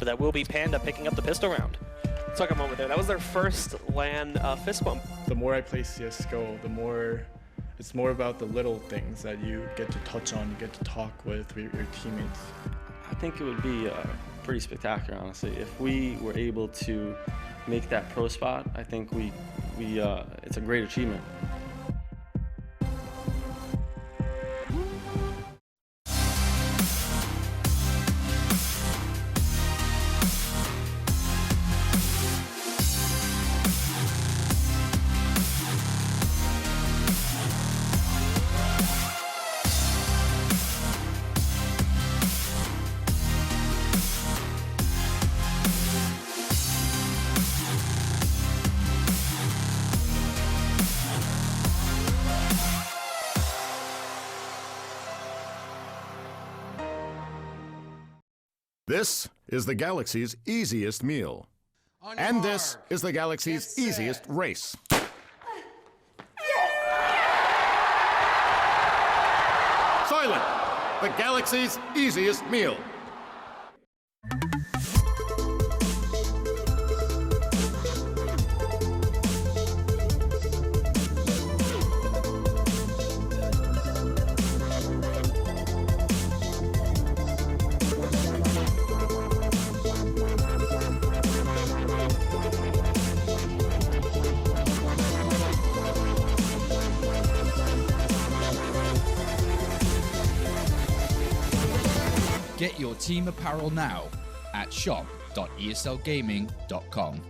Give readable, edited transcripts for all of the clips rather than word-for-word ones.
but that will be Panda picking up the pistol round. Took a moment there. That was their first LAN fist bump. The more I play CSGO, the more it's more about the little things that you get to touch on, you get to talk with your teammates. I think it would be pretty spectacular, honestly. If we were able to make that pro spot, I think it's a great achievement. This is the galaxy's easiest meal. And this is the galaxy's easiest race. Silent! The galaxy's easiest meal. Get your team apparel now at shop.eslgaming.com.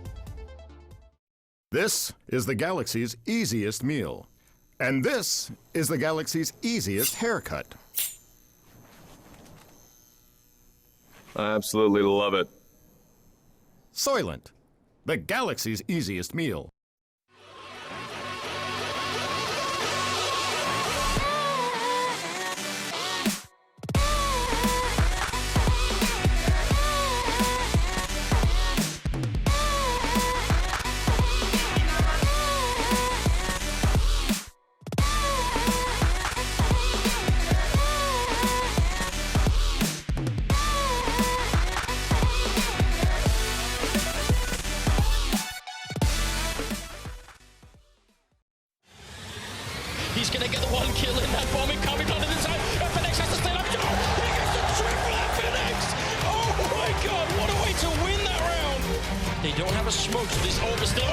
This is the galaxy's easiest meal. And this is the galaxy's easiest haircut. I absolutely love it. Soylent, the galaxy's easiest meal. He's going to get the one kill in that bomb. It can't be done in this side. FNX has to stay up. Oh, he gets the triple FNX. Oh my god, what a way to win that round. They don't have a smoke, so this ult is still. Oh,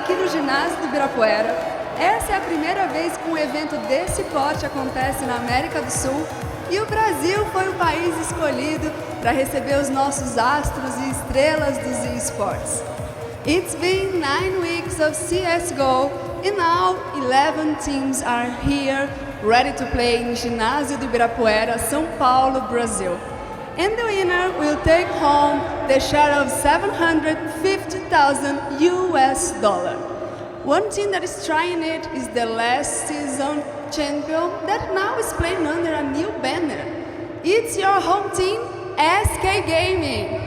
aqui do ginásio do Ibirapuera. Essa é a primeira vez que um evento desse porte acontece na América do Sul e o Brasil foi o país escolhido para receber os nossos astros e estrelas dos eSports. It's been 9 weeks of CSGO and now 11 teams are here ready to play in Ginásio do Ibirapuera, São Paulo, Brazil. And the winner will take home the share of $750,000 US. One team that is trying it is the last season champion that now is playing under a new banner. It's your home team, SK Gaming.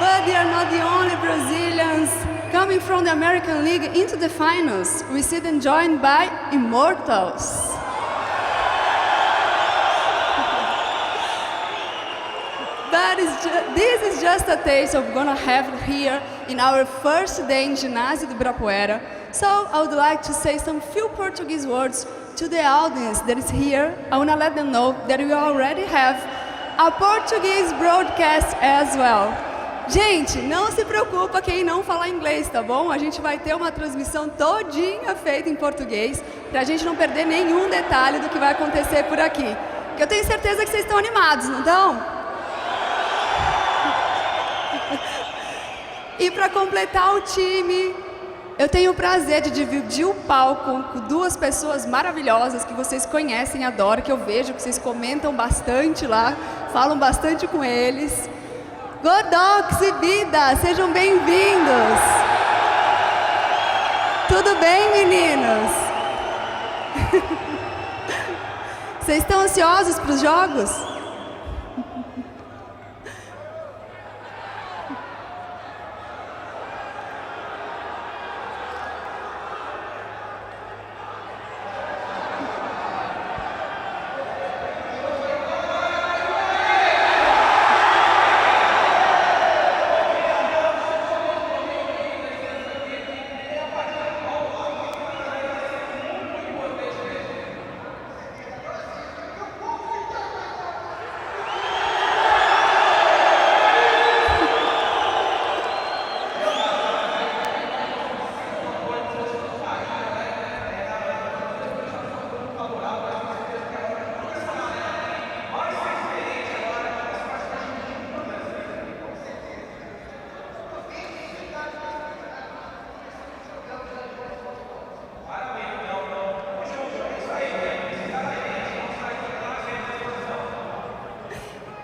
But they are not the only Brazilians coming from the American League into the finals. We see them joined by Immortals. But this is just a taste of what we're gonna have here in our first day in Ginásio do Ibirapuera. So I would like to say some few Portuguese words to the audience that is here. I wanna let them know that we already have a Portuguese broadcast as well. Gente, não se preocupa quem não falar inglês, tá bom? A gente vai ter uma transmissão todinha feita em português, pra gente não perder nenhum detalhe do que vai acontecer por aqui. Porque eu tenho certeza que vocês estão animados, não estão? E para completar o time, eu tenho o prazer de dividir o palco com duas pessoas maravilhosas que vocês conhecem, adoram, que eu vejo que vocês comentam bastante lá, falam bastante com eles. Godox e Vida, sejam bem-vindos! Tudo bem, meninos? Vocês estão ansiosos para os jogos?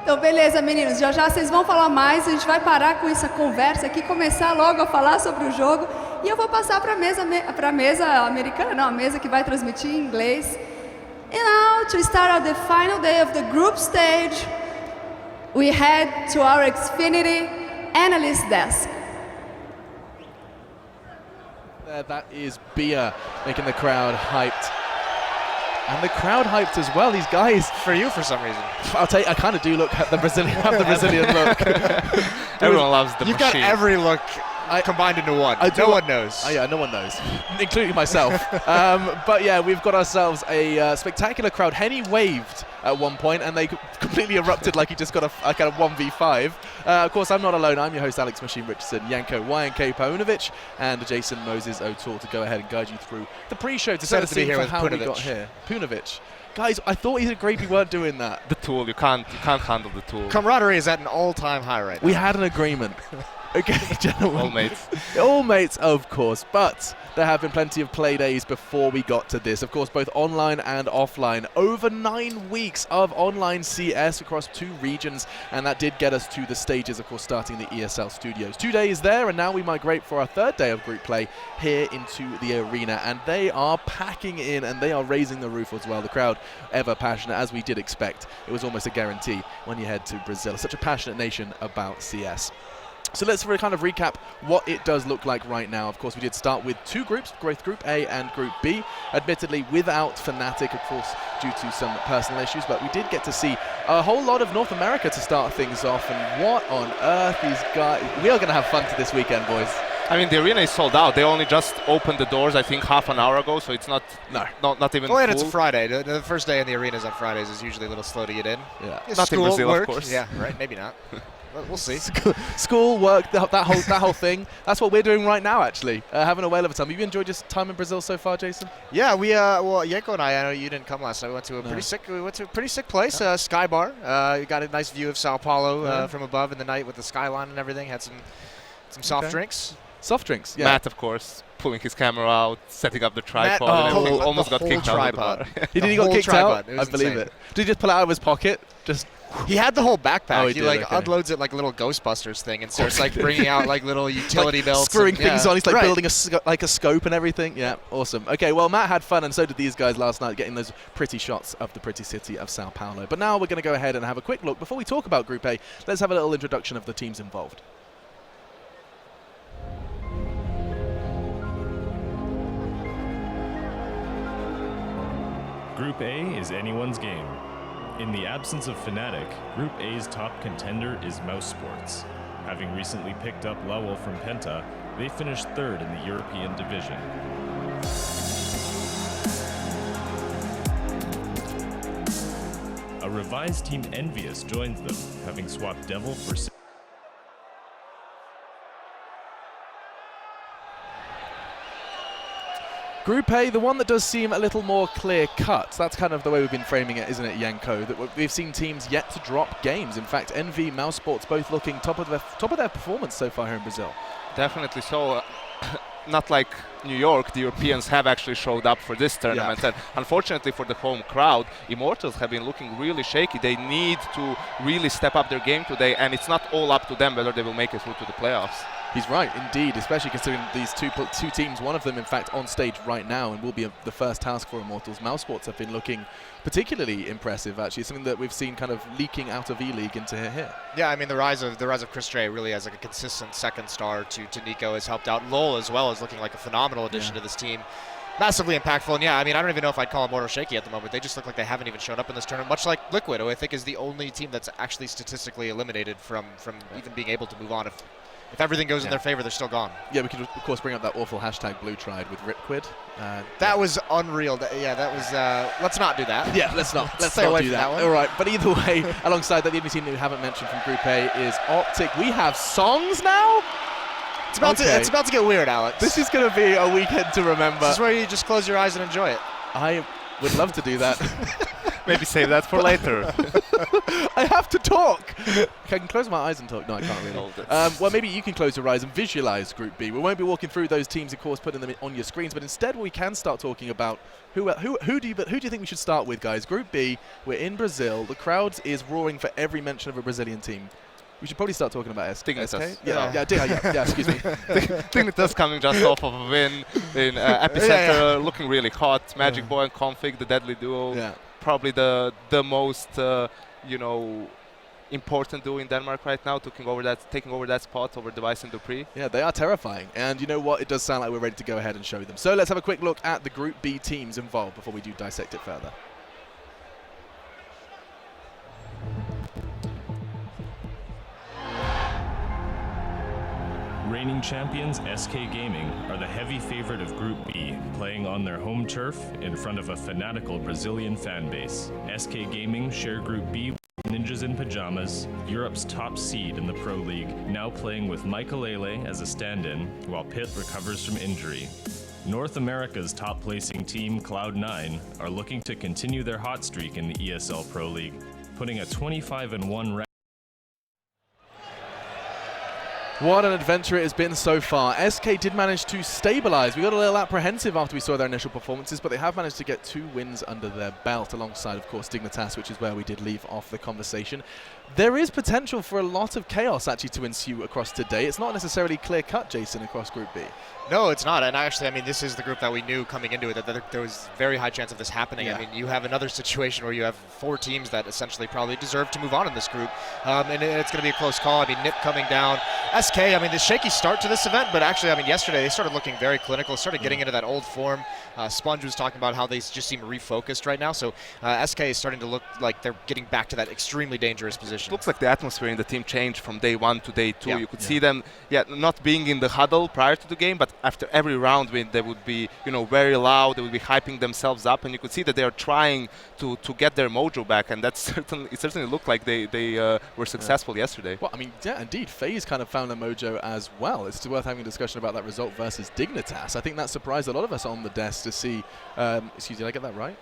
Então, beleza, meninos, já já vocês vão falar mais, a gente vai parar com essa conversa aqui, começar logo a falar sobre o jogo, e eu vou passar para a mesa americana, não, a mesa que vai transmitir em inglês. And now, to start the final day of the group stage, we head to our Xfinity analyst desk. That is Bia making the crowd hyped. And the crowd hyped as well. These guys, for you, for some reason, I'll tell you, I kind of do look at the Brazilian, have the Brazilian look. Everyone loves the You've machine. got every look combined into one. No one knows. Oh, yeah, no one knows, including myself. But yeah, we've got ourselves a spectacular crowd. Henny waved at one point, and they completely erupted like he just got a kind of 1v5. Of course, I'm not alone. I'm your host, Alex Machine Richardson, Yanko YNK Paunovic, and Jason Moses O'Toole to go ahead and guide you through the pre-show to set the scene for how we got here. Paunovic. Guys, I thought he'd agreed we weren't doing that. The tool, you can't handle the tool. Camaraderie is at an all-time high right now. We had an agreement. Okay, gentlemen. All mates. All mates, of course, but there have been plenty of play days before we got to this. Of course, both online and offline. Over 9 weeks of online CS across 2 regions, and that did get us to the stages, of course, starting the ESL studios. 2 days there, and now we migrate for our 3rd day of group play here into the arena, and they are packing in, and they are raising the roof as well. The crowd, ever passionate, as we did expect. It was almost a guarantee when you head to Brazil. Such a passionate nation about CS. So let's kind of recap what it does look like right now. Of course, we did start with 2 groups, both Group A and Group B, admittedly without Fnatic, of course, due to some personal issues, but we did get to see a whole lot of North America to start things off, and what on earth these guys... We are going to have fun to this weekend, boys. I mean, the arena is sold out. They only just opened the doors, I think, half an hour ago, so it's not even full. And it's a Friday. The first day in the arenas on Fridays is usually a little slow to get in. Yeah. Not in Brazil, work. Of course. Yeah, right. Maybe not. We'll see. School, work, that whole thing. That's what we're doing right now, actually. Having a whale of a time. Have you enjoyed your time in Brazil so far, Jason? Yeah, we well, Yenko and I know you didn't come last night. We went to a pretty sick place, Sky Bar. We got a nice view of Sao Paulo from above in the night with the skyline and everything. Had some soft drinks. Soft drinks, yeah. Matt, of course, pulling his camera out, setting up the tripod, and everything. Almost got kicked out of the bar. He got kicked out? I believe it. Did he just pull it out of his pocket? He had the whole backpack. Oh, he like unloads it like a little Ghostbusters thing and starts like bringing out like little utility belts. Screwing things on. He's like building a scope and everything. Yeah, awesome. Okay, well, Matt had fun and so did these guys last night, getting those pretty shots of the pretty city of Sao Paulo. But now we're going to go ahead and have a quick look. Before we talk about Group A, let's have a little introduction of the teams involved. Group A is anyone's game. In the absence of Fnatic, Group A's top contender is Mousesports. Having recently picked up Lowell from Penta, they finished third in the European division. A revised team Envious joins them, having swapped Devil for Group A, the one that does seem a little more clear-cut. That's kind of the way we've been framing it, isn't it, Yenko? That we've seen teams yet to drop games. In fact, Envy, Mousesports both looking top of their performance so far here in Brazil. Definitely so. Not like New York, the Europeans have actually showed up for this tournament. And unfortunately for the home crowd, Immortals have been looking really shaky. They need to really step up their game today, and it's not all up to them whether they will make it through to the playoffs. He's right, indeed, especially considering these two teams, one of them, in fact, on stage right now and will be the first task for Immortals. Mousesports have been looking particularly impressive, actually, something that we've seen kind of leaking out of E-League into here. Yeah, I mean, the rise of Chris Dre really as like a consistent second star to Nico has helped out. Lowell as well is looking like a phenomenal addition to this team. Massively impactful, and yeah, I mean, I don't even know if I'd call Immortals shaky at the moment. They just look like they haven't even shown up in this tournament, much like Liquid, who I think is the only team that's actually statistically eliminated from even being able to move on. If everything goes in their favor, they're still gone. Yeah, we could, of course, bring up that awful hashtag Blue Tried with Ripquid. That was unreal. That was... let's not do that. Yeah, let's not stay away do from that. one. All right, but either way, alongside that, the only team that we haven't mentioned from Group A is Optic. We have songs now? It's about to get weird, Alex. This is going to be a weekend to remember. This is where you just close your eyes and enjoy it. I would love to do that. Maybe save that for later. I have to talk. I can close my eyes and talk. No, I can't really. Well, maybe you can close your eyes and visualize Group B. We won't be walking through those teams, of course, putting them on your screens, but instead we can start talking about who do you think we should start with, guys? Group B, we're in Brazil. The crowd is roaring for every mention of a Brazilian team. We should probably start talking about SK. Yeah, excuse me. Dignitas coming just off of a win in Epicenter, looking really hot. Magic Boy and Config, the deadly duo. Yeah. Probably the most important duo in Denmark right now, taking over that spot over Device and Dupree. Yeah, they are terrifying. And you know what? It does sound like we're ready to go ahead and show them. So let's have a quick look at the Group B teams involved before we do dissect it further. Reigning champions SK Gaming are the heavy favorite of Group B, playing on their home turf in front of a fanatical Brazilian fan base. SK Gaming share Group B with Ninjas in Pajamas, Europe's top seed in the Pro League, now playing with Michaelele as a stand-in, while Pitt recovers from injury. North America's top-placing team, Cloud9, are looking to continue their hot streak in the ESL Pro League, putting a 25-1 record. What an adventure it has been so far. SK did manage to stabilize. We got a little apprehensive after we saw their initial performances, but they have managed to get 2 wins under their belt, alongside, of course, Dignitas, which is where we did leave off the conversation. There is potential for a lot of chaos actually to ensue across today. It's not necessarily clear-cut, Jason, across Group B. No, it's not. And actually, I mean, this is the group that we knew coming into it that there was very high chance of this happening. I mean, you have another situation where you have 4 teams that essentially probably deserve to move on in this group. And it's going to be a close call. I mean, NIP coming down. SK, I mean, the shaky start to this event, but actually, I mean, yesterday they started looking very clinical, started getting into that old form. Sponge was talking about how they just seem refocused right now, so SK is starting to look like they're getting back to that extremely dangerous position. It looks like the atmosphere in the team changed from day 1 to day 2. You could see them, not being in the huddle prior to the game, but after every round win, they would be, very loud. They would be hyping themselves up, and you could see that they are trying to get their mojo back, and it certainly looked like they were successful yesterday. Well, I mean, yeah, indeed, FaZe kind of found a mojo as well. It's worth having a discussion about that result versus Dignitas. I think that surprised a lot of us on the desk to see. Excuse me, did I get that right?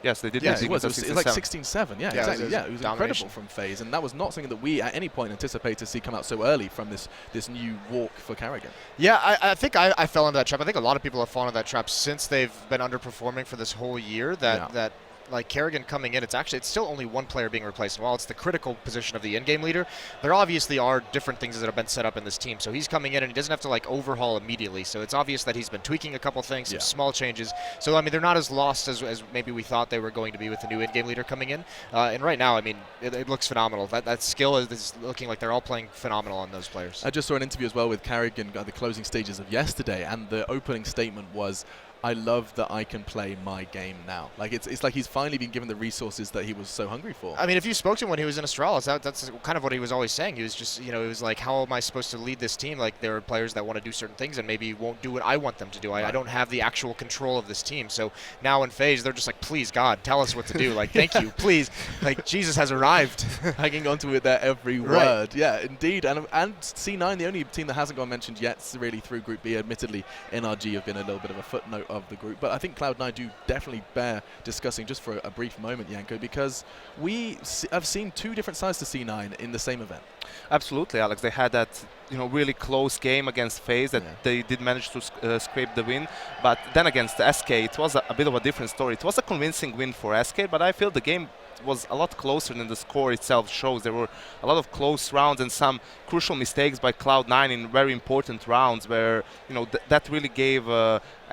Yes, they did. Yeah, it was like 16-7. Yeah, exactly. It was domination. Incredible from FaZe, and that was not something that we at any point anticipated to see come out so early from this new walk for Carrigan. Yeah, I think I fell into that trap. I think a lot of people have fallen into that trap since they've been underperforming for this whole year. That like Carrigan coming in, it's still only one player being replaced. And while it's the critical position of the in-game leader, there obviously are different things that have been set up in this team. So he's coming in and he doesn't have to like overhaul immediately. So it's obvious that he's been tweaking a couple things, some small changes. So I mean, they're not as lost as maybe we thought they were going to be with the new in-game leader coming in. And right now, I mean, it looks phenomenal. That skill is looking like they're all playing phenomenal on those players. I just saw an interview as well with Carrigan at the closing stages of yesterday, and the opening statement was, I love that I can play my game now. Like it's like he's finally been given the resources that he was so hungry for. I mean, if you spoke to him when he was in Astralis, that's kind of what he was always saying. He was just, it was like, how am I supposed to lead this team? Like, there are players that want to do certain things and maybe won't do what I want them to do. I don't have the actual control of this team. So now in FaZe, they're just like, please, God, tell us what to do. Like, thank you, please. Like, Jesus has arrived. Hanging on to it there every word. Yeah, indeed. And C9, the only team that hasn't gone mentioned yet, really through Group B. Admittedly, NRG have been a little bit of a footnote of the group. But I think Cloud9 do definitely bear discussing just for a brief moment, Yanko, because we have seen two different sides to C9 in the same event. Absolutely, Alex. They had that really close game against FaZe that they did manage to scrape the win. But then against SK, it was a bit of a different story. It was a convincing win for SK, but I feel the game was a lot closer than the score itself shows. There were a lot of close rounds and some crucial mistakes by Cloud9 in very important rounds where that really gave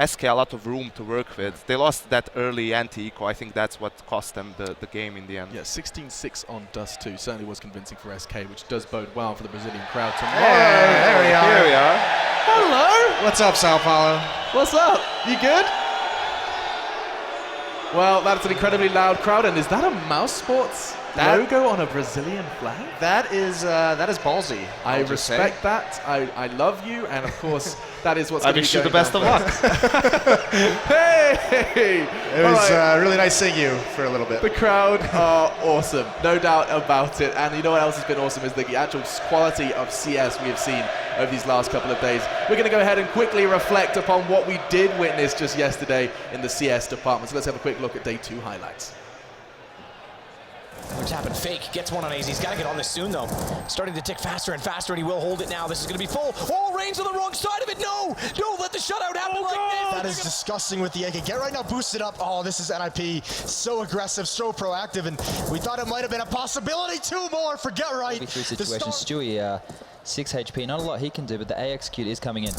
SK a lot of room to work with. They lost that early anti-eco. I think that's what cost them the game in the end. Yeah, 16-6 on Dust 2 certainly was convincing for SK, which does bode well for the Brazilian crowd tomorrow. Hey, there we are. Here we are. Hello. What's up, Sao Paulo? What's up? You good? Well, that's an incredibly loud crowd, and is that a Mousesports logo on a Brazilian flag? That is ballsy. I respect that. I love you, and of course, that is what's going to be I wish you the best of luck. Hey! It was really nice seeing you for a little bit. The crowd are awesome, no doubt about it. And you know what else has been awesome is the actual quality of CS we have seen over these last couple of days. We're going to go ahead and quickly reflect upon what we did witness just yesterday in the CS department. So let's have a quick look at Day 2 highlights. They're tapping fake, gets one on AZ. He's got to get on this soon, though. Starting to tick faster and faster, and he will hold it now. This is going to be full. Oh, Reigns on the wrong side of it. No, don't let the shutout happen like this. That is disgusting with the AK. Get right now, boost it up. Oh, this is NIP. So aggressive, so proactive, and we thought it might have been a possibility. Two more for Get Right. 3 situation, Stewie, 6 HP. Not a lot he can do, but the A execute is coming in.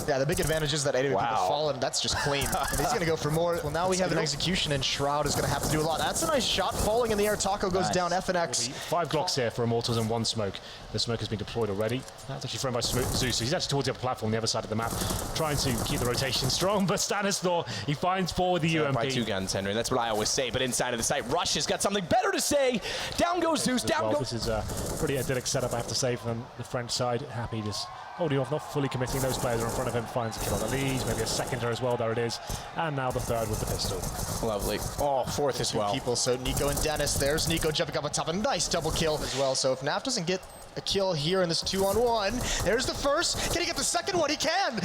Yeah, the big advantage is that 8 people fall, and that's just clean. And he's going to go for more. Well, now we have an execution, and Shroud is going to have to do a lot. That's a nice shot. Falling in the air. Taco goes down. FNX. 5 Glocks here for Immortals and 1 smoke. The smoke has been deployed already. That's actually thrown by Zeus. So he's actually towards the upper platform, the other side of the map, trying to keep the rotation strong. But Stanislaw, he finds 4 with the UMP. By 2 guns, Henry. That's what I always say. But inside of the site, Rush has got something better to say. Down goes Zeus. Down goes. This is a pretty idyllic setup, I have to say, from the French side. Happy just holding off, not fully committing. Those players are in front of him, finds a kill on the leads, maybe a seconder as well, there it is. And now the third with the pistol. Lovely. Oh, 4th as well. People, so Nico and Dennis, there's Nico jumping up on top, a nice double kill as well. So if Naf doesn't get a kill here in this 2-on-1, there's the first. Can he get the second one? He can!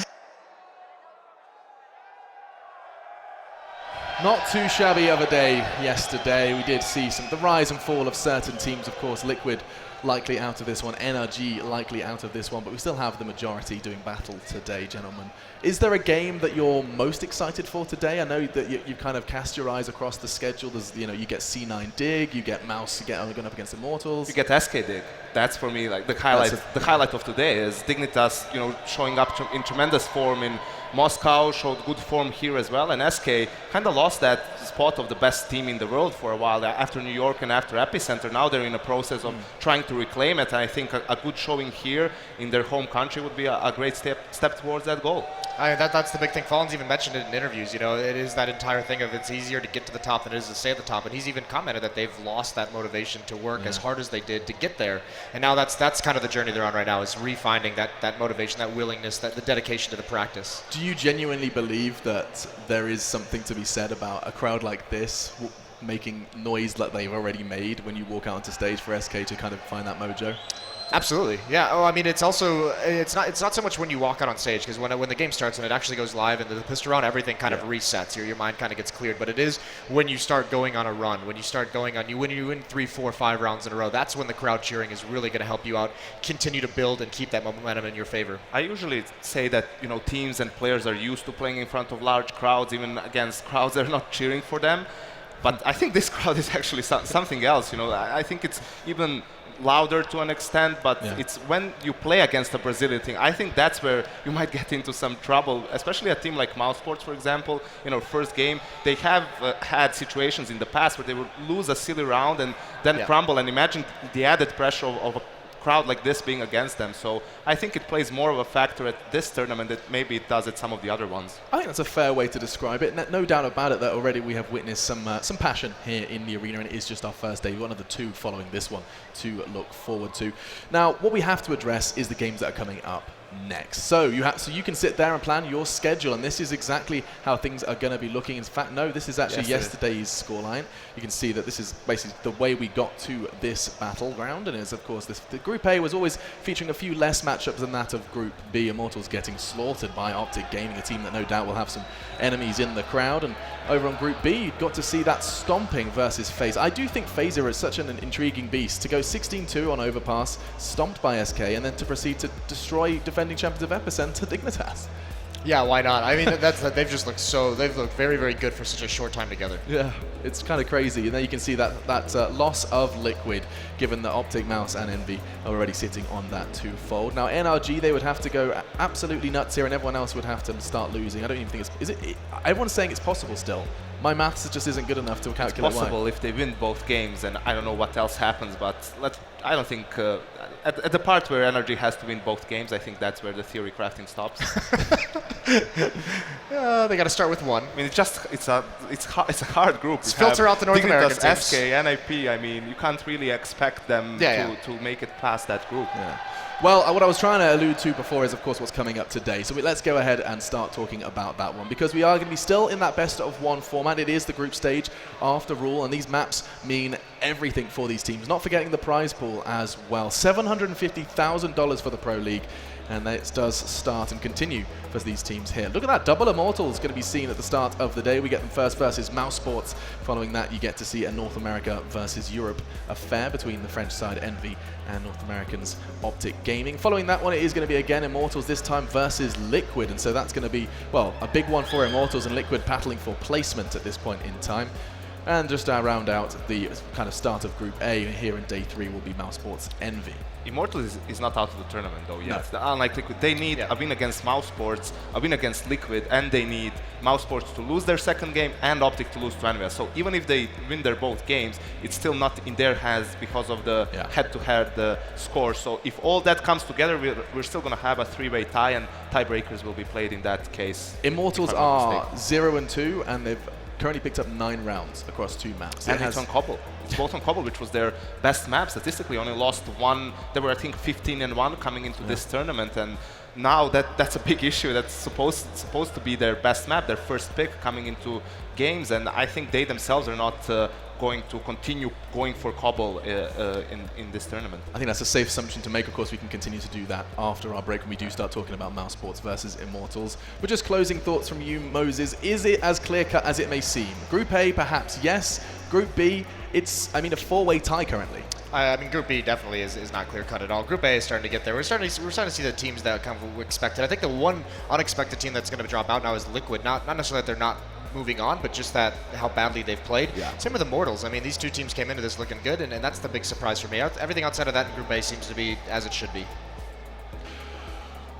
Not too shabby of a day yesterday. We did see the rise and fall of certain teams, of course. Liquid likely out of this one, NRG likely out of this one, but we still have the majority doing battle today, gentlemen. Is there a game that you're most excited for today? I know that you've kind of cast your eyes across the schedule. There's, you get C9 Dig, you get Mouse, you get going up against Immortals. You get SK Dig. That's for me like the highlight of today is Dignitas, showing up in tremendous form in Moscow, showed good form here as well, and SK kind of lost that spot of the best team in the world for a while. After New York and after Epicenter, now they're in a process of trying to reclaim it. And I think a good showing here in their home country would be a great step towards that goal. That's the big thing. Fallen's even mentioned it in interviews. You know, it is that entire thing of it's easier to get to the top than it is to stay at the top. And he's even commented that they've lost that motivation to work as hard as they did to get there. And now that's kind of the journey they're on right now, is refinding that motivation, that willingness, the dedication to the practice. Do you genuinely believe that there is something to be said about a crowd like this making noise that they've already made when you walk out onto stage for SK to kind of find that mojo? Absolutely, yeah. Oh, I mean, it's also it's not so much when you walk out on stage, because when the game starts and it actually goes live and the pistol round, everything kind of resets. Your mind kind of gets cleared. But it is when you start going on a run, when you start going on, when you win 3, 4, 5 rounds in a row. That's when the crowd cheering is really going to help you out, continue to build and keep that momentum in your favor. I usually say that teams and players are used to playing in front of large crowds, even against crowds that are not cheering for them. But I think this crowd is actually something else. I think it's even louder to an extent, but it's when you play against a Brazilian team, I think that's where you might get into some trouble, especially a team like Mousesports, for example. First game, they have had situations in the past where they would lose a silly round and then crumble, and imagine the added pressure of a crowd like this being against them. So I think it plays more of a factor at this tournament than maybe it does at some of the other ones. I think that's a fair way to describe it. No doubt about it that already we have witnessed some passion here in the arena, and it is just our first day. One of the 2 following this one to look forward to. Now, what we have to address is the games that are coming up next. So you can sit there and plan your schedule, and this is exactly how things are going to be looking. In fact, no, this is actually yesterday's scoreline. You can see that this is basically the way we got to this battleground, and it's of course the Group A was always featuring a few less matchups than that of Group B. Immortals getting slaughtered by Optic Gaming, a team that no doubt will have some enemies in the crowd. And over on Group B, you got to see that stomping versus FaZe. I do think Phaser is such an intriguing beast to go 16-2 on Overpass, stomped by SK, and then to proceed to destroy defending champions of Epicenter, Dignitas. Yeah, why not? I mean, they've looked very, very good for such a short time together. Yeah, it's kind of crazy. And then you can see that loss of Liquid, given that Optic, Mouse, and Envy are already sitting on that 2-fold. Now, NRG, they would have to go absolutely nuts here, and everyone else would have to start losing. I don't even think everyone's saying it's possible still. My maths just isn't good enough to calculate It's possible if they win both games, and I don't know what else happens, but I don't think at the part where Energy has to win both games, I think that's where the theory crafting stops. They got to start with one. I mean, it's a hard group. Let's filter out the North American teams. SK, NIP. I mean, you can't really expect them to make it past that group. Yeah. Well, what I was trying to allude to before is, of course, what's coming up today. So let's go ahead and start talking about that one, because we are going to be still in that best-of-1 format. It is the group stage after all, and these maps mean everything for these teams. Not forgetting the prize pool as well. $750,000 for the Pro League, and that does start and continue for these teams here. Look at that, double Immortals going to be seen at the start of the day. We get them first versus Mousesports. Following that, you get to see a North America versus Europe affair between the French side Envy and North Americans Optic Gaming. Following that one, it is going to be again Immortals, this time versus Liquid, and so that's going to be, well, a big one for Immortals, and Liquid battling for placement at this point in time. And just to round out the kind of start of Group A here in Day 3 will be Mousesports Envy. Immortals is not out of the tournament though yet. No. Unlike Liquid, they need a win against Mousesports, a win against Liquid, and they need Mousesports to lose their second game and Optic to lose to Envy. So even if they win their both games, it's still not in their hands because of the head-to-head score. So if all that comes together, we're still going to have a 3-way tie, and tiebreakers will be played in that case. Immortals are 0-2, and they've currently picked up 9 rounds across 2 maps. And it's on Cobble. It's both on Cobble, which was their best map. Statistically, only lost 1. They were, I think, 15-1 coming into this tournament, and now that's a big issue. That's supposed to be their best map, their first pick coming into games, and I think they themselves are not going to continue going for Cobble in this tournament. I think that's a safe assumption to make. Of course, we can continue to do that after our break when we do start talking about Mousesports versus Immortals. But just closing thoughts from you, Moses. Is it as clear-cut as it may seem? Group A, perhaps yes. Group B, it's, I mean, a 4-way tie currently. I mean, Group B definitely is not clear-cut at all. Group A is starting to get there. We're starting to see the teams that kind of expected. I think the one unexpected team that's going to drop out now is Liquid. Not necessarily that they're not moving on, but just that how badly they've played. Same with Immortals. I mean, these two teams came into this looking good, and that's the big surprise for me. Everything outside of that in Group A seems to be as it should be.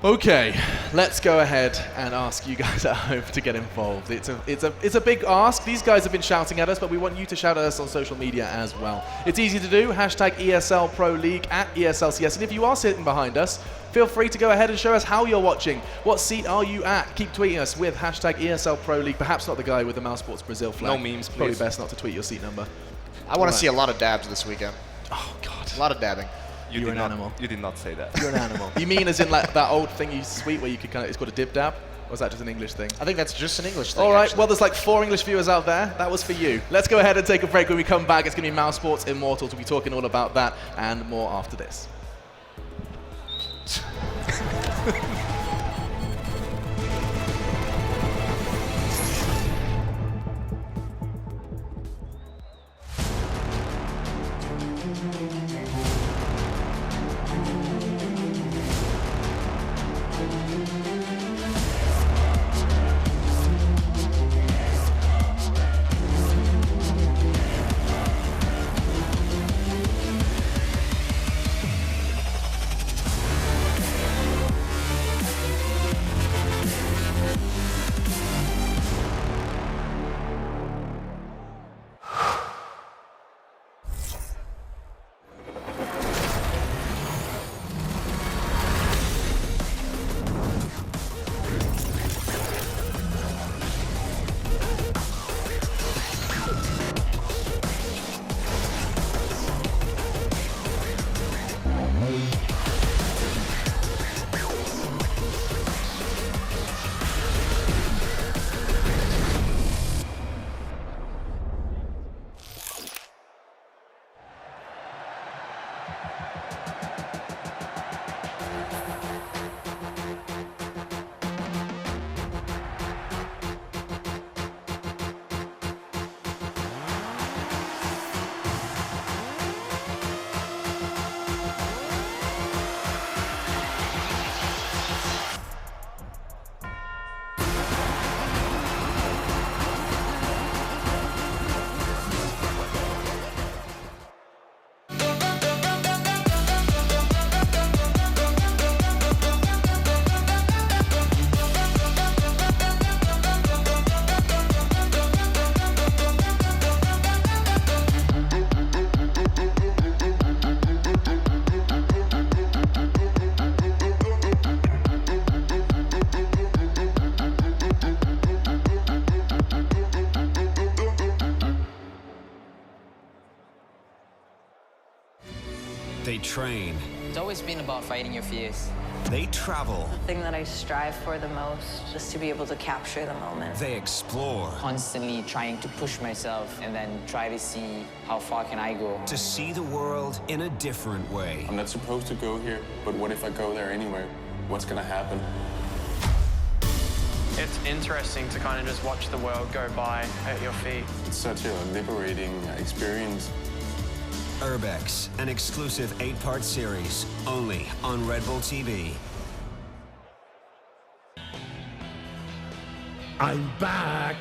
Okay, let's go ahead and ask you guys at home to get involved. It's a big ask. These guys have been shouting at us, but we want you to shout at us on social media as well. It's easy to do. Hashtag ESL Pro League at ESLCS. And if you are sitting behind us, feel free to go ahead and show us how you're watching. What seat are you at? Keep tweeting us with hashtag ESL Pro League. Perhaps not the guy with the Mousesports Brazil flag. No memes, please. Probably best not to tweet your seat number. I want to see a lot of dabs this weekend. Oh, God. A lot of dabbing. You're an animal. You did not say that. You're an animal. You mean as in like that old thing you tweet where you could kind of, it's called a dib dab? Or is that just an English thing? I think that's just an English thing. All right, actually. well, there's like 4 English viewers out there. That was for you. Let's go ahead and take a break. When we come back, it's going to be Mousesports Immortals. We'll be talking all about that and more after this. They train. It's always been about fighting your fears. They travel. The thing that I strive for the most is to be able to capture the moment. They explore. Constantly trying to push myself and then try to see how far can I go. To see the world in a different way. I'm not supposed to go here, but what if I go there anyway? What's gonna happen? It's interesting to kind of just watch the world go by at your feet. It's such a liberating experience. Urbex, an exclusive 8-part series, only on Red Bull TV. I'm back!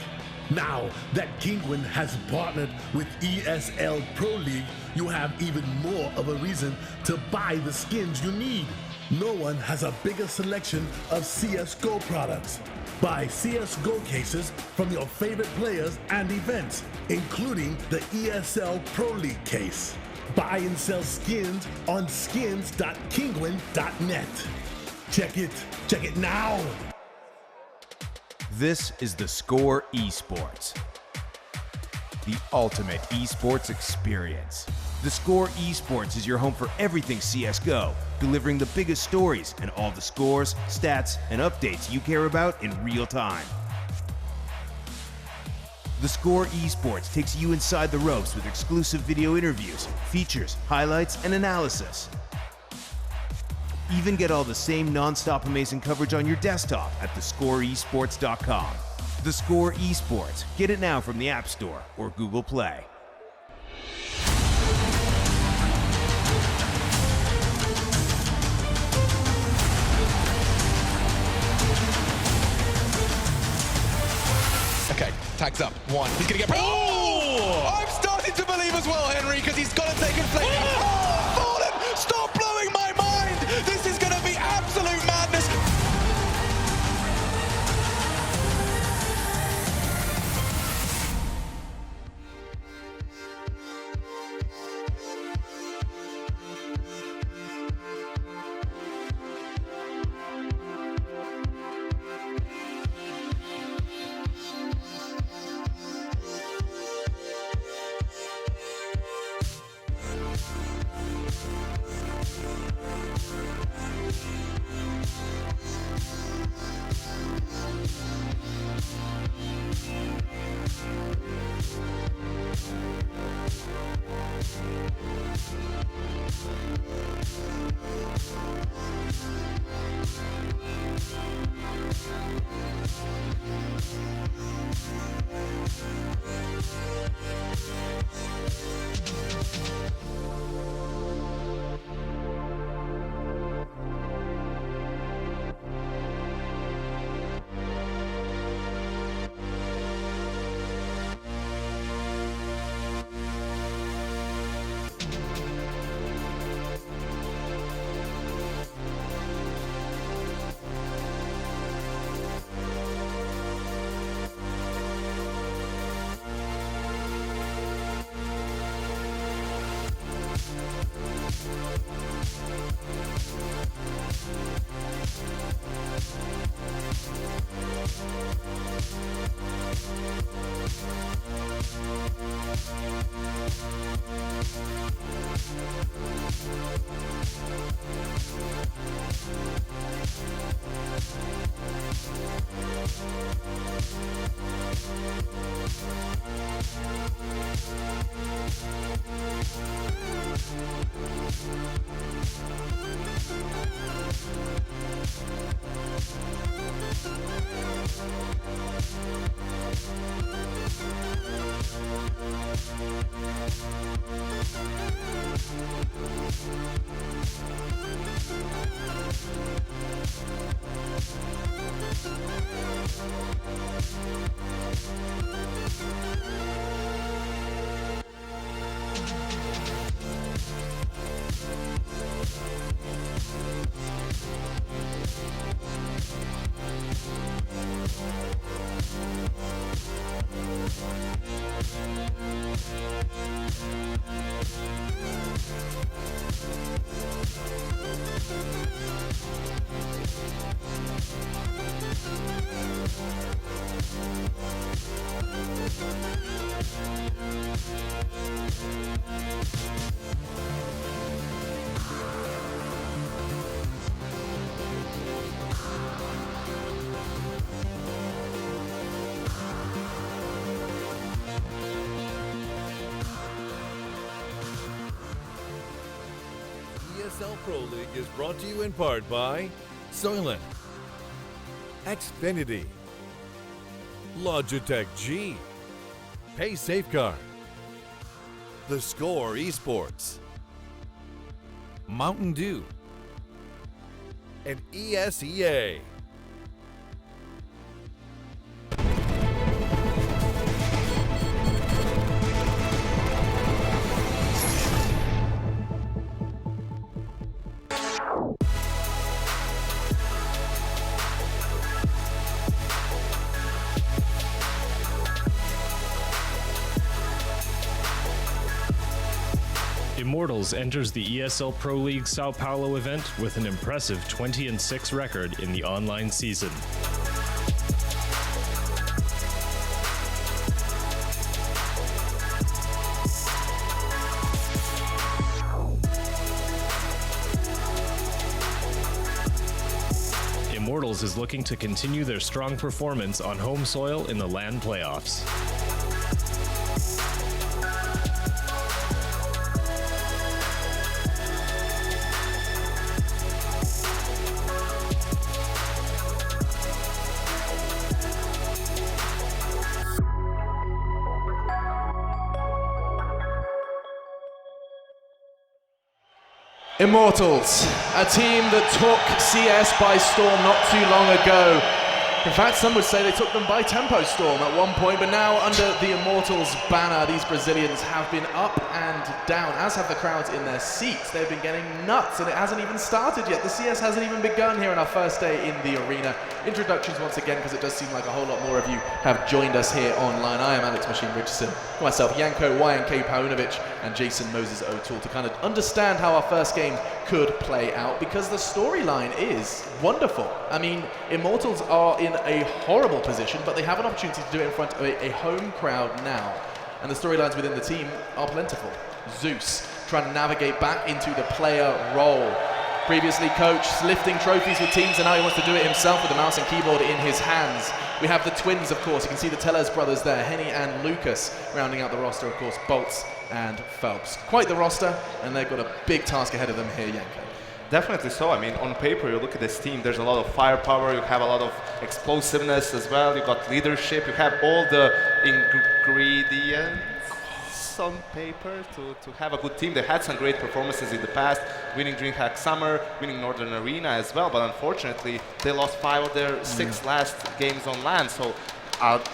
Now that Kinguin has partnered with ESL Pro League, you have even more of a reason to buy the skins you need. No one has a bigger selection of CSGO products. Buy CSGO cases from your favorite players and events, including the ESL Pro League case. Buy and sell skins on skins.kinguin.net. Check it now! This is the Score Esports, the ultimate esports experience. The Score Esports is your home for everything CSGO, delivering the biggest stories and all the scores, stats, and updates you care about in real time. The Score Esports takes you inside the ropes with exclusive video interviews, features, highlights, and analysis. Even get all the same non-stop amazing coverage on your desktop at thescoreesports.com. The Score Esports. Get it now from the App Store or Google Play. Okay, tags up. One. He's gonna get. Oh! I'm starting to believe as well, Henry, because he's got to take a flame. Oh! Fallen! Stop blowing my mind! This is gonna be absolute madness. ESL Pro League is brought to you in part by Soylent, Xfinity, Logitech G, Pay Safeguard, The Score Esports, Mountain Dew, and ESEA. Immortals enters the ESL Pro League Sao Paulo event with an impressive 20-6 record in the online season. Immortals is looking to continue their strong performance on home soil in the LAN playoffs. Immortals, a team that took CS by storm not too long ago. In fact, some would say they took them by tempo storm at one point, but now under the Immortals banner, these Brazilians have been up and down, as have the crowds in their seats. They've been getting nuts, and it hasn't even started yet. The CS hasn't even begun here on our first day in the arena. Introductions once again, because it does seem like a whole lot more of you have joined us here online. I am Alex Machine Richardson, myself, Janko YNK Paunovic, and Jason Moses O'Toole to kind of understand how our first game could play out, because the storyline is wonderful. I mean, Immortals are in a horrible position, but they have an opportunity to do it in front of a home crowd now. And the storylines within the team are plentiful. Zeus trying to navigate back into the player role. Previously coached, lifting trophies with teams, and now he wants to do it himself with the mouse and keyboard in his hands. We have the twins, of course. You can see the Tellez brothers there, Henny and Lucas, rounding out the roster, of course, Bolts and Phelps. Quite the roster, and they've got a big task ahead of them here, Janko. Definitely so. I mean, on paper, you look at this team, there's a lot of firepower, you have a lot of explosiveness as well, you got leadership, you have all the ingredients on paper to have a good team. They had some great performances in the past, winning DreamHack Summer, winning Northern Arena as well, but unfortunately, they lost 5 of their 6 last games on LAN, so,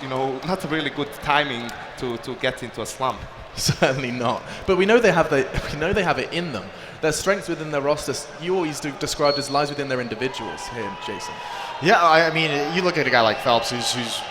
you know, not a really good timing to get into a slump. Certainly not. But we know they have it in them. Their strengths within their rosters, you always described as lies within their individuals here, Jason. Yeah, I mean, you look at a guy like Phelps, who's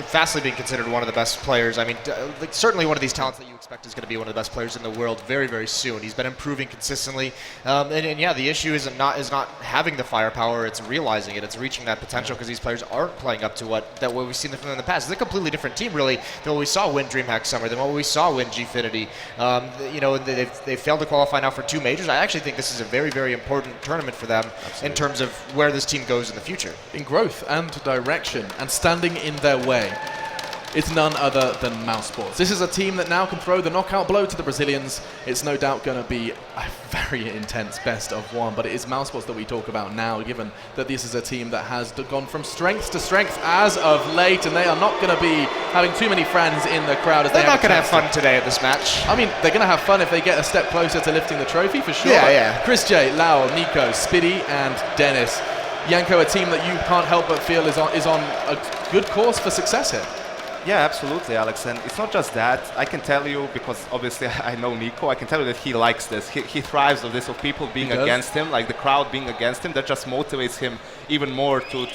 fastly being considered one of the best players. I mean, like, certainly one of these talents that you expect is going to be one of the best players in the world very, very soon. He's been improving consistently, and yeah, the issue is not having the firepower. It's realizing it. It's reaching that potential, because these players aren't playing up to what we've seen from them in the past. It's a completely different team, really, than what we saw win DreamHack Summer, than what we saw win Gfinity. You know, they've failed to qualify now for 2 majors. I actually think this is a very, very important tournament for them. Absolutely. In terms of where this team goes in the future. In growth and direction, and standing in their way. It's none other than Mousesports. This is a team that now can throw the knockout blow to the Brazilians. It's no doubt going to be a very intense best of 1, but it is Mousesports that we talk about now, given that this is a team that has gone from strength to strength as of late, and they are not going to be having too many friends in the crowd. As they're not going to have fun today at this match. I mean, they're going to have fun if they get a step closer to lifting the trophy, for sure. Yeah, yeah. Chris J, Lau, Nico, Spiddy, and Dennis. Janko, a team that you can't help but feel is on a good course for success here. Yeah, absolutely, Alex. And it's not just that. I can tell you, because obviously I know Nico, I can tell you that he likes this. He thrives on this, of people being against him, like the crowd being against him. That just motivates him even more to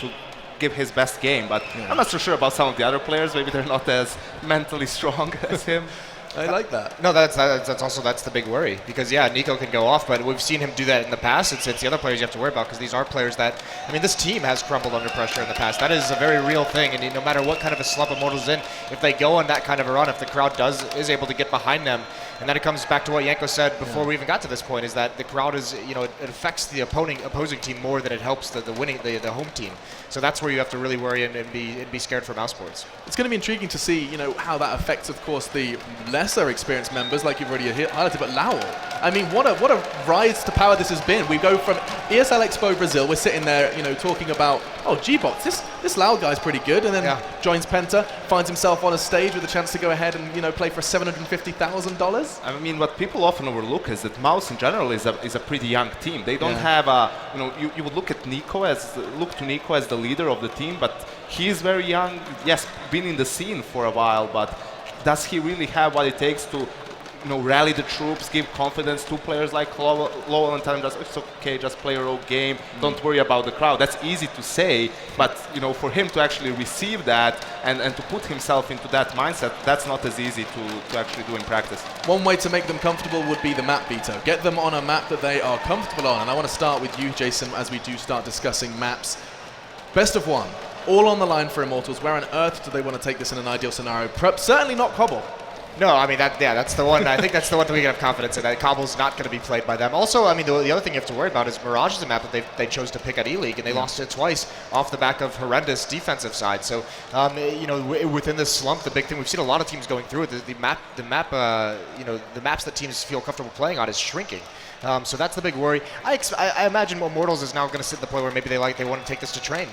give his best game. But I'm not so sure about some of the other players. Maybe they're not as mentally strong as him. I like that. No, that's the big worry, because yeah, Nico can go off, but we've seen him do that in the past. It's the other players you have to worry about, because these are players that, I mean, this team has crumbled under pressure in the past. That is a very real thing, and no matter what kind of a slump Immortals in, if they go on that kind of a run, if the crowd is able to get behind them, And then it comes back to what Yanko said before we even got to this point, is that the crowd is, you know, it affects the opposing team more than it helps the home team. So that's where you have to really worry and be scared for Mousesports. It's going to be intriguing to see, you know, how that affects, of course, the lesser experienced members, like you've already highlighted. But Lowell, I mean, what a rise to power this has been. We go from ESL Expo Brazil, we're sitting there, you know, talking about, oh, G-Bots, this Lowell guy's pretty good, and then joins Penta, finds himself on a stage with a chance to go ahead and, you know, play for $750,000. I mean, what people often overlook is that Mouse in general is a pretty young team. They don't have a, you know, you would look to Nico as the leader of the team, but he's very young. Yes, been in the scene for a while, but does he really have what it takes to, you know, rally the troops, give confidence to players like Lowell and tell them, it's okay, just play your own game, don't worry about the crowd? That's easy to say, but, you know, for him to actually receive that and to put himself into that mindset, that's not as easy to actually do in practice. One way to make them comfortable would be the map veto. Get them on a map that they are comfortable on. And I want to start with you, Jason, as we do start discussing maps. Best of one, all on the line for Immortals. Where on earth do they want to take this in an ideal scenario? Certainly not Cobble. No, I mean, that's the one. I think that's the one that we can have confidence in, that Cobble's not going to be played by them. Also, I mean, the other thing you have to worry about is Mirage is a map that they chose to pick at E-League, and they lost it twice off the back of horrendous defensive side. So, you know, within this slump, the big thing, we've seen a lot of teams going through it. The map, you know, the maps that teams feel comfortable playing on is shrinking. So that's the big worry. I imagine Immortals is now going to sit in the point where maybe they want to take this to Train.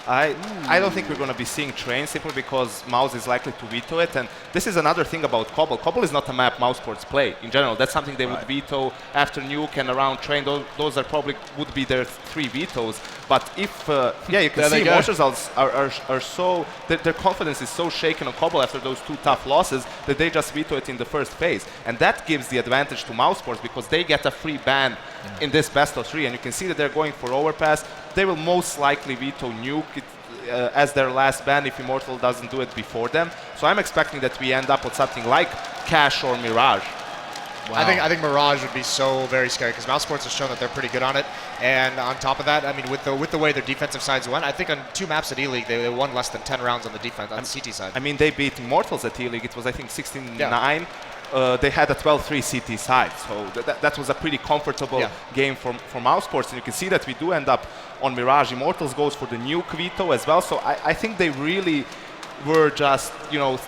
I don't think we're going to be seeing Train, simply because Mouse is likely to veto it. And this is another thing about Cobble. Cobble is not a map Mousesports play in general. That's something they would veto after Nuke and around Train. Those are probably would be their 3 vetoes. But if, you can see Immortals are so, their confidence is so shaken on Cobble after those 2 tough losses that they just veto it in the first phase. And that gives the advantage to Mousesports because they get a free ban in this best of 3. And you can see that they're going for overpass. They will most likely veto Nuke as their last ban if Immortal doesn't do it before them. So I'm expecting that we end up with something like Cash or Mirage. Wow. I think Mirage would be so very scary because Mousesports has shown that they're pretty good on it. And on top of that, I mean, with the way their defensive sides went, I think on 2 maps at E-League, they won less than 10 rounds on the defense on the CT side. I mean, they beat Immortals at E-League. It was, I think, 16-9. They had a 12-3 CT side, so that was a pretty comfortable game for Mousesports. And you can see that we do end up on Mirage. Immortals goes for the Nuke veto as well. So I think they really were just, you know,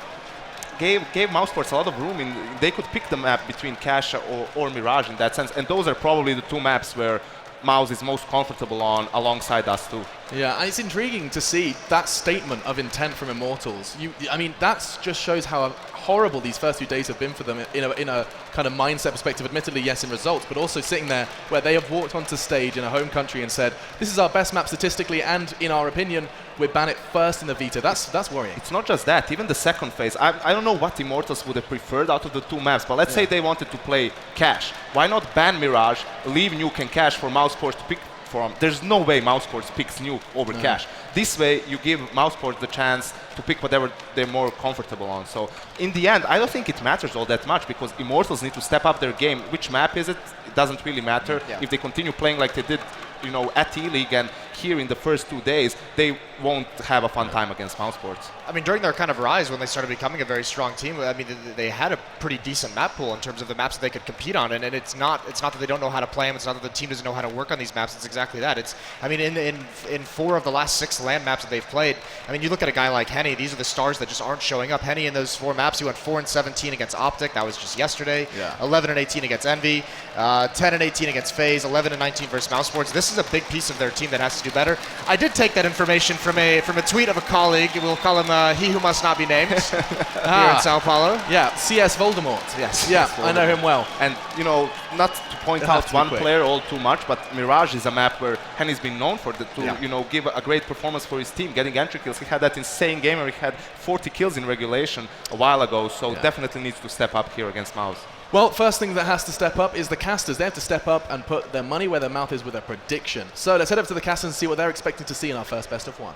gave Mousesports a lot of room. They could pick the map between Cash or Mirage in that sense. And those are probably the 2 maps where Mouse is most comfortable on alongside us too. Yeah, and it's intriguing to see that statement of intent from Immortals. I mean, that just shows how horrible these first few days have been for them in a kind of mindset perspective. Admittedly, yes, in results, but also sitting there where they have walked onto stage in a home country and said, this is our best map statistically, and in our opinion, we ban it first in the veto. That's worrying. It's not just that. Even the second phase, I don't know what Immortals would have preferred out of the 2 maps, but let's say they wanted to play Cash. Why not ban Mirage, leave Nuke and Cash for Mousesports to pick from? There's no way Mousesports picks Nuke over Cash. This way, you give Mousesports the chance to pick whatever they're more comfortable on. So in the end, I don't think it matters all that much because Immortals need to step up their game. Which map is it? It doesn't really matter. If they continue playing like they did, you know, at E-League and here in the first 2 days, they won't have a fun time against Mousesports. I mean, during their kind of rise when they started becoming a very strong team, I mean, they had a pretty decent map pool in terms of the maps that they could compete on, and it's not that they don't know how to play them, it's not that the team doesn't know how to work on these maps, it's exactly that. It's, I mean, in 4 of the last 6 LAN maps that they've played, I mean, you look at a guy like Henny, these are the stars that just aren't showing up. Henny in those 4 maps, he went 4-17 against Optic, that was just yesterday, 11-18 against Envy, 10-18 against FaZe, 11-19 versus Mousesports. This is a big piece of their team that has to do better. I did take that information from a tweet of a colleague. We'll call him he who must not be named here in Sao Paulo. Yeah, CS Voldemort. Yes. Yeah, Voldemort. I know him well. And, you know, not to point out one player all too much, but Mirage is a map where Henny's been known for you know, give a great performance for his team, getting entry kills. He had that insane game where he had 40 kills in regulation a while ago, so definitely needs to step up here against Mouse. Well, first thing that has to step up is the casters. They have to step up and put their money where their mouth is with a prediction. So let's head up to the casters and see what they're expecting to see in our first best of 1.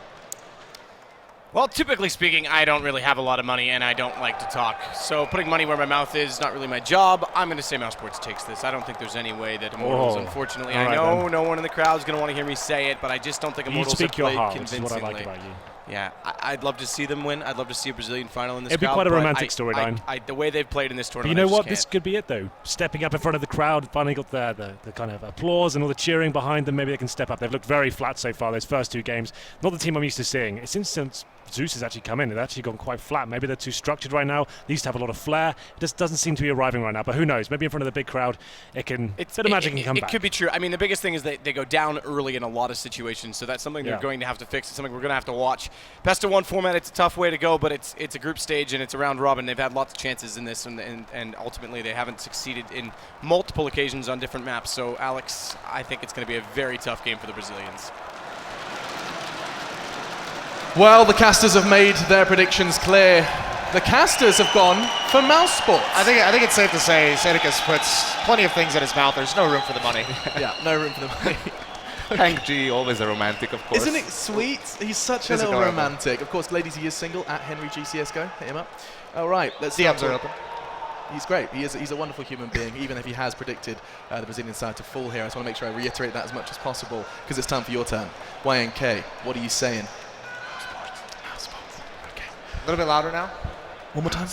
Well, typically speaking, I don't really have a lot of money and I don't like to talk. So putting money where my mouth is not really my job. I'm going to say Mousesports takes this. I don't think there's any way that Immortals, unfortunately. I know no one in the crowd is going to want to hear me say it, but I just don't think Immortals have played convincingly. That's what I like about you. Yeah, I'd love to see them win. I'd love to see a Brazilian final in this. It'd be quite a romantic storyline. The way they've played in this But tournament. you know what? This could be it, though. Stepping up in front of the crowd, finally got the kind of applause and all the cheering behind them. Maybe they can step up. They've looked very flat so far, those first 2 games. Not the team I'm used to seeing. It's since Zeus has actually come in, they've actually gone quite flat. Maybe they're too structured right now. They used to have a lot of flair. It just doesn't seem to be arriving right now. But who knows? Maybe in front of the big crowd, bit of magic can come back. It could be true. I mean, the biggest thing is they go down early in a lot of situations, so that's something they're going to have to fix. It's something we're going to have to watch. Best of 1 format, it's a tough way to go, but it's a group stage and it's a round robin. They've had lots of chances in this, and ultimately they haven't succeeded in multiple occasions on different maps. So, Alex, I think it's going to be a very tough game for the Brazilians. Well, the casters have made their predictions clear. The casters have gone for Mousesports. I think it's safe to say Sadicus puts plenty of things in his mouth. There's no room for the money. Yeah, no room for the money. Hank G, always a romantic, of course. Isn't it sweet? He's such a little romantic. Of course, ladies, he is single at Henry GCSGO. Hit him up. All right, let's DMs are open. He's great. He's a wonderful human being, even if he has predicted the Brazilian side to fall here. I just want to make sure I reiterate that as much as possible, because it's time for your turn. YNK, what are you saying? A little bit louder now. One more time.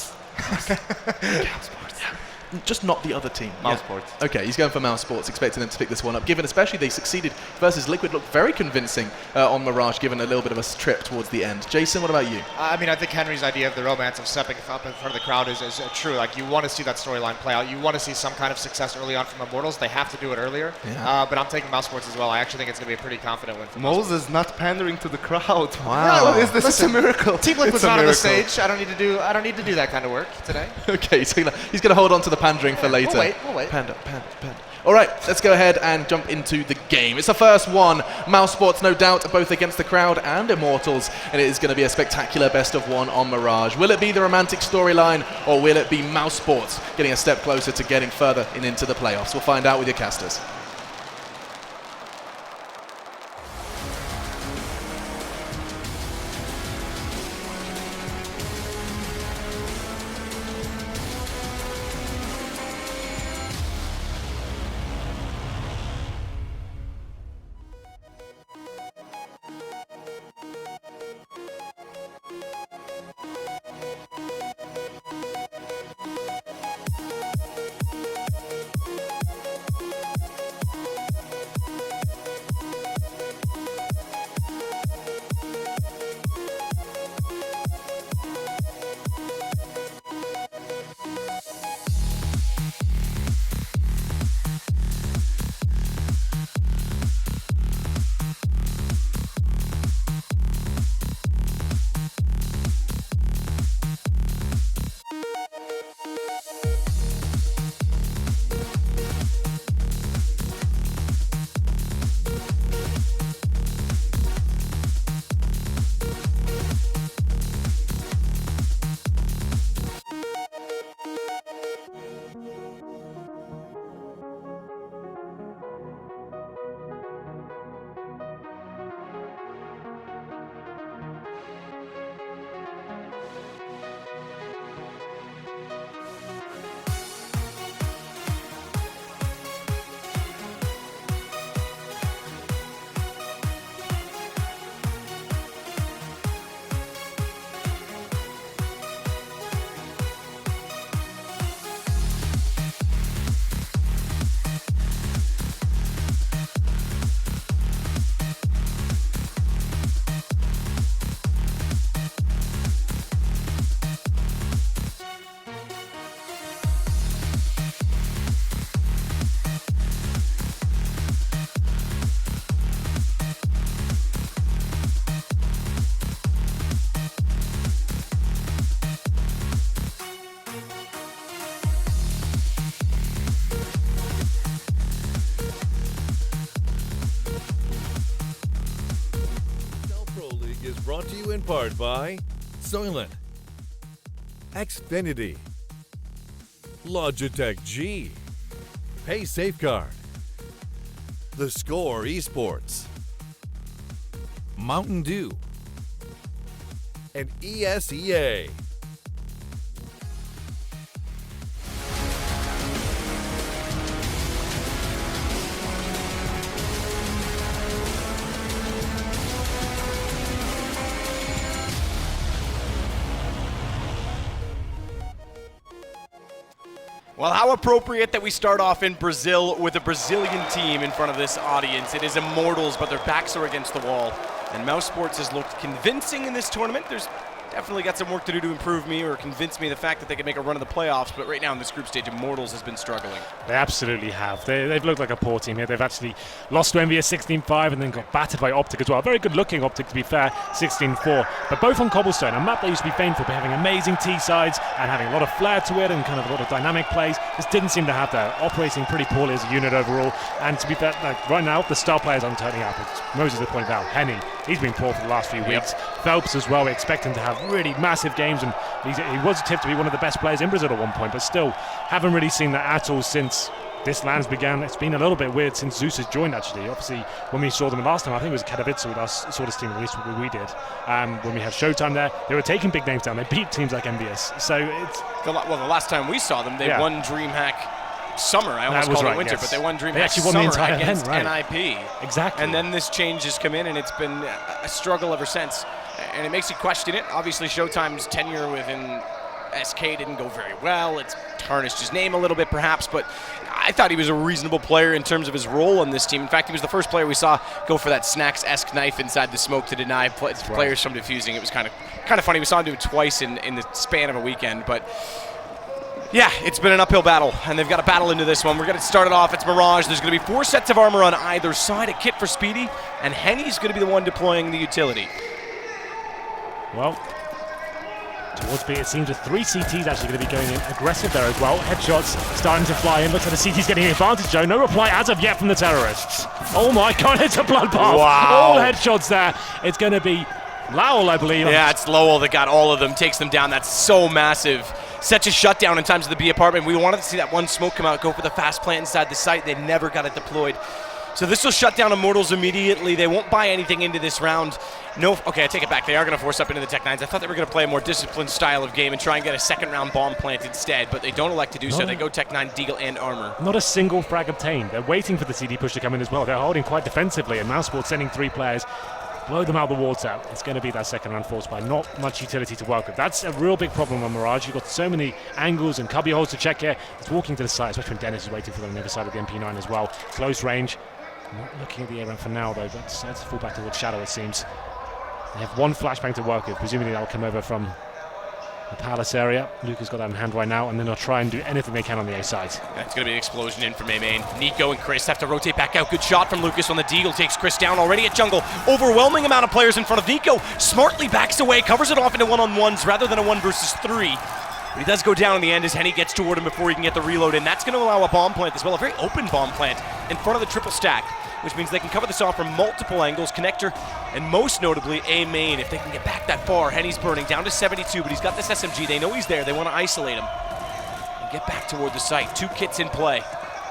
Just not the other team. Mousesports. Yeah. Okay, he's going for Mousesports, expecting them to pick this one up. Given especially they succeeded versus Liquid, looked very convincing on Mirage, given a little bit of a trip towards the end. Jason, what about you? I mean, I think Henry's idea of the romance of stepping up in front of the crowd is true. Like, you want to see that storyline play out. You want to see some kind of success early on from Immortals. They have to do it earlier. Yeah. But I'm taking Mousesports as well. I actually think it's going to be a pretty confident win for Moses not pandering to the crowd. Wow. Is this Listen, a miracle? Team Liquid's not on the stage. I don't need to do that kind of work today. Okay, he's going to hold on to the pandering for later. We'll wait. Panda. All right, let's go ahead and jump into the game. It's the first one. Mousesports, no doubt, both against the crowd and Immortals, and it is going to be a spectacular best of 1 on Mirage. Will it be the romantic storyline, or will it be Mousesports getting a step closer to getting further into the playoffs? We'll find out with your casters. Brought to you in part by Soylent, Xfinity, Logitech G, Pay Safeguard, The Score Esports, Mountain Dew, and ESEA. Well, how appropriate that we start off in Brazil with a Brazilian team in front of this audience. It is Immortals, but their backs are against the wall. And Mousesports has looked convincing in this tournament. There's definitely got some work to do to improve me or convince me of the fact that they can make a run of the playoffs, but right now in this group stage, Immortals has been struggling. They absolutely have. They've looked like a poor team here. They've actually lost to Envious 16-5 and then got battered by Optic as well. Very good looking Optic, to be fair, 16-4. But both on Cobblestone, a map they used to be famed for having amazing T-sides and having a lot of flair to it and kind of a lot of dynamic plays. Just didn't seem to have that. Operating pretty poorly as a unit overall. And to be fair, like right now, the star players aren't turning up. As Moses has pointed out, Henny, he's been poor for the last few weeks. Phelps as well, we expect him to have really massive games, and he was tipped to be one of the best players in Brazil at one point, but still haven't really seen that at all since this LANs began. It's been a little bit weird since Zeus has joined, actually. Obviously, when we saw them last time, I think it was Katowice with us, saw this team, at least we did. When we had Showtime there, they were taking big names down. They beat teams like Envious. So it's... the last time we saw them, they won DreamHack Summer. I almost called it Winter, but they won DreamHack Summer against NIP. Exactly. And then this change has come in, and it's been a struggle ever since. And it makes you question it. Obviously, Showtime's tenure within SK didn't go very well. It's tarnished his name a little bit, perhaps, but I thought he was a reasonable player in terms of his role on this team. In fact, he was the first player we saw go for that Snacks-esque knife inside the smoke to deny players from defusing. It was kind of funny. We saw him do it twice in the span of a weekend, but yeah, it's been an uphill battle, and they've got to battle into this one. We're going to start it off. It's Mirage. There's going to be 4 sets of armor on either side, a kit for Speedy, and Henny's going to be the one deploying the utility. Well, towards B, it seems the 3 CTs actually going to be going in aggressive there as well. Headshots starting to fly in. Looks like the CT's getting an advantage, Joe. No reply as of yet from the terrorists. Oh my god, it's a bloodbath. Wow. All headshots there. It's going to be Lowell, I believe. Yeah, it's Lowell that got all of them, takes them down. That's so massive. Such a shutdown in times of the B apartment. We wanted to see that one smoke come out, go for the fast plant inside the site. They never got it deployed. So this will shut down Immortals immediately. They won't buy anything into this round. No, okay, I take it back. They are going to force up into the Tech 9s. I thought they were going to play a more disciplined style of game and try and get a second round bomb plant instead, but they don't elect to do so. They go Tech 9, Deagle, and Armor. Not a single frag obtained. They're waiting for the CD push to come in as well. They're holding quite defensively, and Mousesports sending 3 players. Blow them out of the water. It's going to be that second round force by not much utility to work with. That's a real big problem on Mirage. You've got so many angles and cubby holes to check here. It's walking to the side, especially when Dennis is waiting for them on the other side of the MP9 as well. Close range. Not looking at the air ramp for now, though. That's a fall back towards Shadow, it seems. They have 1 flashbang to work with. Presumably that will come over from the Palace area. Luca's got that in hand right now, and then they'll try and do anything they can on the A side. Yeah, it's going to be an explosion in from A main. Nico and Chris have to rotate back out. Good shot from Lucas on the Deagle. Takes Chris down already at jungle. Overwhelming amount of players in front of Nico. Smartly backs away, covers it off into 1-on-1s rather than a 1 versus 3. But he does go down in the end as Henny gets toward him before he can get the reload in. That's going to allow a bomb plant as well, a very open bomb plant in front of the triple stack, which means they can cover this off from multiple angles, connector, and most notably A main. If they can get back that far, Henny's burning down to 72, but he's got this SMG. They know he's there. They want to isolate him and get back toward the site. 2 kits in play.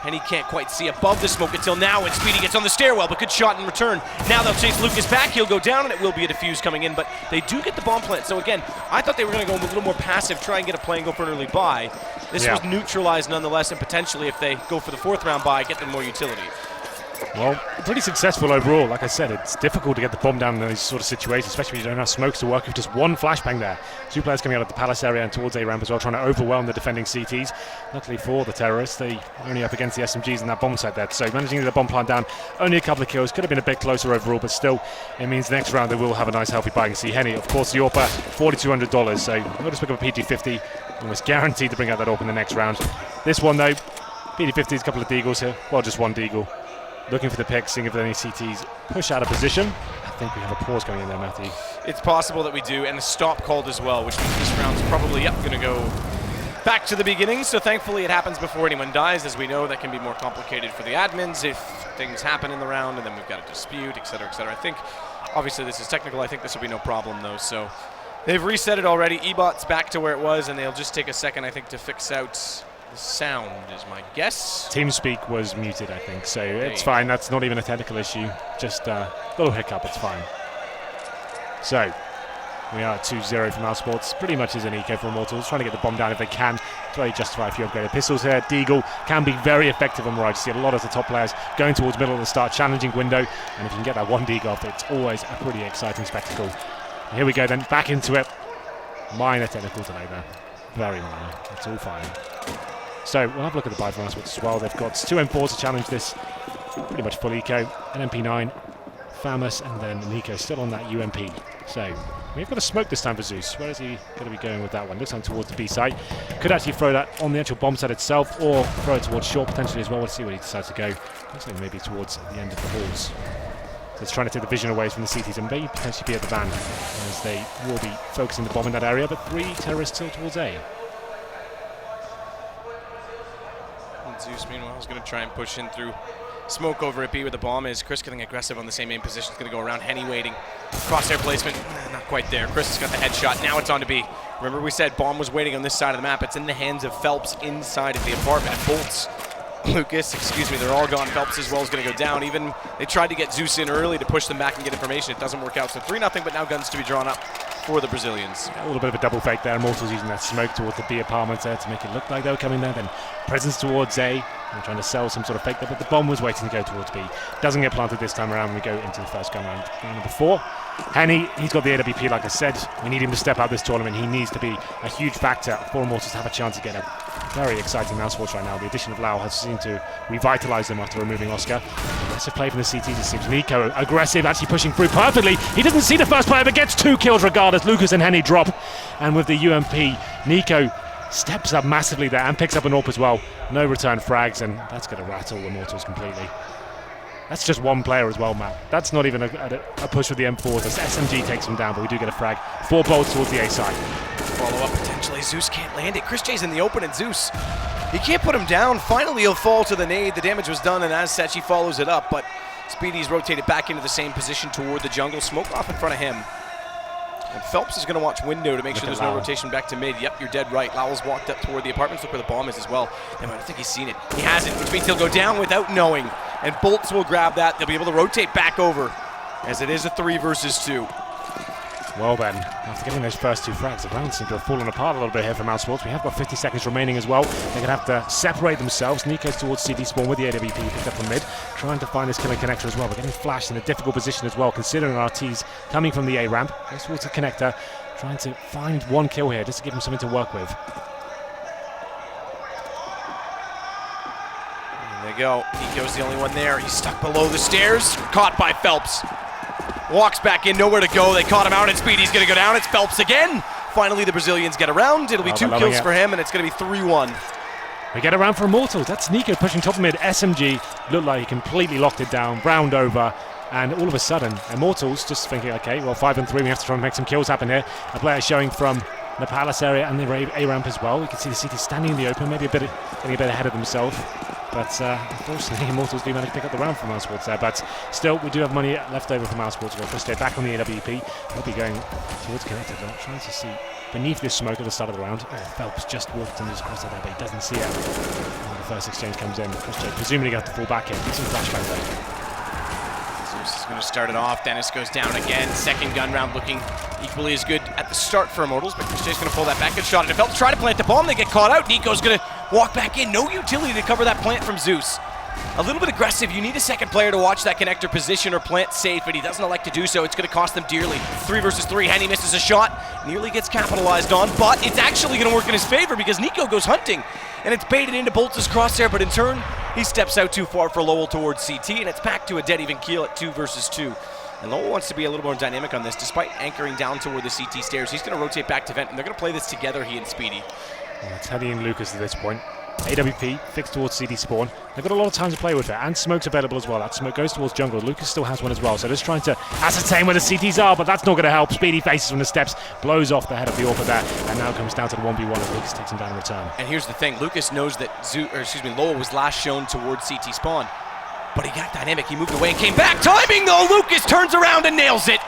Henny can't quite see above the smoke until now, and Speedy gets on the stairwell, but good shot in return. Now they'll chase Lucas back. He'll go down, and it will be a defuse coming in, but they do get the bomb plant. So again, I thought they were going to go a little more passive, try and get a play and go for an early buy. This was neutralized nonetheless, and potentially if they go for the 4th round buy, get them more utility. Well, pretty successful overall. Like I said, it's difficult to get the bomb down in these sort of situations, especially when you don't have smokes to work with. Just 1 flashbang there. 2 players coming out of the Palace area and towards A ramp as well, trying to overwhelm the defending CTs. Luckily for the terrorists, they only up against the SMGs in that bomb site there. So managing to get the bomb plant down, only a couple of kills. Could have been a bit closer overall, but still, it means next round they will have a nice healthy buy. You can see Henny, of course, the AWPer, $4,200. So we'll just pick up a PT50, almost guaranteed to bring out that AWP in the next round. This one though, PT50 is a couple of Deagles here. Well, just 1 Deagle. Looking for the pick, seeing if any CTs push out of position. I think we have a pause going in there, Matthew. It's possible that we do, and the stop called as well, which means this round's probably going to go back to the beginning. So thankfully it happens before anyone dies. As we know, that can be more complicated for the admins if things happen in the round, and then we've got a dispute, etc., etc. I think, obviously this is technical. I think this will be no problem, though. So they've reset it already. Ebot's back to where it was, and they'll just take a second, I think, to fix out the sound is my guess. TeamSpeak was muted, I think, so it's fine. That's not even a technical issue. Just a little hiccup, it's fine. So, we are at 2-0 for Mousesports. Pretty much is an eco for Immortals, trying to get the bomb down if they can. Try to justify a few upgraded pistols here. Deagle can be very effective on Mirage. You see a lot of the top players going towards middle of the start, challenging window, and if you can get that 1 Deagle off, it's always a pretty exciting spectacle. And here we go then, back into it. Minor technical delay there. Very minor. It's all fine. So we'll have a look at the buy for Mousesports as well. They've got 2 M4s to challenge this pretty much full eco, an MP9, Famous, and then Nico still on that UMP. So we've got a smoke this time for Zeus. Where is he going to be going with that one? Looks like towards the B site. Could actually throw that on the actual bomb site itself, or throw it towards short potentially as well. We'll see where he decides to go. Looks like maybe towards the end of the halls. So it's trying to take the vision away from the CTs and maybe potentially be at the van, as they will be focusing the bomb in that area, but 3 terrorists still towards A. And Zeus, meanwhile, is going to try and push in through smoke over at B where the bomb is. Chris getting aggressive on the same aim position. Is going to go around. Henny waiting. Crosshair placement. Not quite there. Chris has got the headshot. Now it's on to B. Remember we said bomb was waiting on this side of the map. It's in the hands of Phelps inside of the apartment. Bolts, Lucas, excuse me, they're all gone. Phelps as well is going to go down. Even they tried to get Zeus in early to push them back and get information. It doesn't work out. So 3-0, but now guns to be drawn up for the Brazilians. A little bit of a double fake there. Immortals using that smoke towards the B apartment there to make it look like they were coming there. Then presence towards A. They're trying to sell some sort of fake there, but the bomb was waiting to go towards B. Doesn't get planted this time around. We go into the first gun round. Round number 4. Henny, he's got the AWP, like I said. We need him to step out this tournament. He needs to be a huge factor for Immortals to have a chance to get a very exciting Mousesports right now. The addition of Lau has seemed to revitalise them after removing Oscar. Aggressive play from the CTs, it seems. Nico, aggressive, actually pushing through perfectly. He doesn't see the first player, but gets 2 kills regardless. Lucas and Henny drop. And with the UMP, Nico steps up massively there and picks up an AWP as well. No return frags, and that's going to rattle Immortals completely. That's just 1 player as well, Matt. That's not even a push with the M4. This SMG takes him down, but we do get a frag. 4 bolts towards the A side. Follow up potentially. Zeus can't land it. Chris J's in the open, and Zeus, he can't put him down. Finally, he'll fall to the nade. The damage was done, and as such, he follows it up. But Speedy's rotated back into the same position toward the jungle. Smoke off in front of him. And Phelps is going to watch window to make sure there's no rotation back to mid. Yep, you're dead right. Lowell's walked up toward the apartments. Look where the bomb is as well. And I don't think he's seen it. He hasn't, which means he'll go down without knowing. And Bolts will grab that. They'll be able to rotate back over, as it is a 3 versus 2. Well then, after getting those first 2 frags, the round seems to have fallen apart a little bit here for Mousesports. We have got 50 seconds remaining as well. They're going to have to separate themselves. Nico's towards CD spawn with the AWP picked up from mid, trying to find this killer connector as well. We're getting flashed in a difficult position as well, considering RT's coming from the A ramp. Goes towards the connector, trying to find 1 kill here just to give him something to work with. There they go. Nico's the only one there. He's stuck below the stairs. Caught by Phelps. Walks back in, nowhere to go. They caught him out, and Speedy's going to go down. It's Phelps again. Finally, the Brazilians get around. It'll be 2 kills for him, and it's going to be 3-1. We get around for Immortals. That's Nico pushing top mid. SMG looked like he completely locked it down. Round over. And all of a sudden, Immortals just thinking, okay, well, 5 and 3, we have to try and make some kills happen here. A player showing from the Palace area and the A ramp as well. We can see the CT standing in the open, maybe getting a bit ahead of themselves. But unfortunately, Immortals do manage to pick up the round for Mousesports there. But still, we do have money left over for Mousesports. We'll stay back on the AWP. We'll be going towards connected. Trying to see beneath this smoke at the start of the round. Oh, Phelps just walked and just crossed that there, but he doesn't see it. The first exchange comes in. Chris J presumably got to fall back in. Get some flashback there. Zeus is going to start it off. Dennis goes down again. Second gun round looking equally as good at the start for Immortals, but Chris J's going to pull that back. Good shot. And Phelps try to plant the bomb. They get caught out. Nico's going to walk back in. No utility to cover that plant from Zeus. A little bit aggressive. You need a second player to watch that connector position or plant safe, but he doesn't elect to do so. It's going to cost them dearly. 3 versus 3. Henny misses a shot. Nearly gets capitalized on, but it's actually going to work in his favor because Nico goes hunting. And it's baited into Bolts' crosshair, but in turn, he steps out too far for Lowell towards CT, and it's back to a dead even kill at 2 versus 2. And Lowell wants to be a little more dynamic on this. Despite anchoring down toward the CT stairs, he's going to rotate back to vent, and they're going to play this together, he and Speedy. Yeah, it's Henny and Lucas at this point. AWP fixed towards CD spawn. They've got a lot of time to play with it, and smoke's available as well. That smoke goes towards jungle. Lucas still has one as well, so just trying to ascertain where the CTs are, but that's not going to help. Speedy faces from the steps, blows off the head of the AWP there, and now comes down to the 1v1 as Lucas takes him down in return. And here's the thing, Lucas knows that Lowell was last shown towards CT spawn, but he got dynamic. He moved away and came back. Timing though, Lucas turns around and nails it.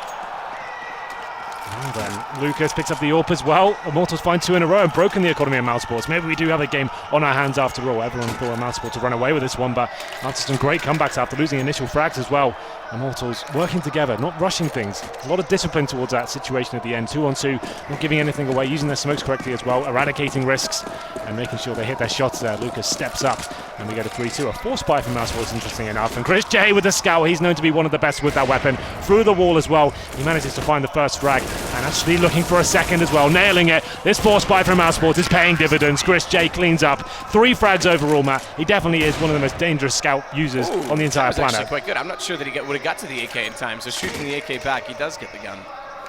And then Lucas picks up the AWP as well. Immortals find 2 in a row and broken the economy of Mousesports. Maybe we do have a game on our hands after all. Everyone thought Mousesports to run away with this one, but after some great comebacks after losing initial frags as well. Immortals working together, not rushing things. A lot of discipline towards that situation at the end. 2 on 2, not giving anything away, using their smokes correctly as well, eradicating risks and making sure they hit their shots there. Lucas steps up And we go to 3-2. A force buy from Mousesports, interesting enough. And Chris J with the scout. He's known to be one of the best with that weapon. Through the wall as well. He manages to find the first frag. And actually looking for a second as well. Nailing it. This force buy from Mousesports is paying dividends. Chris J cleans up. 3 frags overall, Matt. He definitely is one of the most dangerous scout users on the entire that was planet. Actually quite good. I'm not sure that he would have got to the AK in time. So shooting the AK back, he does get the gun.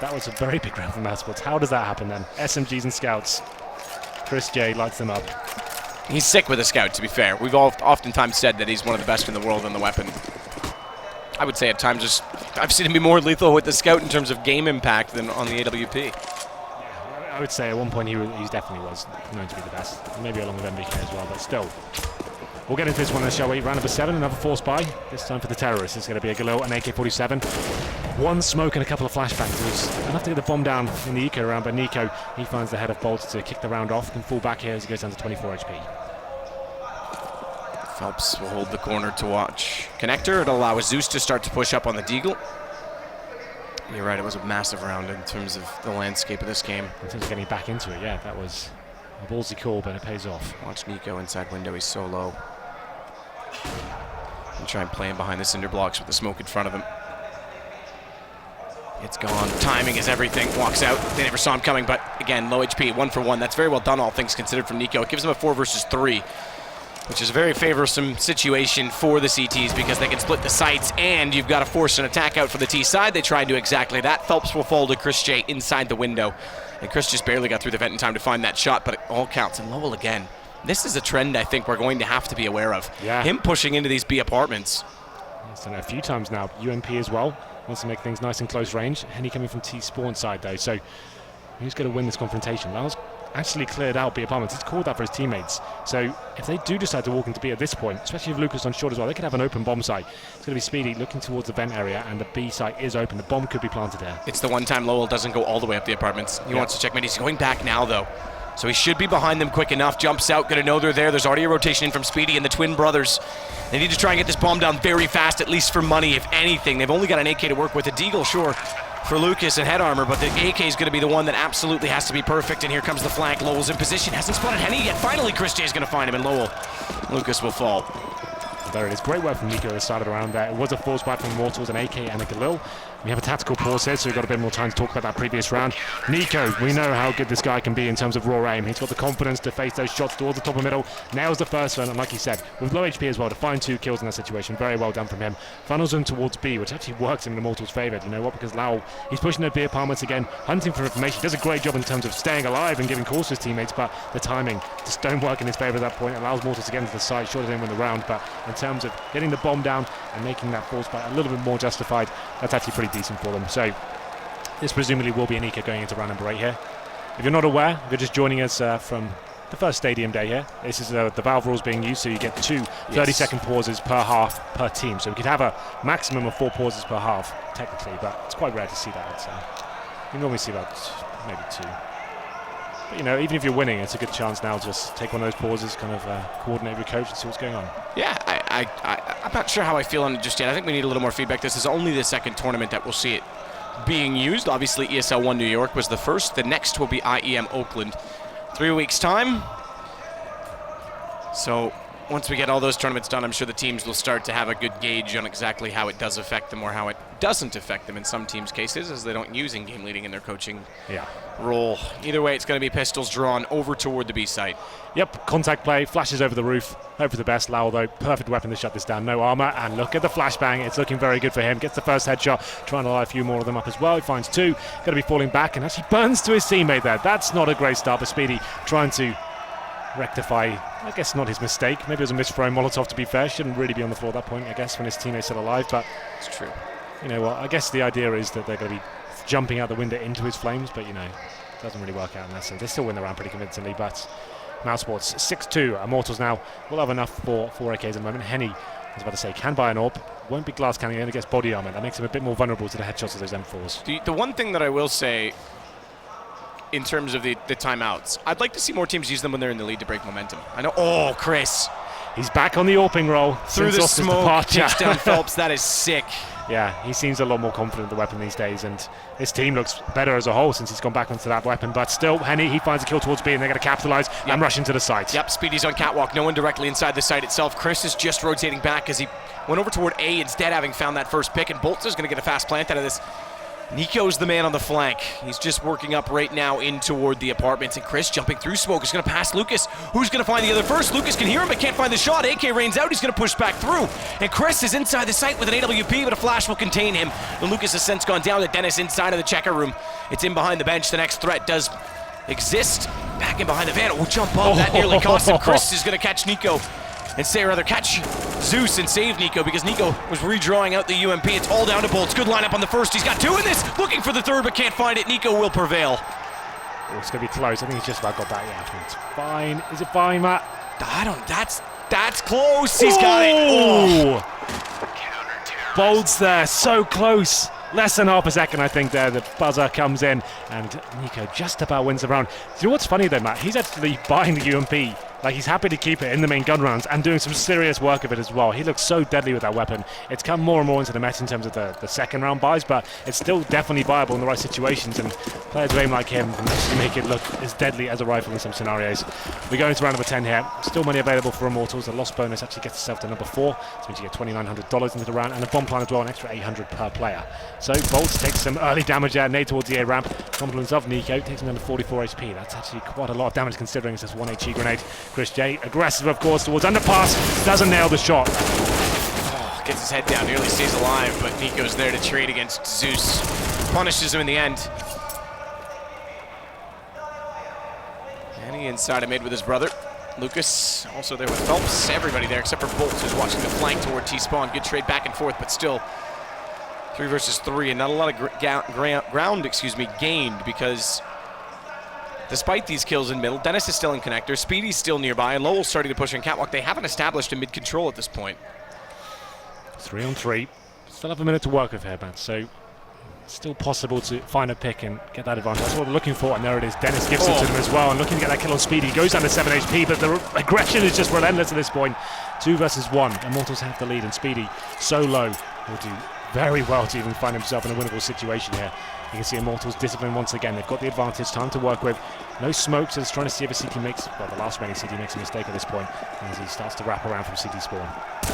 That was a very big round from Mousesports. How does that happen then? SMGs and scouts. Chris J lights them up. He's sick with a scout, to be fair. We've oftentimes said that he's one of the best in the world on the weapon. I would say at times I've seen him be more lethal with the scout in terms of game impact than on the AWP. Yeah, I would say at one point he definitely was known to be the best. Maybe along with MBK as well, but still. We'll get into this one then, shall we? Round number 7, another force buy. This time for the terrorists. It's going to be a Galil, an AK-47. 1 smoke and a couple of flashbangs. It was enough to get the bomb down in the eco round, but Nico, he finds the head of Bolt to kick the round off. Can fall back here as he goes down to 24 HP. Phelps will hold the corner to watch Connector. It'll allow Zeus to start to push up on the Deagle. You're right, it was a massive round in terms of the landscape of this game. In terms of getting back into it, yeah, that was a ballsy call, but it pays off. Watch Nico inside window, he's so low. And try and play him behind the cinder blocks with the smoke in front of him. It's gone. Timing is everything. Walks out. They never saw him coming, but again, low HP, 1 for 1. That's very well done, all things considered, from Nico. It gives him a 4 versus 3, which is a very favorsome situation for the CTs because they can split the sites, and you've got to force an attack out for the T side. They try and do exactly that. Phelps will fall to Chris J inside the window, and Chris just barely got through the vent in time to find that shot, but it all counts. And Lowell again. This is a trend I think we're going to have to be aware of. Yeah. Him pushing into these B apartments. He's done it a few times now. UMP as well. Wants to make things nice and close range. Henny coming from T spawn side though, so who's going to win this confrontation? Lowell's actually cleared out B apartments. He's called that for his teammates. So if they do decide to walk into B at this point, especially if Lucas on short as well, they could have an open bomb site. It's going to be Speedy looking towards the vent area, and the B site is open. The bomb could be planted there. It's the one time Lowell doesn't go all the way up the apartments. He wants to checkmate. He's going back now though. So he should be behind them quick enough. Jumps out, gonna know they're there. There's already a rotation in from Speedy and the twin brothers. They need to try and get this bomb down very fast, at least for money, if anything. They've only got an AK to work with. A Deagle, sure, for Lucas and head armor, but the AK is gonna be the one that absolutely has to be perfect. And here comes the flank. Lowell's in position. Hasn't spotted Henny yet. Finally, Chris J is gonna find him, and Lowell. Lucas will fall. There it is. Great work from Nico at the start of the round there. It was a force buy from Immortals, an AK and a Galil. We have a tactical pause here, so we've got a bit more time to talk about that previous round. Nico, we know how good this guy can be in terms of raw aim. He's got the confidence to face those shots towards the top of middle. Nails the first one, and like he said, with low HP as well, to find 2 kills in that situation. Very well done from him. Funnels him towards B, which actually works in Immortals' favour. You know what? Because Lowell, he's pushing the B apartments again, hunting for information. He does a great job in terms of staying alive and giving calls to his teammates, but the timing just don't work in his favour at that point. It allows Mortals to get into the site. Sure, they didn't win the round, but in terms of getting the bomb down and making that force fight a little bit more justified, that's actually pretty decent for them. So this presumably will be an Eco going into round number 8 here. If you're not aware, if you're just joining us from the first stadium day here, this is the Valve rules being used, so you get 2 30-second pauses per half per team. So we could have a maximum of 4 pauses per half, technically, but it's quite rare to see that, I'd say. You normally see about maybe 2. But, you know, even if you're winning, it's a good chance now to just take one of those pauses, kind of coordinate with your coach and see what's going on. Yeah, I'm not sure how I feel on it just yet. I think we need a little more feedback. This is only the second tournament that we'll see it being used. Obviously, ESL 1 New York was the first. The next will be IEM Oakland. 3 weeks' time. So once we get all those tournaments done, I'm sure the teams will start to have a good gauge on exactly how it does affect them or how it doesn't affect them in some teams' cases, as they don't use in-game leading in their coaching role. Either way, it's going to be pistols drawn over toward the B site. Yep, contact play, flashes over the roof. Hope for the best. Lowell, though, perfect weapon to shut this down. No armor, and look at the flashbang. It's looking very good for him. Gets the first headshot, trying to light a few more of them up as well. He finds 2, going to be falling back, and actually burns to his teammate there. That's not a great start, but Speedy trying to rectify, I guess, not his mistake. Maybe it was a misthrown Molotov, to be fair. Shouldn't really be on the floor at that point, I guess, when his teammate's still alive, but it's true. You know what, I guess the idea is that they're going to be jumping out the window into his flames, but, you know, it doesn't really work out in that sense. They still win the round pretty convincingly, but Mousesports 6-2. Immortals now will have enough for 4 AKs at the moment. Henny, I was about to say, can buy an AWP. Won't be glass cannon, only gets body armor. That makes him a bit more vulnerable to the headshots of those M4s. The one thing that I will say in terms of the timeouts, I'd like to see more teams use them when they're in the lead to break momentum. I know, oh, Chris. He's back on the AWPing roll. Through the smoke, takes down Phelps. That is sick. Yeah, he seems a lot more confident in the weapon these days, and his team looks better as a whole since he's gone back onto that weapon. But still, Henny, he finds a kill towards B, and they're going to capitalize and rush into the site. Yep, Speedy's on catwalk. No one directly inside the site itself. Chris is just rotating back as he went over toward A, instead having found that first pick, and Bolts is going to get a fast plant out of this. Nico's the man on the flank. He's just working up right now in toward the apartments, and Chris jumping through smoke is going to pass Lucas. Who's going to find the other first? Lucas can hear him but can't find the shot. AK rains out. He's going to push back through, and Chris is inside the site with an AWP, but a flash will contain him. And Lucas has since gone down to Dennis inside of the checker room. It's in behind the bench. The next threat does exist. Back in behind the van. Oh, jump up. That nearly cost him. Chris is going to catch Nico. Catch Zeus and save Nico, because Nico was redrawing out the UMP. It's all down to Bolts. Good lineup on the first. He's got two in this. Looking for the third, but can't find it. Nico will prevail. Oh, it's going to be close. I think he's just about got that. Yeah, I think it's fine. Is it fine, Matt? That's close. He's got it. Oh. Bolts there, so close. Less than half a second, I think, there. The buzzer comes in, and Nico just about wins the round. Do you know what's funny, though, Matt? He's actually buying the UMP. Like, he's happy to keep it in the main gun rounds and doing some serious work of it as well. He looks so deadly with that weapon. It's come more and more into the meta in terms of the second round buys, but it's still definitely viable in the right situations, and players who aim like him can actually make it look as deadly as a rifle in some scenarios. We go into round number 10 here. Still money available for Immortals. The loss bonus actually gets itself to number 4. So means you get $2,900 into the round, and a bomb plan as well, an extra $800 per player. So Bolts takes some early damage there, nade towards the A ramp. Compliments of Nico, takes him down to 44 HP. That's actually quite a lot of damage considering it's just 1 HE grenade. Chris J, aggressive of course towards underpass, doesn't nail the shot. Gets his head down, nearly stays alive, but Nico's there to trade against Zeus. Punishes him in the end. And he inside of mid with his brother. Lucas also there with Phelps. Everybody there except for Bolts, who's watching the flank toward T-spawn. Good trade back and forth, but still 3 versus 3, and not a lot of ground gained, because despite these kills in middle, Dennis is still in connector, Speedy's still nearby, and Lowell's starting to push in catwalk. They haven't established a mid-control at this point. 3 on 3. Still have a minute to work with here, man. So still possible to find a pick and get that advantage. That's what we're looking for, and there it is. Dennis gives it to them as well, and looking to get that kill on Speedy. He goes down to 7 HP, but the aggression is just relentless at this point. 2 versus 1. Immortals have the lead, and Speedy, so low, will do very well to even find himself in a winnable situation here. You can see Immortals discipline once again. They've got the advantage, time to work with. No smoke, so just trying to see if a CT makes, well, the last remaining CT makes a mistake at this point as he starts to wrap around from CT spawn.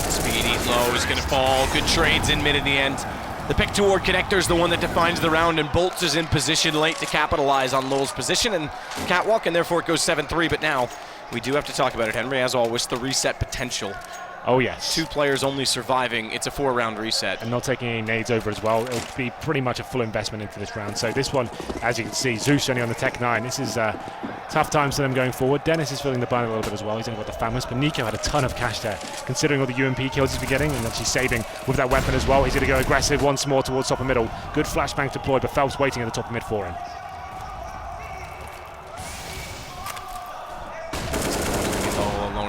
Speedy low is going to fall. Good trades in mid in the end. The pick toward connector is the one that defines the round, and Bolts is in position late to capitalize on Lowell's position and catwalk, and therefore it goes 7-3. But now we do have to talk about it, Henry, as always, the reset potential. Oh yes. 2 players only surviving. It's a 4-round reset. And not taking any nades over as well. It'll be pretty much a full investment into this round. So this one, as you can see, Zeus only on the Tech 9. This is tough times for them going forward. Dennis is feeling the burn a little bit as well. He's only got the Famous, but Nico had a ton of cash there, considering all the UMP kills he's been getting, and actually saving with that weapon as well. He's going to go aggressive once more towards top of middle. Good flashbang deployed, but Phelps waiting at the top of mid for him.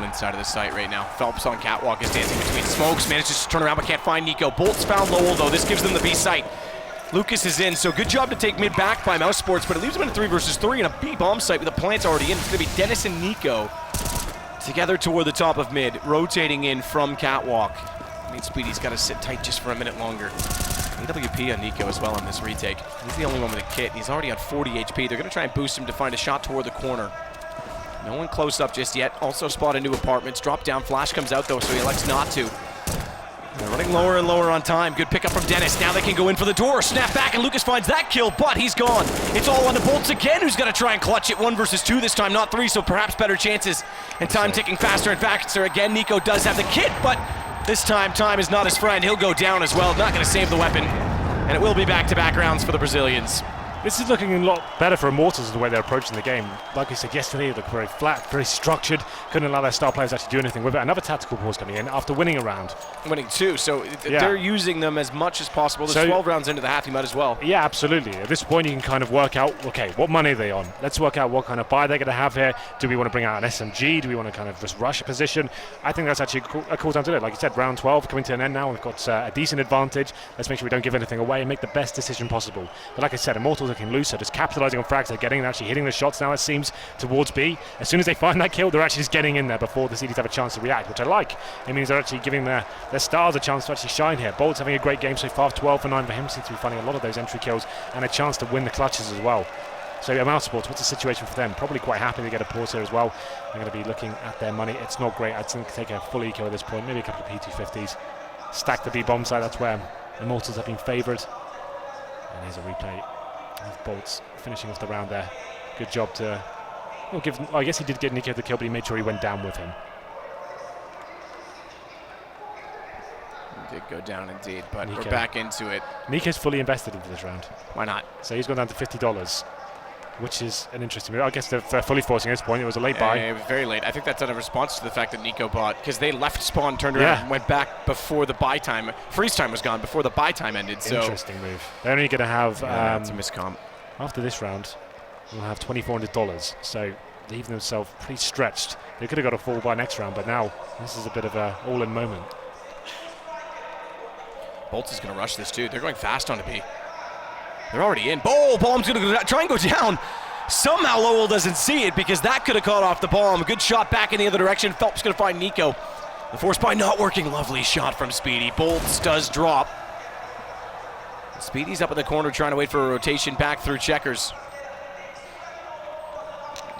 Inside of the site right now. Phelps on catwalk is dancing between smokes, manages to turn around but can't find Nico. Bolts found Lowell though. This gives them the B site. Lucas is in, so good job to take mid back by Mousesports, but it leaves them in a 3 versus 3 in a B bomb site with the plants already in. It's going to be Dennis and Nico together toward the top of mid, rotating in from catwalk. I mean, Speedy's got to sit tight just for a minute longer. AWP on Nico as well on this retake. He's the only one with a kit, and he's already at 40 HP. They're going to try and boost him to find a shot toward the corner. No one close up just yet. Also spotted new apartments. Drop down. Flash comes out though, so he elects not to. They're running lower and lower on time. Good pickup from Dennis. Now they can go in for the door. Snap back, and Lucas finds that kill, but he's gone. It's all on the Bolts again, who's going to try and clutch it. 1 versus 2 this time, not 3, so perhaps better chances. And time ticking faster and faster. Again, Nico does have the kit, but this time is not his friend. He'll go down as well. Not going to save the weapon. And it will be back-to-back rounds for the Brazilians. This is looking a lot better for Immortals in the way they're approaching the game. Like I said yesterday, they look very flat, very structured, couldn't allow their star players to actually do anything with it. Another tactical pause coming in after winning a round. Winning 2, so they're using them as much as possible. There's 12 rounds into the half, you might as well. Yeah, absolutely. At this point, you can kind of work out, okay, what money are they on? Let's work out what kind of buy they're going to have here. Do we want to bring out an SMG? Do we want to kind of just rush a position? I think that's actually a cool time to do it. Like you said, round 12 coming to an end now. We've got a decent advantage. Let's make sure we don't give anything away and make the best decision possible. But like I said, Immortals looking looser, just capitalizing on frags they're getting and actually hitting the shots now, it seems, towards B. As soon as they find that kill, they're actually just getting in there before the CDs have a chance to react, which I like. It means they're actually giving their stars a chance to actually shine here. Bolt's having a great game so far, 12 for 9 for him, seems to be finding a lot of those entry kills and a chance to win the clutches as well. So Mousesports, what's the situation for them? Probably quite happy to get a pause here as well. They're going to be looking at their money. It's not great. I'd think take a full eco at this point, maybe a couple of P250s. Stack the B bomb site, that's where Immortals have been favoured. And here's a replay of Bolts finishing off the round there. Good job to... Well, I guess he did get Nico the kill, but he made sure he went down with him. He did go down indeed, but Nico, we're back into it. Nico's fully invested into this round. Why not? So he's gone down to $50, which is an interesting move. I guess they're fully forcing at this point. It was a late buy. It was very late. I think that's in a response to the fact that Nico bought, because they left spawn, turned around, and went back before the buy time. Freeze time was gone before the buy time ended. So interesting move. They're only going to have... that's a miscomp. After this round, we'll have $2,400. So leaving themselves pretty stretched. They could have got a full buy next round, but now this is a bit of a all-in moment. Bolts is going to rush this too. They're going fast onto B. They're already in. Bomb's going to try and go down. Somehow Lowell doesn't see it because that could have caught off the bomb. Good shot back in the other direction. Phelps going to find Nico. The force buy not working. Lovely shot from Speedy. Bolts does drop. Speedy's up in the corner trying to wait for a rotation back through checkers.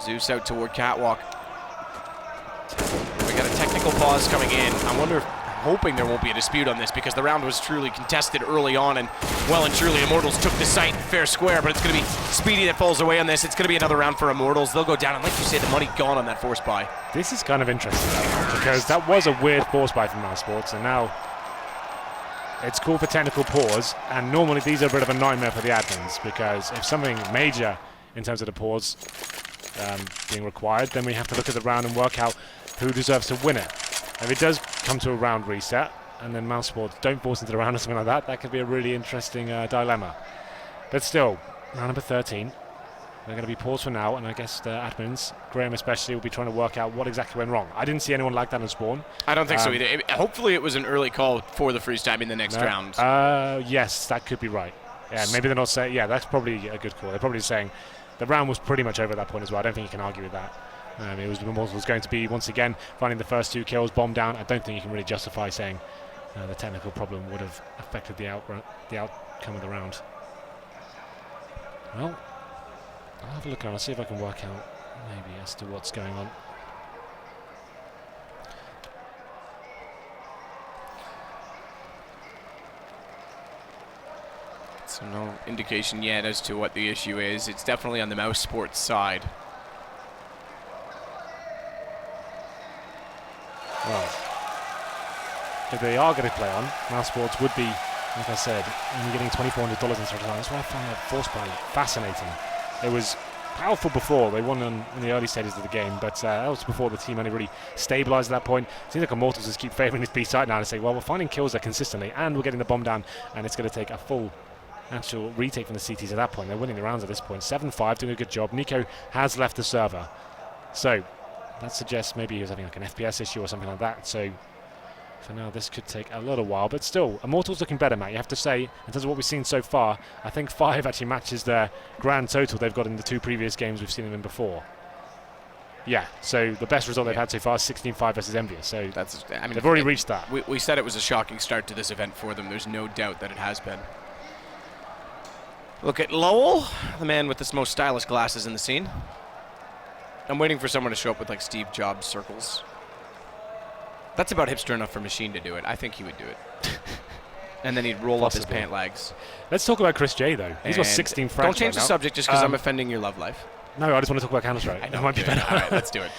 Zeus out toward Catwalk. We got a technical pause coming in. I wonder if... hoping there won't be a dispute on this because the round was truly contested early on, and well and truly Immortals took the site fair square, but it's going to be Speedy that falls away on this. It's going to be another round for Immortals. They'll go down, and like you say, the money gone on that force buy. This is kind of interesting because that was a weird force buy from Mousesports, and now it's called for technical pause, and normally these are a bit of a nightmare for the admins because if something major in terms of the pause being required, then we have to look at the round and work out who deserves to win it. If it does come to a round reset, and then Mousesports don't force into the round or something like that, that could be a really interesting dilemma. But still, round number 13, they're going to be paused for now, and I guess the admins, Graham especially, will be trying to work out what exactly went wrong. I didn't see anyone like that in spawn. I don't think so either. Hopefully it was an early call for the freeze time in the next round. Yes, that could be right. Yeah, maybe they're not saying, yeah, that's probably a good call. They're probably saying the round was pretty much over at that point as well. I don't think you can argue with that. It was going to be, once again, finding the first 2 kills, bomb down. I don't think you can really justify saying the technical problem would have affected the outcome of the round. Well, I'll have a look around. I'll see if I can work out maybe as to what's going on. So no indication yet as to what the issue is. It's definitely on the Mousesports side. Well, if they are going to play on, Mousesports would be, like I said, only getting $2,400 in sort of time. That's why I find that force buy fascinating. It was powerful before. They won in the early stages of the game, but that was before the team only really stabilized at that point. It seems like Immortals just keep favoring this B side now and say, well, we're finding kills there consistently, and we're getting the bomb down, and it's going to take a full actual retake from the CTs at that point. They're winning the rounds at this point. 7-5, doing a good job. Nico has left the server. So that suggests maybe he was having like an FPS issue or something like that. So for now, this could take a little while, but still, Immortals looking better, Matt. You have to say, in terms of what we've seen so far, I think 5 actually matches their grand total they've got in the 2 previous games we've seen them in before. Yeah, so the best result they've had so far is 16-5 versus Envious. So that's, I mean, they've already reached that. We said it was a shocking start to this event for them. There's no doubt that it has been. Look at Lowell, the man with the most stylish glasses in the scene. I'm waiting for someone to show up with like Steve Jobs circles. That's about hipster enough for Machine to do it. I think he would do it. And then he'd roll up his pant legs. Let's talk about Chris J, though. He's got 16 frags. Don't change the subject just because I'm offending your love life. No, I just want to talk about Counter-Strike. That might be better. All right, let's do it.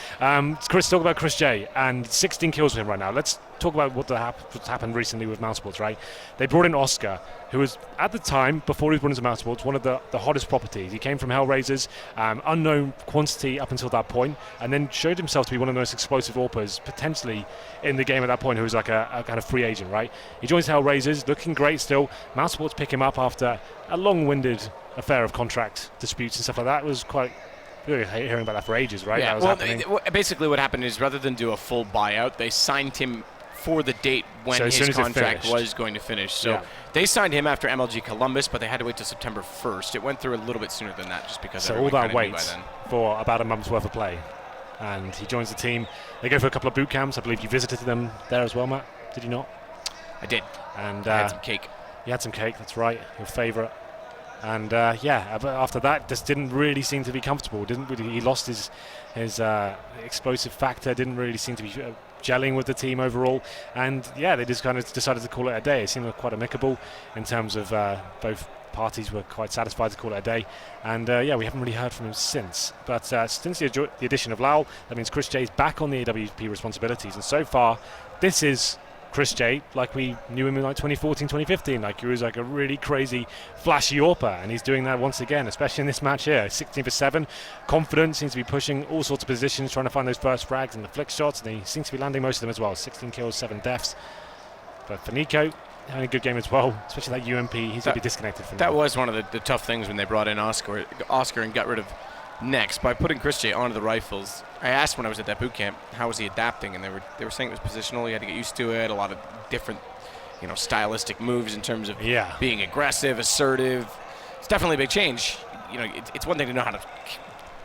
Chris, talk about Chris J and 16 kills with him right now. Let's talk about what's happened recently with Mousesports, right? They brought in Oscar, who was, at the time, before he was brought into Mousesports, one of the hottest properties. He came from Hellraisers, unknown quantity up until that point, and then showed himself to be one of the most explosive AWPers, potentially, in the game at that point, who was like a kind of free agent, right? He joins Hellraisers, looking great still. Mousesports pick him up after a long-winded affair of contract disputes and stuff like that. It was quite... We were hearing about that for ages, right? Yeah, well, basically what happened is rather than do a full buyout, they signed him for the date when So as soon his as it contract finished. was going to finish. So Yeah. they signed him after MLG Columbus, but they had to wait till September 1st. It went through a little bit sooner than that, just because So all everyone that kinda knew wait by then. for about a month's worth of play. And he joins the team. They go for a couple of boot camps. I believe you visited them there as well, Matt. Did you not? I did. And I had some cake. You had some cake, that's right. Your favourite. And yeah, but after that, just didn't really seem to be comfortable. He lost his explosive factor. Didn't really seem to be gelling with the team overall. And yeah, they just kind of decided to call it a day. It seemed quite amicable in terms of both parties were quite satisfied to call it a day. And yeah, we haven't really heard from him since. But since the addition of Lowell, that means Chris J's back on the AWP responsibilities. And so far, this is Chris J, like we knew him in like 2014, 2015. Like he was like a really crazy, flashy AWPer, and he's doing that once again, especially in this match here. 16 for 7, confident, seems to be pushing all sorts of positions, trying to find those first frags and the flick shots, and he seems to be landing most of them as well. 16 kills, 7 deaths. But for Nico, having a good game as well, especially that UMP, he's going to be disconnected from that. Was one of the tough things when they brought in Oscar and got rid of Next. By putting Chris J onto the rifles, I asked when I was at that boot camp, how was he adapting, and they were saying it was positional. He had to get used to it. A lot of different, stylistic moves in terms of being aggressive, assertive. It's definitely a big change. It's one thing to know how to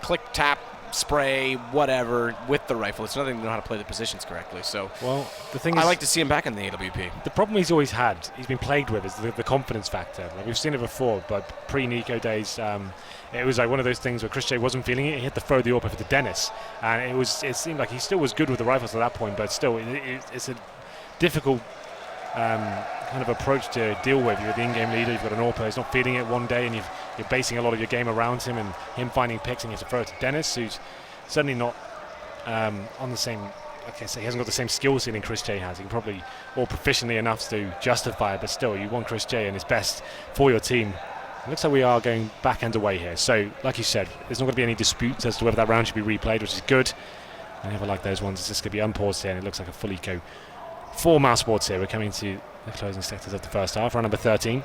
click, tap, spray, whatever with the rifle. It's another thing to know how to play the positions correctly. So, well, the thing I is, like to see him back in the AWP. The problem he's always had, he's been plagued with, is the confidence factor. Like we've seen it before, but pre-Nico days, it was like one of those things where Chris J wasn't feeling it. He had to throw the AWP for Dennis, and it seemed like he still was good with the rifles at that point, but still, it's a difficult kind of approach to deal with. You're the in-game leader, you've got an AWP, he's not feeling it one day, and you're basing a lot of your game around him and him finding picks, and you have to throw it to Dennis, who's certainly not on the same, he hasn't got the same skill ceiling Chris J has. He can probably all proficiently enough to justify it, but still, you want Chris J and his best for your team. It looks like we are going back and away here. So, like you said, there's not going to be any disputes as to whether that round should be replayed, which is good. I never like those ones. It's just going to be unpaused here, and it looks like a full eco for Mousesports here. We're coming to the closing sectors of the first half. Round number 13.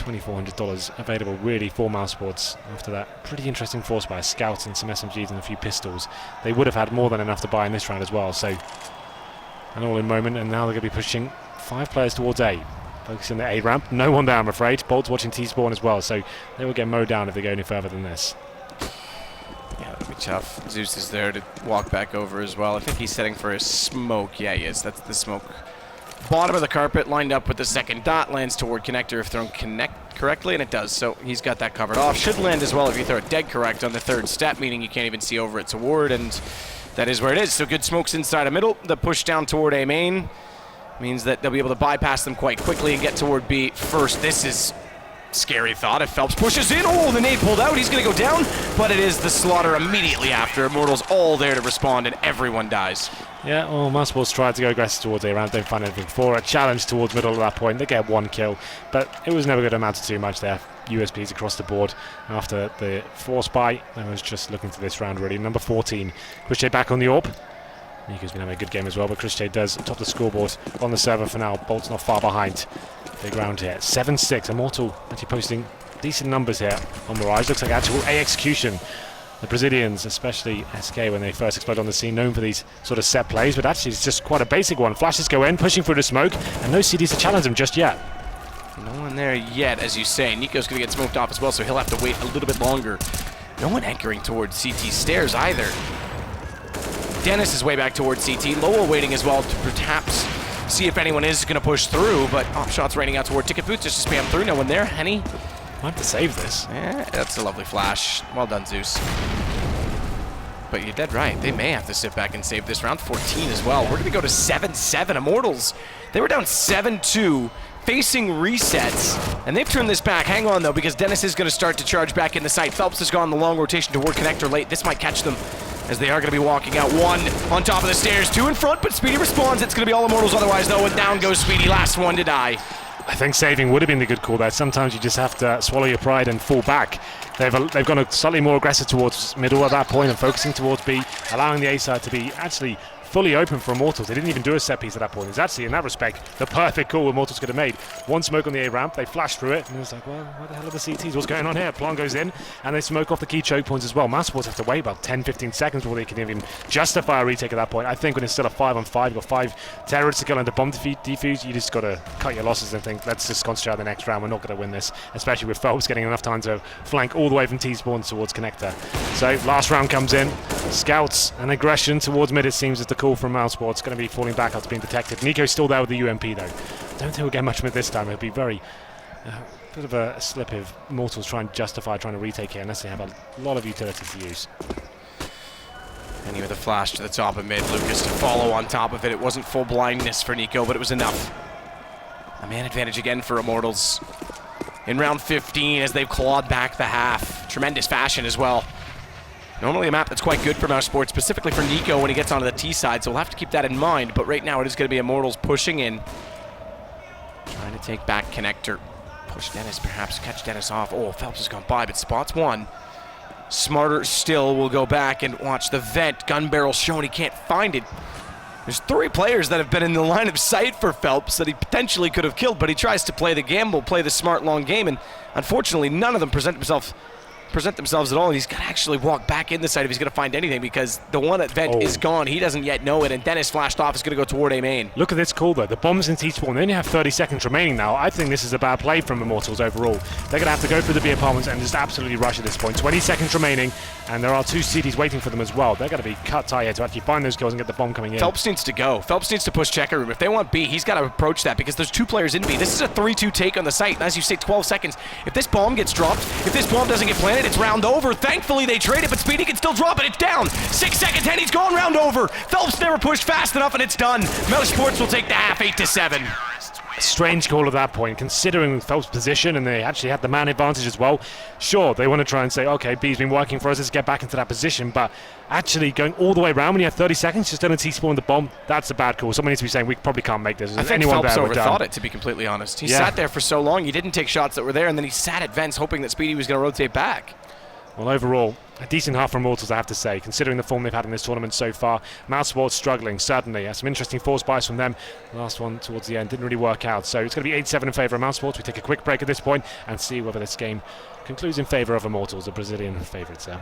Only $2,400 available really for Mousesports after that pretty interesting force by a scout and some SMGs and a few pistols. They would have had more than enough to buy in this round as well. So, an all-in moment, and now they're going to be pushing 5 players towards A. Focusing the A ramp. No one there, I'm afraid. Bolt's watching T-spawn as well, so they will get mowed down if they go any further than this. Yeah, that'll be tough. Zeus is there to walk back over as well. I think he's setting for a smoke. Yeah, he is. That's the smoke. Bottom of the carpet, lined up with the second dot, lands toward connector if thrown correctly, and it does. So he's got that covered off. Should land as well if you throw it dead correct on the third step, meaning you can't even see over it toward, and that is where it is. So good smokes inside of middle. The push down toward A main means that they'll be able to bypass them quite quickly and get toward B first. This is scary thought. If Phelps pushes in, the nade pulled out. He's going to go down, but it is the slaughter immediately after. Immortals all there to respond, and everyone dies. Yeah, well, Mousesports tried to go aggressive towards A round, don't find anything for a challenge towards middle at that point. They get 1 kill, but it was never going to amount to too much there. USPs across the board after the force buy. I was just looking for this round really. Number 14, Chris J back on the AWP. Nico's been having a good game as well, but Chris J does top the scoreboard on the server for now. Bolt's not far behind. Big round here. 7-6. Immortal actually posting decent numbers here on Mirage. Looks like actual A execution. The Brazilians, especially SK, when they first exploded on the scene, known for these sort of set plays, but actually it's just quite a basic one. Flashes go in, pushing through the smoke, and no CDs to challenge him just yet. No one there yet, as you say. Nico's going to get smoked off as well, so he'll have to wait a little bit longer. No one anchoring towards CT stairs either. Dennis is way back towards CT. Lowell waiting as well to perhaps see if anyone is going to push through, but shots raining out toward Ticket Boots just to spam through. No one there. Henny. I have to save this. Yeah, that's a lovely flash. Well done, Zeus. But you're dead right. They may have to sit back and save this round 14 as well. We're going to go to 7-7. Immortals, they were down 7-2. Facing resets, and they've turned this back. Hang on, though, because Dennis is going to start to charge back in the site. Phelps has gone the long rotation toward connector late. This might catch them as they are going to be walking out. 1 on top of the stairs, 2 in front, but Speedy responds. It's going to be all Immortals otherwise, though, and down goes Speedy. Last one to die. I think saving would have been the good call there. Sometimes you just have to swallow your pride and fall back. They've gone slightly more aggressive towards middle at that point and focusing towards B, allowing the A side to be actually fully open for Immortals. They didn't even do a set piece at that point. It's actually, in that respect, the perfect call Immortals could have made. One smoke on the A ramp, they flashed through it, and it's like, well, what the hell are the CTs? What's going on here? Plan goes in, and they smoke off the key choke points as well. Mousesports have to wait about 10-15 seconds before they can even justify a retake at that point. I think when it's still a 5-on-5, you've got 5 terrorists to kill and the bomb defuse, you just got to cut your losses and think, let's just concentrate on the next round. We're not going to win this, especially with Phelps getting enough time to flank all the way from T-spawn towards Connector. So last round comes in. Scouts and aggression towards mid, it seems, is the call from Mousesports. Going to be falling back after being detected. Nico's still there with the UMP though. Don't think we'll get much of it this time. It'll be very bit of a slip if Immortals try and justify trying to retake here unless they have a lot of utility to use. And with a flash to the top of mid, Lucas to follow on top of it. It wasn't full blindness for Nico, but it was enough. A man advantage again for Immortals in round 15 as they've clawed back the half. Tremendous fashion as well. Normally a map that's quite good for Mousesports, specifically for Nico when he gets onto the T side, so we'll have to keep that in mind. But right now it is going to be Immortals pushing in. Trying to take back Connector. Push Dennis, perhaps catch Dennis off. Oh, Phelps has gone by, but spots one. Smarter still will go back and watch the vent. Gun barrel shown, he can't find it. There's 3 players that have been in the line of sight for Phelps that he potentially could have killed, but he tries to play the gamble, play the smart long game, and unfortunately none of them present themselves at all. He's got to actually walk back in the site if he's going to find anything, because the one at vent is gone. He doesn't yet know it, and Dennis flashed off. Is going to go toward A main. Look at this call though. The bomb's in T-spawn. They only have 30 seconds remaining now. I think this is a bad play from Immortals overall. They're going to have to go through the B apartments and just absolutely rush at this point. 20 seconds remaining, and there are 2 CTs waiting for them as well. They're going to be cut tight here to actually find those kills and get the bomb coming in. Phelps needs to go. Phelps needs to push checker room. If they want B, he's got to approach that, because there's 2 players in B. This is a 3-2 take on the site, and as you say, 12 seconds. If this bomb gets dropped, if this bomb doesn't get planted, it's round over. Thankfully, they trade it, but Speedy can still drop it. It's down. 6 seconds, and he's gone round over. Phelps never pushed fast enough, and it's done. Mousesports will take the half 8-7. Strange call at that point, considering Phelps' position, and they actually had the man advantage as well. Sure, they want to try and say, okay, B's been working for us, let's get back into that position, but actually going all the way around when you have 30 seconds, just on T-spawn the bomb, that's a bad call. Someone needs to be saying, we probably can't make this. I think Phelps overthought it, to be completely honest. He sat there for so long, he didn't take shots that were there, and then he sat at vents hoping that Speedy was going to rotate back. Well, overall, a decent half from Immortals, I have to say, considering the form they've had in this tournament so far. Mousesports struggling, certainly. Some interesting force buys from them. The last one towards the end didn't really work out. So it's going to be 8-7 in favour of Mousesports. We take a quick break at this point and see whether this game concludes in favour of Immortals, the Brazilian favourites there.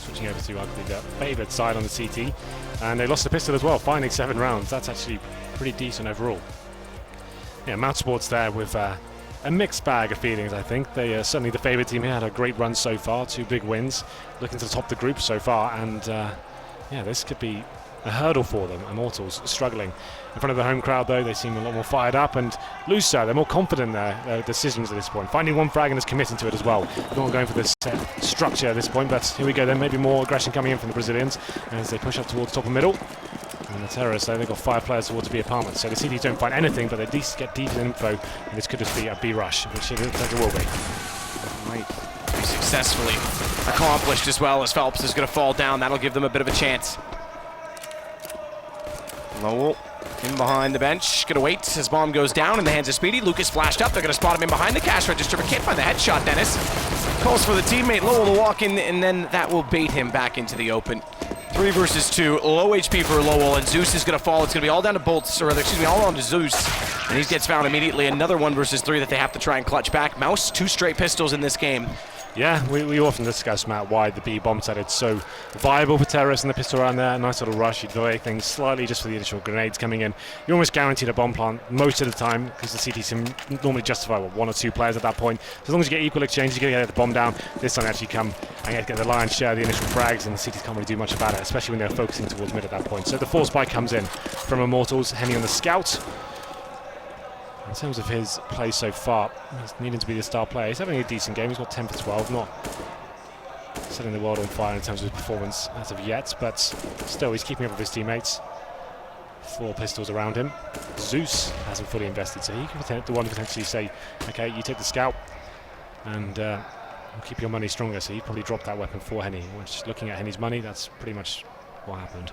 Switching over to Ugly, the favoured side on the CT, and they lost the pistol as well, finding 7 rounds. That's actually pretty decent overall. Yeah, Mousesports there with a mixed bag of feelings, I think. They are certainly the favourite team here, had a great run so far, 2 big wins, looking to the top of the group so far, and yeah, this could be a hurdle for them. Immortals struggling. In front of the home crowd, though, they seem a lot more fired up and looser. They're more confident in their decisions at this point. Finding one frag and just committing to it as well. Not going for this structure at this point, but here we go then. Maybe more aggression coming in from the Brazilians as they push up towards top and middle. And the terrorists, though, they've got 5 players towards B apartments. So the CDs don't find anything, but they at least get deep in info. And this could just be a B rush, which it looks like it will be. Might be successfully accomplished as well, as Phelps is going to fall down. That'll give them a bit of a chance. Lowell in behind the bench, gonna wait as bomb goes down in the hands of Speedy. Lucas flashed up, they're gonna spot him in behind the cash register, but can't find the headshot. Dennis calls for the teammate Lowell to walk in, and then that will bait him back into the open. 3 versus 2, low HP for Lowell, and Zeus is gonna fall. It's gonna be all down to Bolts, or rather, excuse me, all on to Zeus. And he gets found immediately. Another 1 versus 3 that they have to try and clutch back. Mouse, 2 straight pistols in this game. Yeah, we often discuss, Matt, why the B bomb site is so viable for terrorists and the pistol around there. Nice little rush. You delay things slightly just for the initial grenades coming in. You're almost guaranteed a bomb plant most of the time because the CTs can normally justify 1 or 2 players at that point. So as long as you get equal exchange, you're going to get the bomb down. This time actually come and get the lion's share of the initial frags, and the CTs can't really do much about it, especially when they're focusing towards mid at that point. So the 4 spike comes in from Immortals, Henny on the scout. In terms of his play so far, he's needing to be the star player. He's having a decent game. He's got 10 for 12, not setting the world on fire in terms of his performance as of yet, but still he's keeping up with his teammates. 4 pistols around him. Zeus hasn't fully invested, so he can the one potentially say, okay, you take the scout and we'll keep your money stronger. So he probably dropped that weapon for Henny. Which, looking at Henny's money, that's pretty much what happened.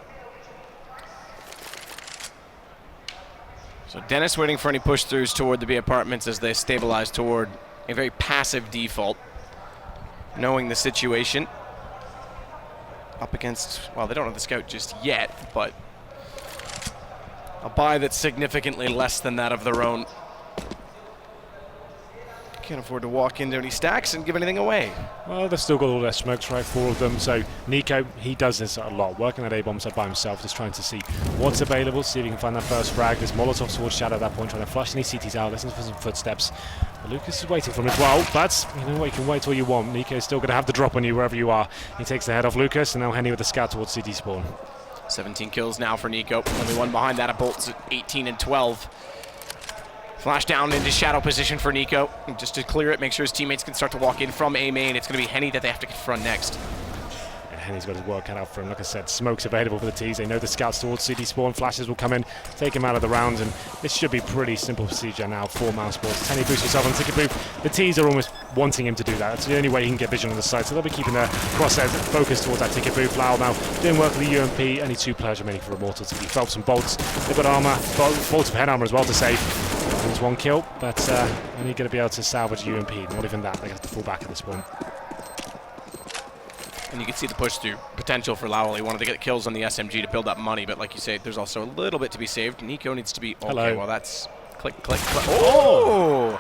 So Dennis waiting for any push-throughs toward the B apartments as they stabilize toward a very passive default. Knowing the situation. Up against, well, they don't have the scout just yet, but a buy that's significantly less than that of their own. Can't afford to walk into any stacks and give anything away. Well, they've still got all their smokes, right, 4 of them. So Nico, he does this a lot, working that A-bomb side by himself, just trying to see what's available, see if he can find that first frag. There's Molotov towards Shadow at that point, trying to flush any CTs out, listen for some footsteps. But Lucas is waiting for him as well, but you know what, you can wait all you want. Nico's still going to have the drop on you wherever you are. He takes the head off Lucas, and now Henny with the scout towards CT spawn. 17 kills now for Nico. Only 1 behind that, a Bolt's at 18 and 12. Flash down into shadow position for Nico. Just to clear it, make sure his teammates can start to walk in from A main. It's going to be Henny that they have to confront next. Yeah, Henny's got his work cut out for him. Like I said, smokes available for the T's. They know the scouts towards CD spawn. Flashes will come in, take him out of the round, and this should be pretty simple procedure now for Mousesports. Henny boosts himself on the ticket booth. The T's are almost wanting him to do that. That's the only way he can get vision on the side. So they'll be keeping their crosshairs focused towards that ticket booth. Lau now doing work with the UMP. Only 2 players remaining for Immortals. It'll be Phelps and Bolts. They've got armor, Bolts of head armor as well to save. There's 1 kill, but only going to be able to salvage UMP. Not even that. They have to fall back at this point. And you can see the push through potential for Lowell. He wanted to get kills on the SMG to build up money, but like you say, there's also a little bit to be saved. Nico needs to be okay. Hello. Well, that's click, click, click. Oh!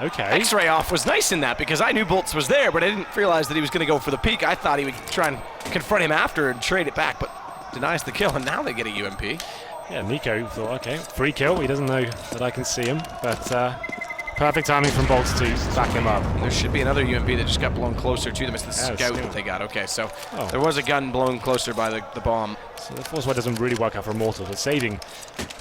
Okay. X-ray off was nice in that because I knew Bolts was there, but I didn't realize that he was going to go for the peek. I thought he would try and confront him after and trade it back, but denies the kill, and now they get a UMP. Yeah, Nico thought, okay, free kill. He doesn't know that I can see him, but perfect timing from Bolts to back him up. There should be another UMP that just got blown closer to them. It's the scout that they got. Okay, so there was a gun blown closer by the bomb. So the force wide doesn't really work out for Immortals, but saving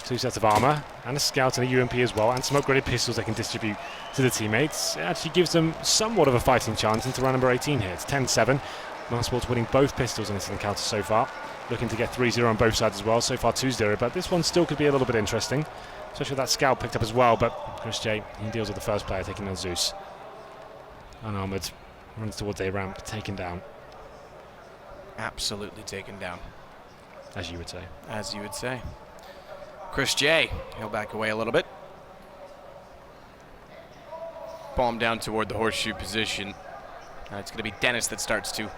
2 sets of armor and a scout and a UMP as well, and smoke grenade pistols they can distribute to the teammates. It actually gives them somewhat of a fighting chance into round number 18 here. It's 10-7. Mousesports winning both pistols in this encounter so far. Looking to get 3-0 on both sides as well. So far 2-0, but this one still could be a little bit interesting. Especially with that scout picked up as well, but Chris J, he deals with the first player, taking down Zeus. Unarmored, runs towards A ramp, taken down. Absolutely taken down. As you would say. As you would say. Chris J, he'll back away a little bit. Bomb down toward the horseshoe position. It's going to be Dennis that starts to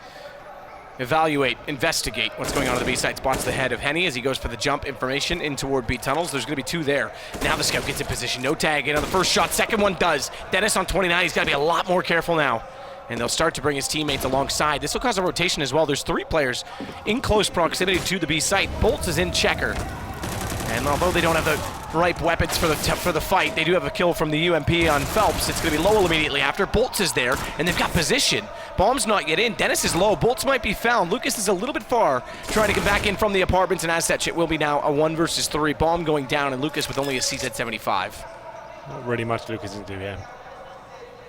evaluate, investigate what's going on the B side. Spots the head of Henny as he goes for the jump information in toward B tunnels. There's going to be 2 there. Now the scout gets in position. No tag in on the first shot. Second one does. Dennis on 29. He's got to be a lot more careful now. And they'll start to bring his teammates alongside. This will cause a rotation as well. There's 3 players in close proximity to the B site. Bolts is in checker. And although they don't have the ripe weapons for the fight, they do have a kill from the UMP on Phelps. It's going to be Lowell immediately after. Bolts is there, and they've got position. Bomb's not yet in. Dennis is low. Bolts might be found. Lucas is a little bit far, trying to get back in from the apartments, and as such, it will be now a 1 versus 3. Bomb going down, and Lucas with only a CZ75. Not really much Lucas can do here.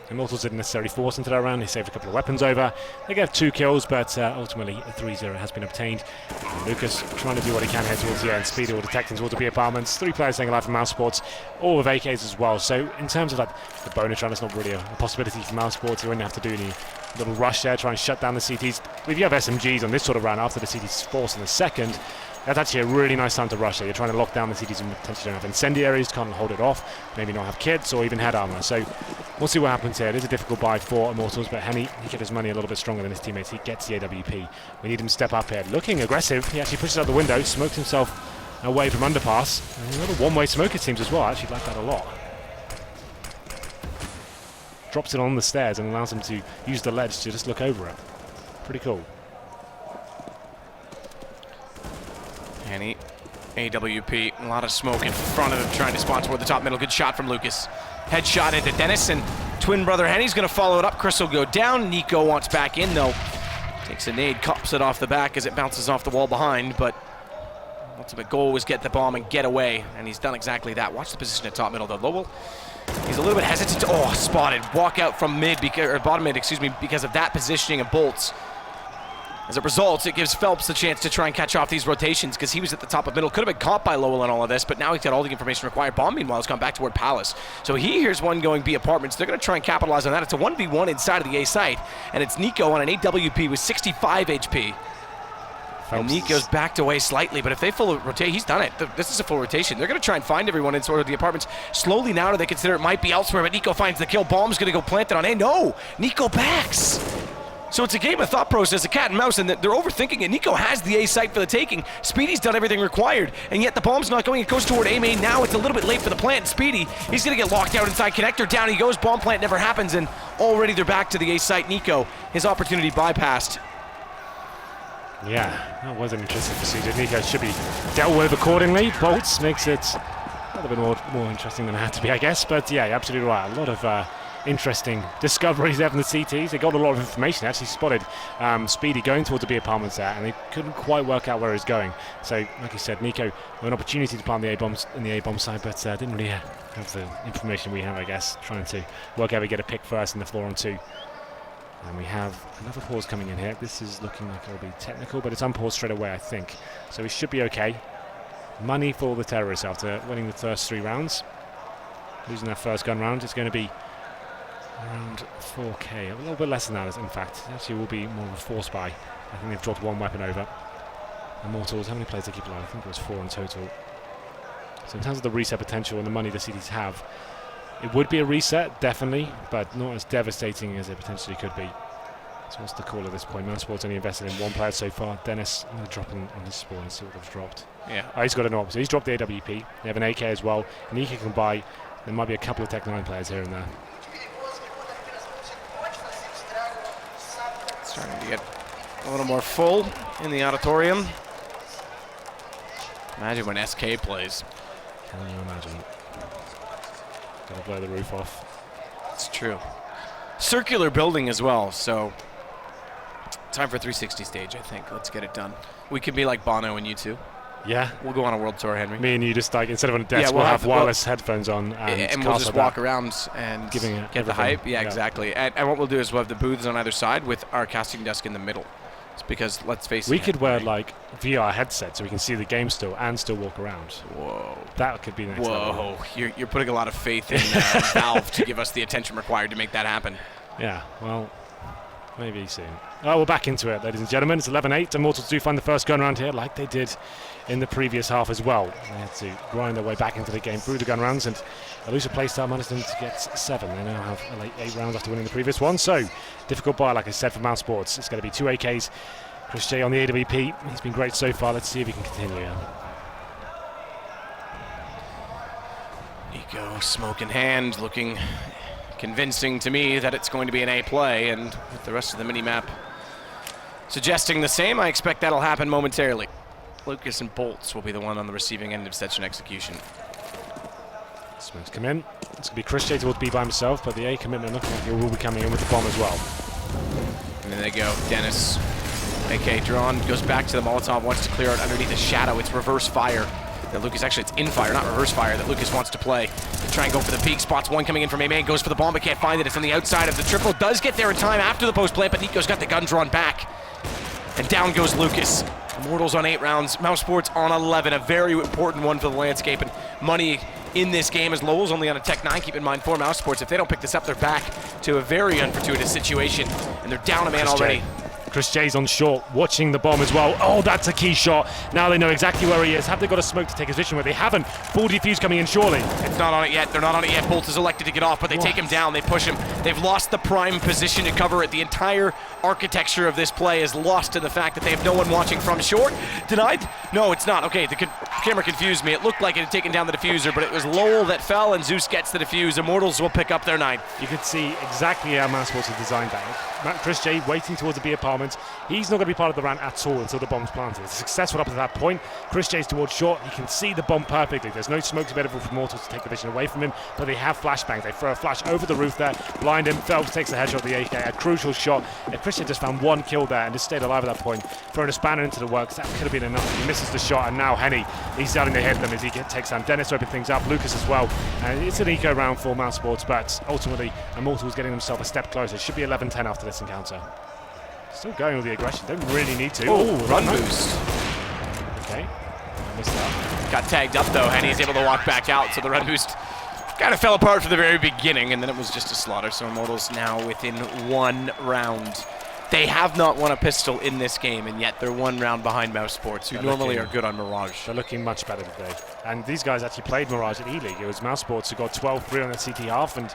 Immortals didn't necessarily force into that round. They saved a couple of weapons over. They get 2 kills, but ultimately a 3-0 has been obtained. And Lucas trying to do what he can here towards the end. Speedy will detect towards the B apartments. 3 players staying alive from Mousesports, all with AKs as well. So in terms of like the bonus round, it's not really a possibility for Mousesports. You wouldn't have to do any little rush there, try and shut down the CTs. If you have SMGs on this sort of round after the CT's force in the second, that's actually a really nice time to rush there. You're trying to lock down the CTs and potentially don't have incendiaries, can't hold it off, maybe not have kits or even head armor. So we'll see what happens here. It is a difficult buy for Immortals, but Henny, he kept his money a little bit stronger than his teammates. He gets the AWP. We need him to step up here. Looking aggressive. He actually pushes out the window, smokes himself away from underpass. And a little one-way smoke it seems as well. I actually like that a lot. Drops it on the stairs and allows him to use the ledge to just look over it. Pretty cool. Henny, AWP, a lot of smoke in front of him, trying to spot toward the top middle. Good shot from Lucas. Headshot into Dennis, and twin brother Henny's going to follow it up. Chris will go down. Nico wants back in, though. Takes a nade, cops it off the back as it bounces off the wall behind, but ultimate goal was get the bomb and get away, and he's done exactly that. Watch the position at top middle, though. Lowell, he's a little bit hesitant. Oh, spotted. Walk out from mid, or bottom mid, excuse me, because of that positioning of Bolts. As a result, it gives Phelps the chance to try and catch off these rotations because he was at the top of middle. Could have been caught by Lowell in all of this, but now he's got all the information required. Bomb, meanwhile, has gone back toward Palace. So he hears one going B apartments. They're going to try and capitalize on that. It's a 1v1 inside of the A site, and it's Nico on an AWP with 65 HP. And Nico's backed away slightly, but if they full rotate, he's done it. This is a full rotation. They're going to try and find everyone in sort of the apartments. Slowly now do they consider it might be elsewhere, but Nico finds the kill. Bomb's going to go plant it on A. No! Nico backs! So it's a game of thought process, a cat and mouse, and they're overthinking it. Nico has the A site for the taking. Speedy's done everything required, and yet the bomb's not going. It goes toward A main. Now it's a little bit late for the plant. Speedy, he's going to get locked out inside connector. Down he goes. Bomb plant never happens, and already they're back to the A site. Nico, his opportunity bypassed. Yeah, that was an interesting procedure. Nico should be dealt with accordingly. Bolts makes it a little bit more interesting than it had to be, I guess. But yeah, you're absolutely right. A lot of interesting discoveries there from the CTs. They got a lot of information. They actually spotted Speedy going towards the B apartments there, and they couldn't quite work out where he was going. So, like you said, Nico had an opportunity to plant the A-bombs in the A-bomb side, but didn't really have the information we have, I guess, trying to work out how to get a pick first in the 4-on-2. And we have another pause coming in here. This is looking like it'll be technical, but it's unpaused straight away, I think. So we should be okay. Money for the terrorists after winning the first 3 rounds. Losing their first gun round, it's going to be around 4k, a little bit less than that, in fact. It actually will be more of a force buy. I think they've dropped 1 weapon over. Immortals, how many players they keep alive? I think it was 4 in total. So in terms of the reset potential and the money the cities have, it would be a reset, definitely, but not as devastating as it potentially could be. So what's the call at this point? Mousesports only invested in 1 player so far. Dennis, I'm going to drop on his spawn and see what they've dropped. Yeah. Oh, he's got an AWP, so he's dropped the AWP. They have an AK as well. Nico can buy. There might be a couple of Tech 9 players here and there. Starting to get a little more full in the auditorium. Imagine when SK plays. Can you imagine? Gotta blow the roof off. It's true. Circular building as well, so time for 360 stage, I think. Let's get it done. We could be like Bono and U2. Yeah. We'll go on a world tour, Henry. Me and you just like, instead of on a desk, we'll have wireless headphones on. And we'll just walk around and get the hype. Yeah, exactly. And what we'll do is we'll have the booths on either side with our casting desk in the middle. It's because, let's face it, we could wear like VR headsets so we can see the game still and still walk around. Whoa. That could be the next level. Whoa. You're putting a lot of faith in Valve to give us the attention required to make that happen. Yeah, well, maybe soon. Oh, we're back into it, ladies and gentlemen. It's 11-8. Immortals do find the first gun round here, like they did in the previous half as well. They had to grind their way back into the game through the gun rounds, and a looser playstyle managed them to get 7. They now have a late 8 rounds after winning the previous one. So, difficult buy, like I said, for Mousesports. It's going to be 2 AKs. Chris J on the AWP. He's been great so far. Let's see if he can continue. Nico, smoke in hand, looking convincing to me that it's going to be an A play, and with the rest of the mini-map suggesting the same, I expect that'll happen momentarily. Lucas and Bolts will be the one on the receiving end of such an execution. Smokes come in. It's going to be Chris J towards B by himself, but the A commitment looking like he will be coming in with the bomb as well. And then they go. Dennis. AK drawn, goes back to the Molotov, wants to clear out underneath the shadow. It's reverse fire that Lucas, actually it's in fire, not reverse fire, that Lucas wants to play. They try and go for the peak, spots one coming in from A-Man, goes for the bomb, but can't find it. It's on the outside of the triple, does get there in time after the post plant, but Nico's got the gun drawn back. And down goes Lucas. Immortals on 8 rounds, Mousesports on 11, a very important one for the landscape, and money in this game as Lowell's only on a Tech 9, keep in mind, for Mousesports. If they don't pick this up, they're back to a very unfortuitous situation, and they're down a man already. Chris J's on short, watching the bomb as well. Oh, that's a key shot. Now they know exactly where he is. Have they got a smoke to take his vision where they haven't? Full defuse coming in, surely. It's not on it yet. They're not on it yet. Bolt is elected to get off, but they take him down. They push him. They've lost the prime position to cover it. The entire architecture of this play is lost to the fact that they have no one watching from short. Denied? No, it's not. Okay, the camera confused me. It looked like it had taken down the diffuser, but it was Lowell that fell, and Zeus gets the diffuse. Immortals will pick up their 9. You could see exactly how Mousesports have designed that. Chris J waiting towards the B apartment. He's not going to be part of the round at all until the bomb's planted. It's successful up to that point. Chris J's towards short. He can see the bomb perfectly. There's no smokes available for Immortals to take the vision away from him, but they have flashbangs. They throw a flash over the roof there, blind him. Phelps takes the headshot of the AK, a crucial shot. If Chris J just found one kill there and just stayed alive at that point, throwing a spanner into the works, that could have been enough. He misses the shot, and now Henny, he's starting to hit them as he takes down Dennis, open things up, Lucas as well. And it's an eco round for Mousesports, but ultimately Immortals getting themselves a step closer. It should be 11-10 after this encounter. Still going with the aggression, don't really need to. Oh, run boost. Okay, I missed that. Got tagged up though, and he's able to walk back out, so the run boost kind of fell apart from the very beginning, and then it was just a slaughter. So Immortals now within 1 round. They have not won a pistol in this game, and yet they're 1 round behind Mousesports, who normally are good on Mirage. They're looking much better today. And these guys actually played Mirage at E-League. It was Mousesports who got 12-3 on the CT half, and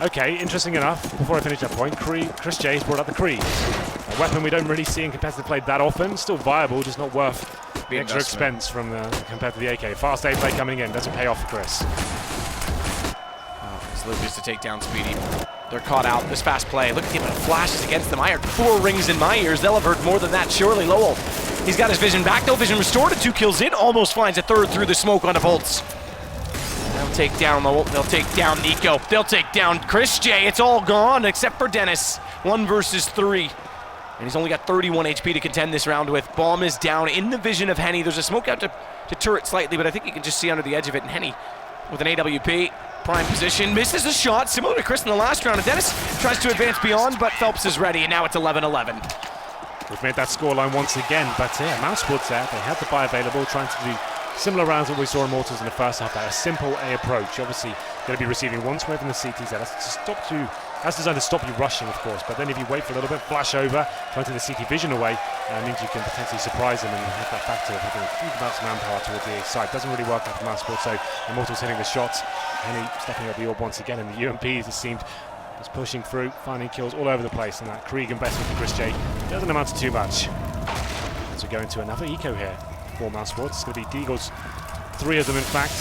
okay, interesting enough, before I finish that point, Chris J's brought out the Creed. A weapon we don't really see in competitive play that often, still viable, just not worth the extra expense from compared to the AK. Fast A play coming in, doesn't pay off for Chris. It's Lucas to take down Speedy. They're caught out, this fast play. Look at the amount of flashes against them. I heard 4 rings in my ears. They'll have heard more than that, surely. Lowell, he's got his vision back, no vision restored, 2 kills in, almost finds a 3rd through the smoke on the Bolts. They'll take down Lowell, they'll take down Nico, they'll take down Chris J. It's all gone except for Dennis. 1 versus 3. And he's only got 31 HP to contend this round with. Bomb is down in the vision of Henny. There's a smoke out to turret slightly, but I think you can just see under the edge of it. And Henny with an AWP. Prime position, misses a shot, similar to Chris in the last round. And Dennis tries to advance beyond, but Phelps is ready, and now it's 11-11. We've made that scoreline once again, but yeah, Mousesports there, they had the buy available, trying to do similar rounds that we saw Immortals in the first half. That a simple A approach. Obviously, going to be receiving one smoke from the CTs there. That's designed to stop you rushing, of course, but then if you wait for a little bit, flash over, trying to take the CT vision away, means you can potentially surprise them and have that factor of having huge amounts of manpower towards the A side. Doesn't really work out for Mousesports, so Immortals hitting the shots. Henny stepping up the orb once again, and the UMPs, it seemed, was pushing through, finding kills all over the place, and that Krieg investment for Chris J doesn't amount to too much. So we go into another eco here for Mousesports. It's going to be Deagles, 3 of them in fact,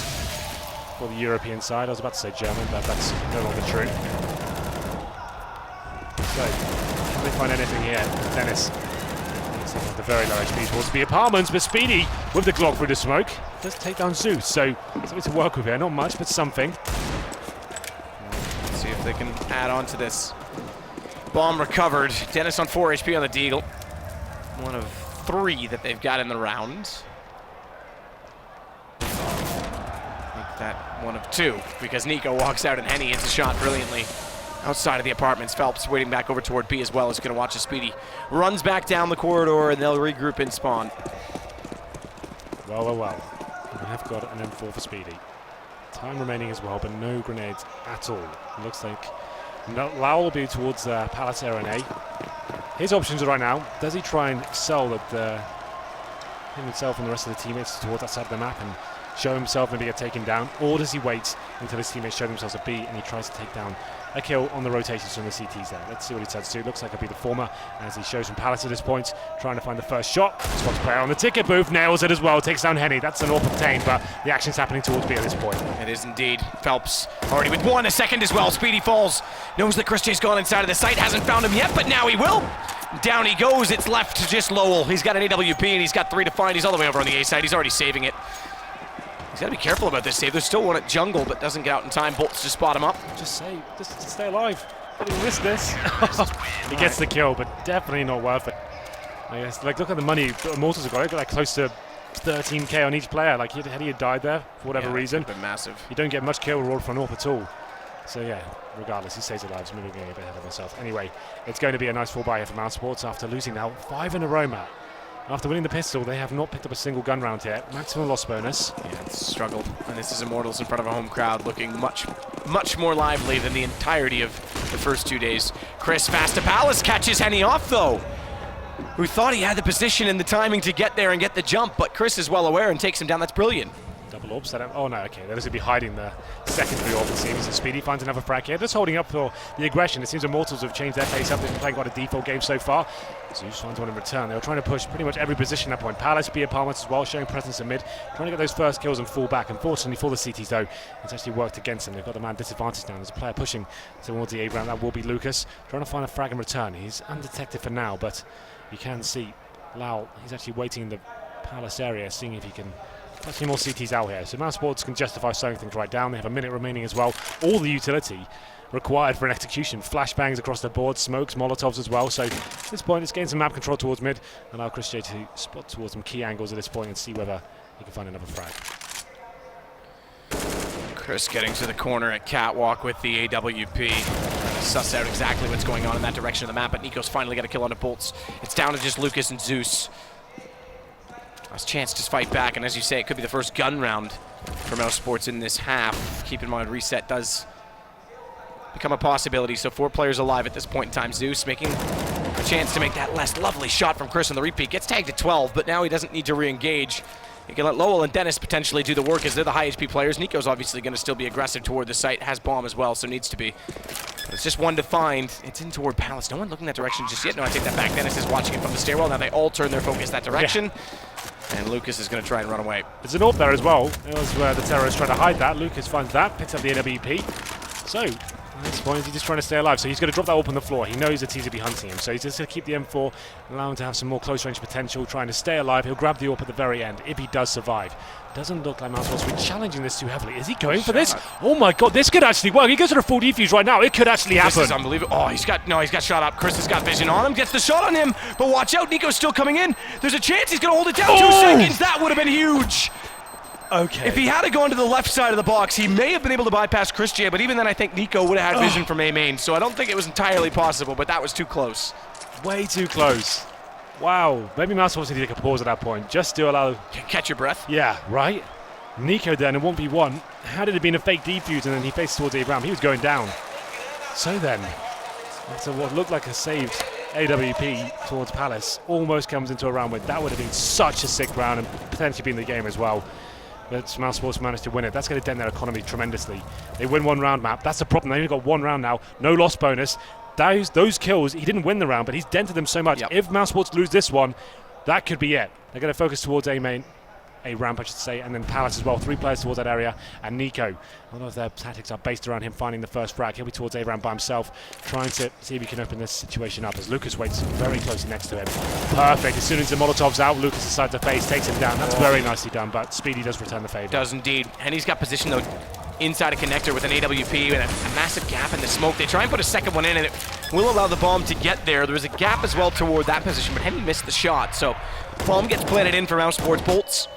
for the European side. I was about to say German, but that's no longer true. So, can they find anything here? Dennis, the very low HP towards the apartments, but Speedy with the Glock through the smoke does take down Zeus. So, something to work with here. Not much, but something. Let's see if they can add on to this. Bomb recovered. Dennis on 4 HP on the Deagle. 1 of 3 that they've got in the round. Make that 1 of 2 because Nico walks out and Henny hits a shot brilliantly outside of the apartments. Phelps waiting back over toward B as well is going to watch a Speedy. Runs back down the corridor and they'll regroup in spawn. Well. We have got an M4 for Speedy. Time remaining as well, but no grenades at all. It looks like Lowell will be towards Palace RNA. His options right now, does he try and sell that him himself and the rest of the teammates towards that side of the map and show himself and maybe get taken down, or does he wait until his teammates show themselves a B and he tries to take down a kill on the rotations from the CTs there? Let's see what he decides to do. Looks like it'll be the former as he shows from Palace at this point, trying to find the first shot. Spots player on the ticket booth, nails it as well, takes down Henny. That's an awful obtained, but the action's happening towards B at this point. It is indeed. Phelps already with 1, a second as well. Speedy falls, knows that Chris J's gone inside of the site, hasn't found him yet, but now he will. Down he goes, it's left to just Lowell. He's got an AWP and he's got 3 to find. He's all the way over on the A side, he's already saving it. He's got to be careful about this save. There's still 1 at jungle, but doesn't get out in time. Bolts just spot him up. Just stay alive. Did he miss this? He gets the kill, but definitely not worth it. I guess, like, look at the money Immortals have got. They've got like close to 13k on each player. Like, had he died there for whatever reason, been massive. You don't get much kill roll from North at all. So yeah, regardless, he stays alive. He's maybe getting a bit ahead of himself. Anyway, it's going to be a nice fall by here for Mousesports after losing now 5 in a row, Matt. After winning the pistol, they have not picked up a single gun round yet. Maximum loss bonus. Yeah, it's struggled. And this is Immortals in front of a home crowd looking much more lively than the entirety of the first 2 days. Chris fast to Palace, catches Henny off though, who thought he had the position and the timing to get there and get the jump, but Chris is well aware and takes him down. That's brilliant. Double orb set up. Oh no, okay. They're just going to be hiding the secondary orb, it seems. And Speedy finds another frag here. Just holding up for the aggression. It seems Immortals have changed their pace up. They've been playing quite a default game so far. Zeus finds one in return. They were trying to push pretty much every position at that point. Palace, Bia Palmas as well, showing presence in mid. Trying to get those first kills and fall back. Unfortunately for the CTs though, it's actually worked against them. They've got the man disadvantage now. There's a player pushing towards the A round. That will be Lucas. Trying to find a frag in return. He's undetected for now, but you can see Lau, he's actually waiting in the Palace area, seeing if he can catch any more CTs out here. So Mousesports can justify slowing things right down. They have a minute remaining as well. All the utility required for an execution. Flashbangs across the board, smokes, molotovs as well. So at this point, it's getting some map control towards mid. Allow Chris J to spot towards some key angles at this point and see whether he can find another frag. Chris getting to the corner at Catwalk with the AWP. Suss out exactly what's going on in that direction of the map, but Nico's finally got a kill onto Bolts. It's down to just Lucas and Zeus. Last chance to fight back, and as you say, it could be the first gun round for Mousesports in this half. Keep in mind, reset does become a possibility, so 4 players alive at this point in time. Zeus making a chance to make that last lovely shot from Chris on the repeat. Gets tagged at 12, but now he doesn't need to re-engage. He can let Lowell and Dennis potentially do the work as they're the high HP players. Nico's obviously going to still be aggressive toward the site, has bomb as well, so needs to be. But it's just one to find. It's in toward Palace. No one looking that direction just yet. No, I take that back. Dennis is watching it from the stairwell. Now they all turn their focus that direction. Yeah. And Lucas is going to try and run away. There's an orb there as well. It was where the terrorists trying to hide that. Lucas finds that, picks up the AWP. So at this point, he's just trying to stay alive. So he's going to drop that orb on the floor. He knows that he's going to be hunting him. So he's just going to keep the M4, allow him to have some more close range potential, trying to stay alive. He'll grab the orb at the very end if he does survive. Doesn't look like Mousesports will be challenging this too heavily. Is he going for this? Oh my god, this could actually work. He goes for a full defuse right now. It could actually happen. This is unbelievable. Oh, he's got shot up. Chris has got vision on him. Gets the shot on him. But watch out, Nico's still coming in. There's a chance he's going to hold it down. 2 seconds. That would have been huge. Okay. If he had gone to the left side of the box, he may have been able to bypass Chris J, but even then I think Nico would have had vision from A main, so I don't think it was entirely possible, but that was too close. Way too close. Wow. Maybe Mousesports need to take a pause at that point, just to allow... Catch your breath? Yeah, right? Nico then in 1v1, had it been a fake defuse and then he faced towards Abraham, he was going down. So then, after what looked like a saved AWP towards Palace, almost comes into a round where that would have been such a sick round and potentially been the game as well. But Mousesports managed to win it. That's going to dent their economy tremendously. They win 1 round map. That's the problem. They've only got 1 round now. No loss bonus. Those kills, he didn't win the round, but he's dented them so much. Yep. If Mousesports lose this one, that could be it. They're going to focus towards A main. A ramp, I should say, and then Palace as well. 3 players towards that area, and Nico. A lot of their tactics are based around him finding the first frag. He'll be towards A ramp by himself, trying to see if he can open this situation up as Lucas waits very closely next to him. Perfect. As soon as the Molotov's out, Lucas decides to face, takes him down. That's very nicely done, but Speedy does return the favor. Does indeed. And he's got position, though, inside a connector with an AWP and a massive gap in the smoke. They try and put a second one in, and it will allow the bomb to get there. There was a gap as well toward that position, but Henry missed the shot. So bomb gets planted in for Mousesports. Bolts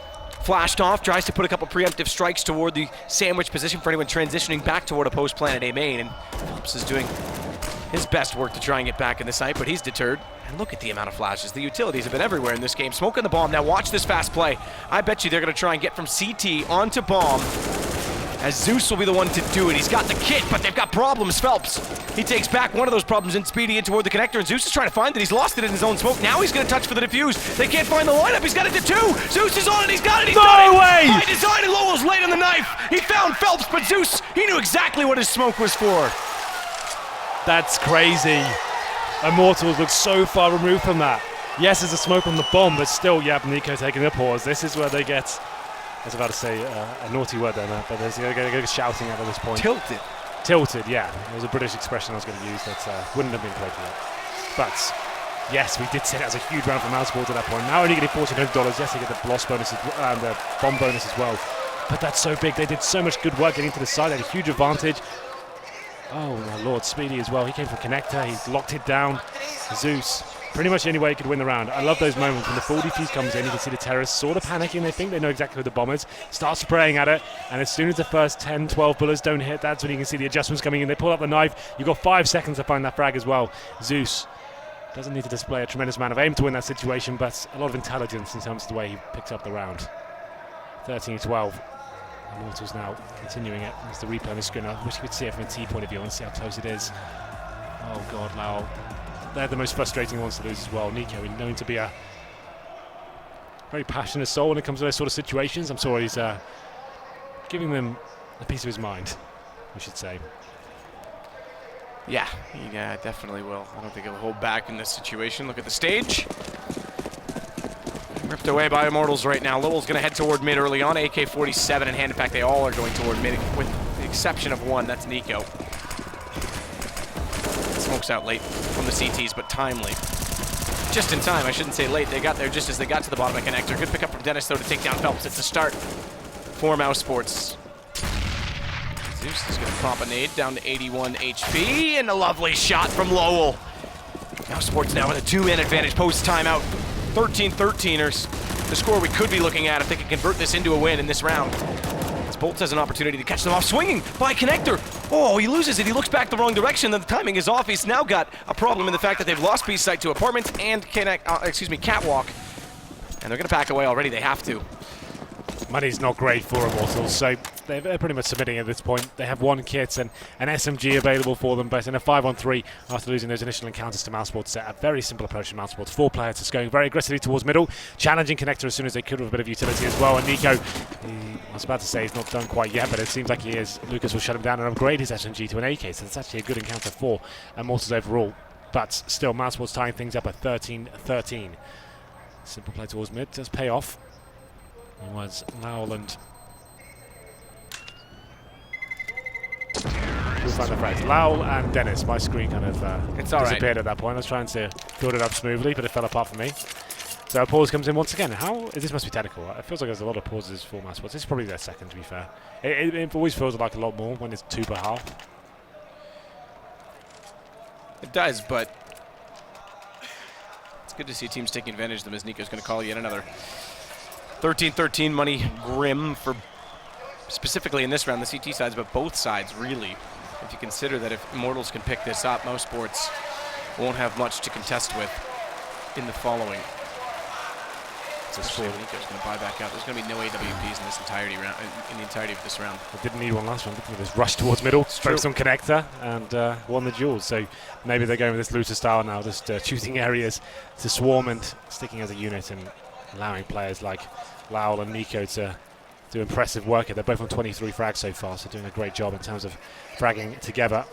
flashed off, tries to put a couple preemptive strikes toward the sandwich position for anyone transitioning back toward a post-planet A main, and Phillips is doing his best work to try and get back in the site, but he's deterred. And look at the amount of flashes. The utilities have been everywhere in this game. Smoking the bomb. Now watch this fast play. I bet you they're going to try and get from CT onto bomb, as Zeus will be the one to do it. He's got the kit, but they've got problems. Phelps, he takes back one of those problems in Speedy in toward the connector, and Zeus is trying to find it. He's lost it in his own smoke. Now he's going to touch for the defuse. They can't find the lineup. He's got it to 2. Zeus is on it. He's got it. He's done it. No way! By design, and Lowell's late on the knife. He found Phelps, but Zeus, he knew exactly what his smoke was for. That's crazy. Immortals look so far removed from that. Yes, there's a smoke on the bomb, but still, yeah, Nico taking a pause. This is where they get... I was about to say a naughty word there, Matt, but there's shouting at this point. Tilted. Tilted, yeah. It was a British expression I was going to use that wouldn't have been appropriate. But yes, we did say that was a huge round for Mousesports at that point. Now only getting $1,400. Yes, they get the loss bonuses and the bomb bonus as well. But that's so big. They did so much good work getting to the side. They had a huge advantage. Oh my lord, Speedy as well. He came from connector. He's locked it down. Zeus. Pretty much the only way he could win the round. I love those moments when the full defuse comes in. You can see the terrorists sort of panicking. They think they know exactly who the bomb is. Start spraying at it. And as soon as the first 10, 12 bullets don't hit, that's when you can see the adjustments coming in. They pull out the knife. You've got 5 seconds to find that frag as well. Zeus doesn't need to display a tremendous amount of aim to win that situation, but a lot of intelligence in terms of the way he picks up the round. 13-12. Immortals now continuing it. There's the replay on the screen. I wish you could see it from a T point of view and see how close it is. Oh god, Lau. They're the most frustrating ones to lose as well. Nico, known to be a very passionate soul when it comes to those sort of situations. I'm sorry he's giving them a piece of his mind, we should say. Yeah, he definitely will. I don't think he'll hold back in this situation. Look at the stage. Ripped away by Immortals right now. Lowell's going to head toward mid early on. AK-47 in hand. In fact, they all are going toward mid, with the exception of one. That's Nico. Smokes out late from the CTs, but timely. Just in time. I shouldn't say late. They got there just as they got to the bottom of connector. Good pickup from Dennis, though, to take down Phelps. It's a start for Mousesports. Zeus is going to pop a nade down to 81 HP, and a lovely shot from Lowell. Mousesports now with a 2-man advantage post timeout. 13-13ers, the score we could be looking at if they can convert this into a win in this round. As Bolts has an opportunity to catch them off, swinging by connector. Oh, he loses it. He looks back the wrong direction. The timing is off. He's now got a problem in the fact that they've lost B site to apartments and catwalk, and they're going to pack away already. They have to. Money's not great for Immortals, so they're pretty much submitting at this point. They have one kit and an SMG available for them, but in a 5-on-3, after losing those initial encounters to Mousesports, set a very simple approach to Mousesports. 4 players just going very aggressively towards middle, challenging connector as soon as they could with a bit of utility as well. And Nico, I was about to say he's not done quite yet, but it seems like he is. Lucas will shut him down and upgrade his SMG to an AK, so it's actually a good encounter for Immortals overall. But still, Mousesports tying things up at 13-13. Simple play towards mid does pay off. It was Lowell and we'll find the phrase. Lowell and Dennis. My screen kind of disappeared at that point. I was trying to build it up smoothly, but it fell apart for me. So a pause comes in once again. This must be technical. It feels like there's a lot of pauses for Mousesports. This is probably their second, to be fair. It always feels like a lot more when it's 2 per half. It does, but it's good to see teams taking advantage of them, as Nico's going to call yet another 13-13 money grim for specifically in this round, the CT sides, but both sides really. If you consider that if Immortals can pick this up, Mousesports won't have much to contest with in the following. Nico's going to buy back out. There's going to be no AWPs in this entirety round, in the entirety of this round. I didn't need one last round. They just rushed towards middle, focused on connector, and won the duel. So maybe they're going with this looter style now, just choosing areas to swarm and sticking as a unit and allowing players like Lowell and Nico to do impressive work here. They're both on 23 frags so far, so doing a great job in terms of fragging together.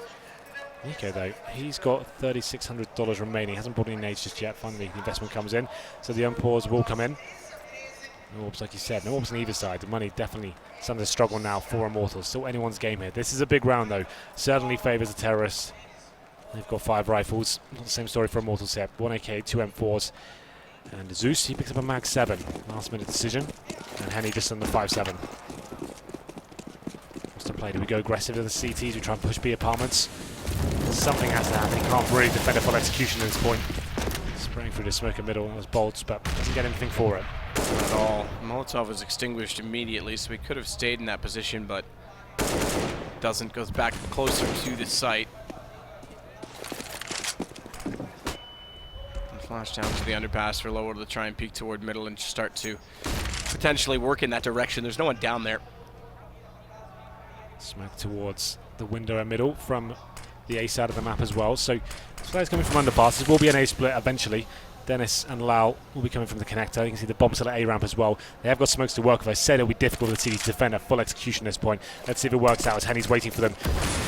Nico, though, he's got $3,600 remaining. Hasn't bought any nades just yet. Finally, the investment comes in, so the unpause will come in. No orbs, like you said. No orbs on either side. The money definitely some of the struggle now for Immortals. Still anyone's game here. This is a big round, though. Certainly favours the terrorists. They've got 5 rifles. Not the same story for Immortals here. 1 AK, 2 M4s. And Zeus, he picks up a Mag 7. Last minute decision. And Henny just on the 5-7. What's the play? Do we go aggressive to the CTs? We try and push B apartments? Something has to happen. He can't really defend a full execution at this point. Spraying through the smoke in middle. That was Bolts, but doesn't get anything for it. Not at all. Molotov was extinguished immediately, so we could have stayed in that position, but doesn't. Goes back closer to the site. Flash down to the underpass for Lower to try and peek toward middle and start to potentially work in that direction. There's no one down there. Smack towards the window in middle from the A side of the map as well. So players coming from underpasses. Will be an A split eventually. Dennis and Lau will be coming from the connector. You can see the bomb still at A ramp as well. They have got smokes to work with. I said it'll be difficult for the CD to defend a full execution at this point. Let's see if it works out as Henny's waiting for them.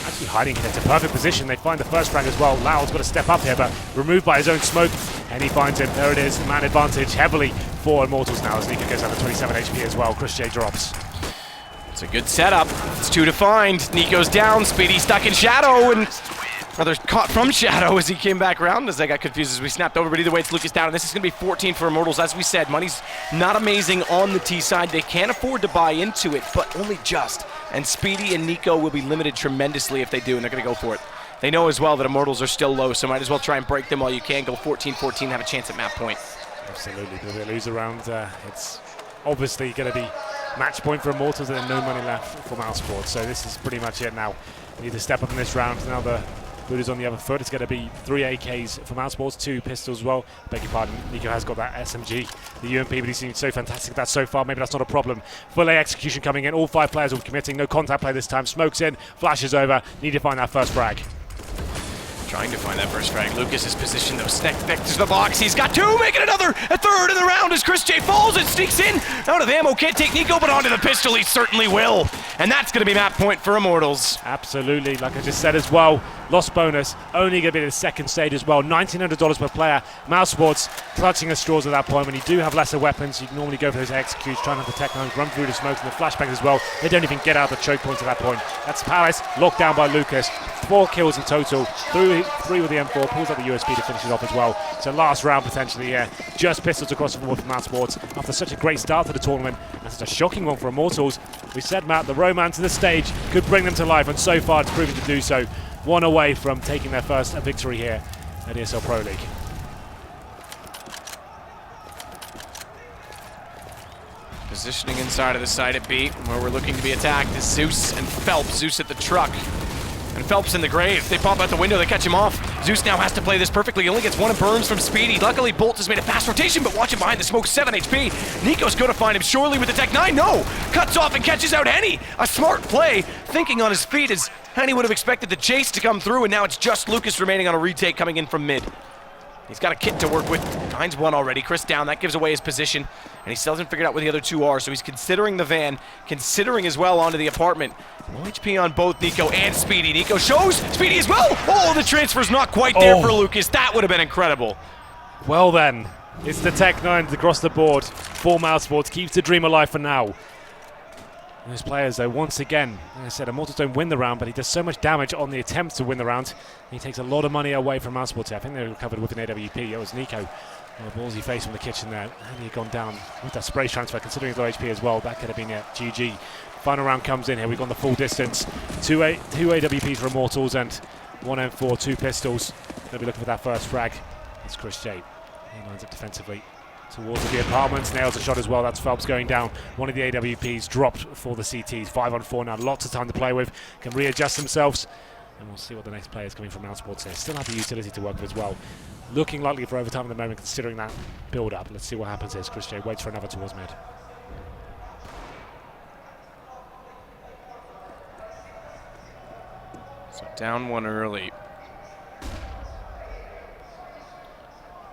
Actually hiding connector. Perfect position. They find the first frag as well. Lau's got to step up here, but removed by his own smoke. Henny finds him. There it is. Man advantage heavily for Immortals now as Nico goes down to 27 HP as well. Chris J drops. It's a good setup. It's 2 to find. Nico's down. Speedy stuck in shadow, and Rather caught from Shadow as he came back around as I got confused as we snapped over, but either way it's Lucas down, and this is going to be 14 for Immortals. As we said, money's not amazing on the T side. They can't afford to buy into it, but only just. And Speedy and Nico will be limited tremendously if they do, and they're going to go for it. They know as well that Immortals are still low, so might as well try and break them while you can. Go 14-14, have a chance at map point. Absolutely, but they lose a round. It's obviously going to be match point for Immortals, and then no money left for Mousesports. So this is pretty much it now. We need to step up in this round. Now the boot is on the other foot. It's going to be 3 AKs for Mousesports, 2 pistols as well. Beg your pardon, Nico has got that SMG, the UMP, but he's seen so fantastic that so far. Maybe that's not a problem. Full A execution coming in. All 5 players will be committing. No contact play this time. Smokes in, flashes over. Need to find that first frag. Trying to find that first frag. Lucas is positioned though. Snack back to the box. He's got 2, making another, a third in the round as Chris J falls and sneaks in. Out of ammo, can't take Nico, but onto the pistol he certainly will. And that's going to be map point for Immortals. Absolutely, like I just said as well. Lost bonus, only going to be the second stage as well. $1,900 per player. Mousesports clutching at straws at that point. When you do have lesser weapons, you can normally go for those executes, try and have the tech lines, run through the smokes and the flashbangs as well. They don't even get out of the choke points at that point. That's Palace, locked down by Lucas. 4 kills in total, 3 with the M4, pulls out the USB to finish it off as well. So last round potentially here. Just pistols across the board for Mousesports after such a great start to the tournament and such a shocking one for Immortals. We said, Matt, the romance of the stage could bring them to life, and so far it's proven to do so. 1 away from taking their first victory here at ESL Pro League. Positioning inside of the side at B, where we're looking to be attacked, is Zeus and Phelps. Zeus at the truck, and Phelps in the grave. They pop out the window, they catch him off. Zeus now has to play this perfectly. He only gets 1 burns from Speedy. Luckily, Bolt has made a fast rotation, but watch him behind the smoke, 7 HP. Nico's going to find him surely with the tech 9. No! Cuts off and catches out Henny. A smart play, thinking on his feet as Henny would have expected the chase to come through, and now it's just Lucas remaining on a retake coming in from mid. He's got a kit to work with. Hines 1 already. Chris down. That gives away his position. And he still hasn't figured out where the other 2 are, so he's considering the van, considering as well onto the apartment. Low HP on both Nico and Speedy. Nico shows Speedy as well. Oh, the transfer's not quite there for Lucas. That would have been incredible. Well then, it's the Tech 9s across the board for Mousesports. Keeps the dream alive for now. Those players, though, once again, like I said, Immortals don't win the round, but he does so much damage on the attempts to win the round. He takes a lot of money away from Mousesports. I think they recovered with an AWP. It was Nico. A ballsy face from the kitchen there. And he had gone down with that spray transfer, considering his low HP as well. That could have been it. GG. Final round comes in here. We've gone the full distance. 2 AWPs for Immortals and 1 M4, 2 pistols. They'll be looking for that first frag. It's Chris J. He lines up defensively towards the apartments, nails a shot as well. That's Phelps going down. One of the AWPs dropped for the CTs. 5 on 4 now, lots of time to play with. Can readjust themselves, and we'll see what the next player is coming from Mousesports here. Still have the utility to work with as well. Looking likely for overtime at the moment, considering that build-up. Let's see what happens here as Chris J waits for another towards mid. So down 1 early.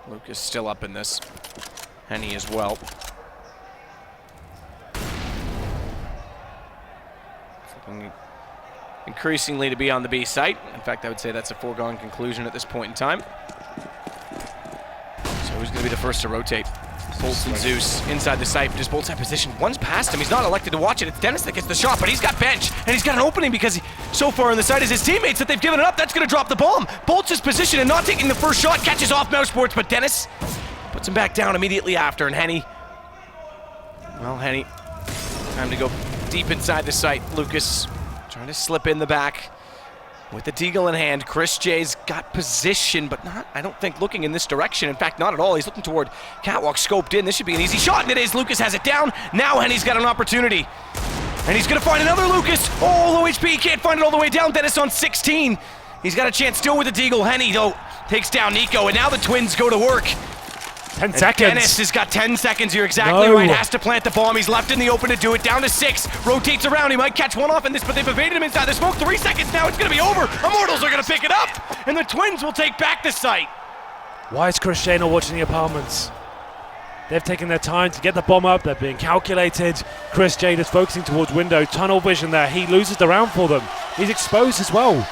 Lucas still up in this. Henny as well. Looking increasingly to be on the B site. In fact, I would say that's a foregone conclusion at this point in time. So who's going to be the first to rotate? Bolts and Zeus inside the site, just Bolt's at position. One's past him, he's not elected to watch it. It's Dennis that gets the shot, but he's got bench, and he's got an opening because so far on the side is his teammates that they've given it up. That's going to drop the bomb. Bolt's his position and not taking the first shot, catches off Mousesports, but Dennis puts him back down immediately after, and Henny, well, Henny, time to go deep inside the site. Lucas trying to slip in the back with the deagle in hand. Chris J's got position, but not, I don't think, looking in this direction. In fact, not at all. He's looking toward Catwalk, scoped in. This should be an easy shot, and it is. Lucas has it down. Now Henny's got an opportunity. And he's going to find another Lucas. Oh, low HP, can't find it all the way down. Dennis on 16. He's got a chance still with the deagle. Henny, though, takes down Nico, and now the twins go to work. 10 seconds. Dennis has got 10 seconds. You're exactly right. Has to plant the bomb. He's left in the open to do it. Down to 6. Rotates around. He might catch one off in this, but they've evaded him inside the smoke. 3 seconds now. It's going to be over. Immortals are going to pick it up, and the twins will take back the site. Why is Chris J not watching the apartments? They've taken their time to get the bomb up. They're being calculated. Chris J is focusing towards window. Tunnel vision there. He loses the round for them. He's exposed as well.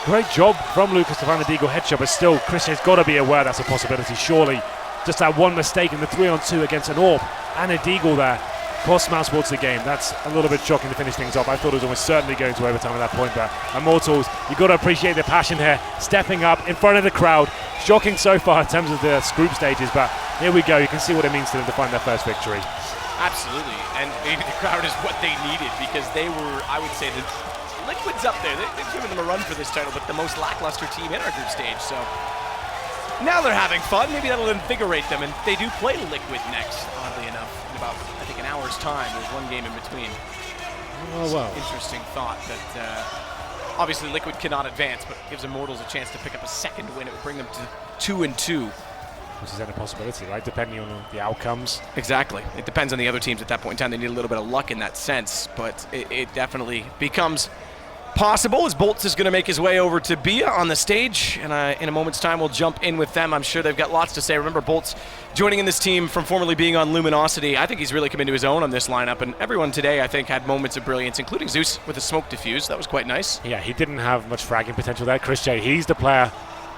Great job from Lucas to find the deagle headshot, but still, Chris J's got to be aware that's a possibility, surely. Just that one mistake in the 3-on-2 against an AWP and a deagle there. cost Mousesports the game. That's a little bit shocking to finish things off. I thought it was almost certainly going to overtime at that point, but Immortals, you've got to appreciate the passion here, stepping up in front of the crowd. Shocking so far in terms of the group stages, but here we go. You can see what it means to them to find their first victory. Absolutely, and maybe the crowd is what they needed, because they were, I would say, the Liquid's up there. They've given them a run for this title, but the most lackluster team in our group stage, so now they're having fun. Maybe that'll invigorate them, and they do play Liquid next, oddly enough, in about, I think, an hour's time. There's one game in between. Oh, wow. Interesting thought that obviously Liquid cannot advance, but gives Immortals a chance to pick up a second win. It would bring them to 2-2. Which is then a possibility, right? Depending on the outcomes. Exactly. It depends on the other teams at that point in time. They need a little bit of luck in that sense, but it definitely becomes possible as Bolts is going to make his way over to Bia on the stage, and in a moment's time we'll jump in with them. I'm sure they've got lots to say. Remember, Bolts joining in this team from formerly being on Luminosity. I think he's really come into his own on this lineup, and everyone today I think had moments of brilliance, including Zeus with a smoke diffuse. That was quite nice. Yeah, he didn't have much fragging potential there. Chris J, he's the player.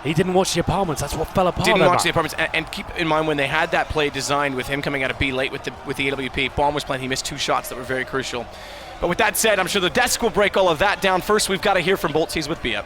He didn't watch the apartments. That's what fell apart. Didn't watch the apartments, and keep in mind when they had that play designed with him coming out of B late with the AWP, Bomb was playing. He missed 2 shots that were very crucial. But with that said, I'm sure the desk will break all of that down. First, we've got to hear from Bolts. He's with Bia.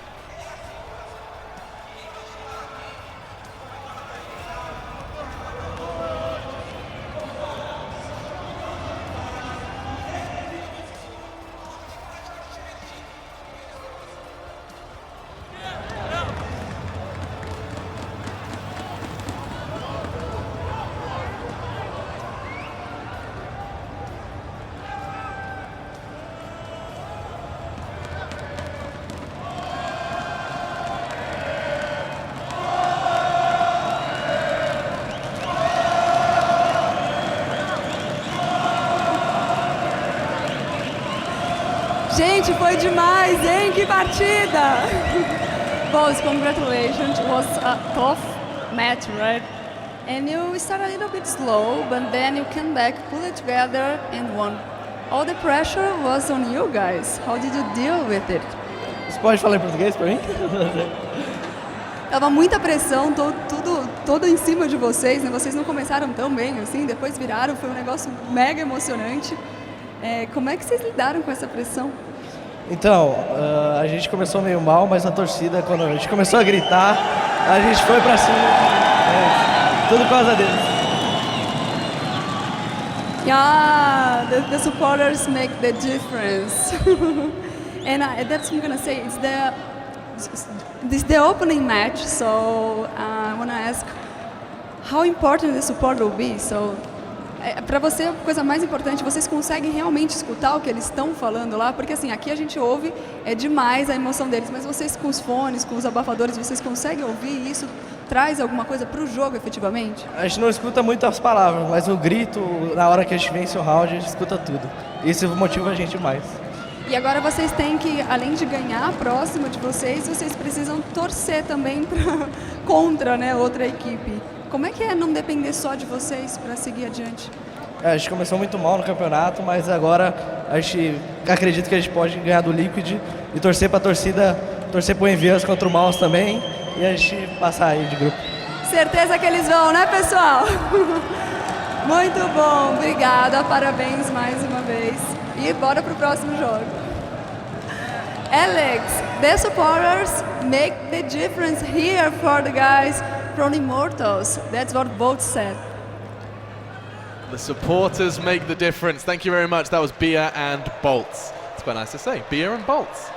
Gente, foi demais, hein? Que partida! Boss, congratulations. It was a tough match, right? And you started a little bit slow, but then you came back, pulled it together, and won. All the pressure was on you guys. How did you deal with it? Você pode falar em português para mim? Tava muita pressão, toda em cima de vocês, né? Vocês não começaram tão bem assim, depois viraram, foi um negócio mega emocionante. Como é que vocês lidaram com essa pressão? Então, a gente começou meio mal, mas a torcida, quando a gente começou a gritar, a gente foi pra cima. Tudo por causa deles. Yeah, the supporters make the difference. And that's what I'm gonna say. It's the opening match, so I wanna ask how important the support will be. So, para você, a coisa mais importante, vocês conseguem realmente escutar o que eles estão falando lá? Porque assim, aqui a gente ouve, é demais a emoção deles, mas vocês com os fones, com os abafadores, vocês conseguem ouvir e isso traz alguma coisa para o jogo efetivamente? A gente não escuta muito as palavras, mas o grito, na hora que a gente vence o round, a gente escuta tudo. Isso motiva a gente mais. E agora vocês têm que, além de ganhar próximo de vocês precisam torcer também contra, né, outra equipe. Como é que é não depender só de vocês para seguir adiante? A gente começou muito mal no campeonato, mas agora a gente acredita que a gente pode ganhar do Liquid e torcer para a torcida, torcer para o Envias contra o Mouse também e a gente passar aí de grupo. Certeza que eles vão, né, pessoal? Muito bom, obrigada, parabéns mais uma vez. E bora pro próximo jogo. Alex, the supporters make the difference here for the guys from Immortals. That's what both said. The supporters make the difference. Thank you very much. That was Bia and Bolts. It's quite nice to say. Bia and Bolts.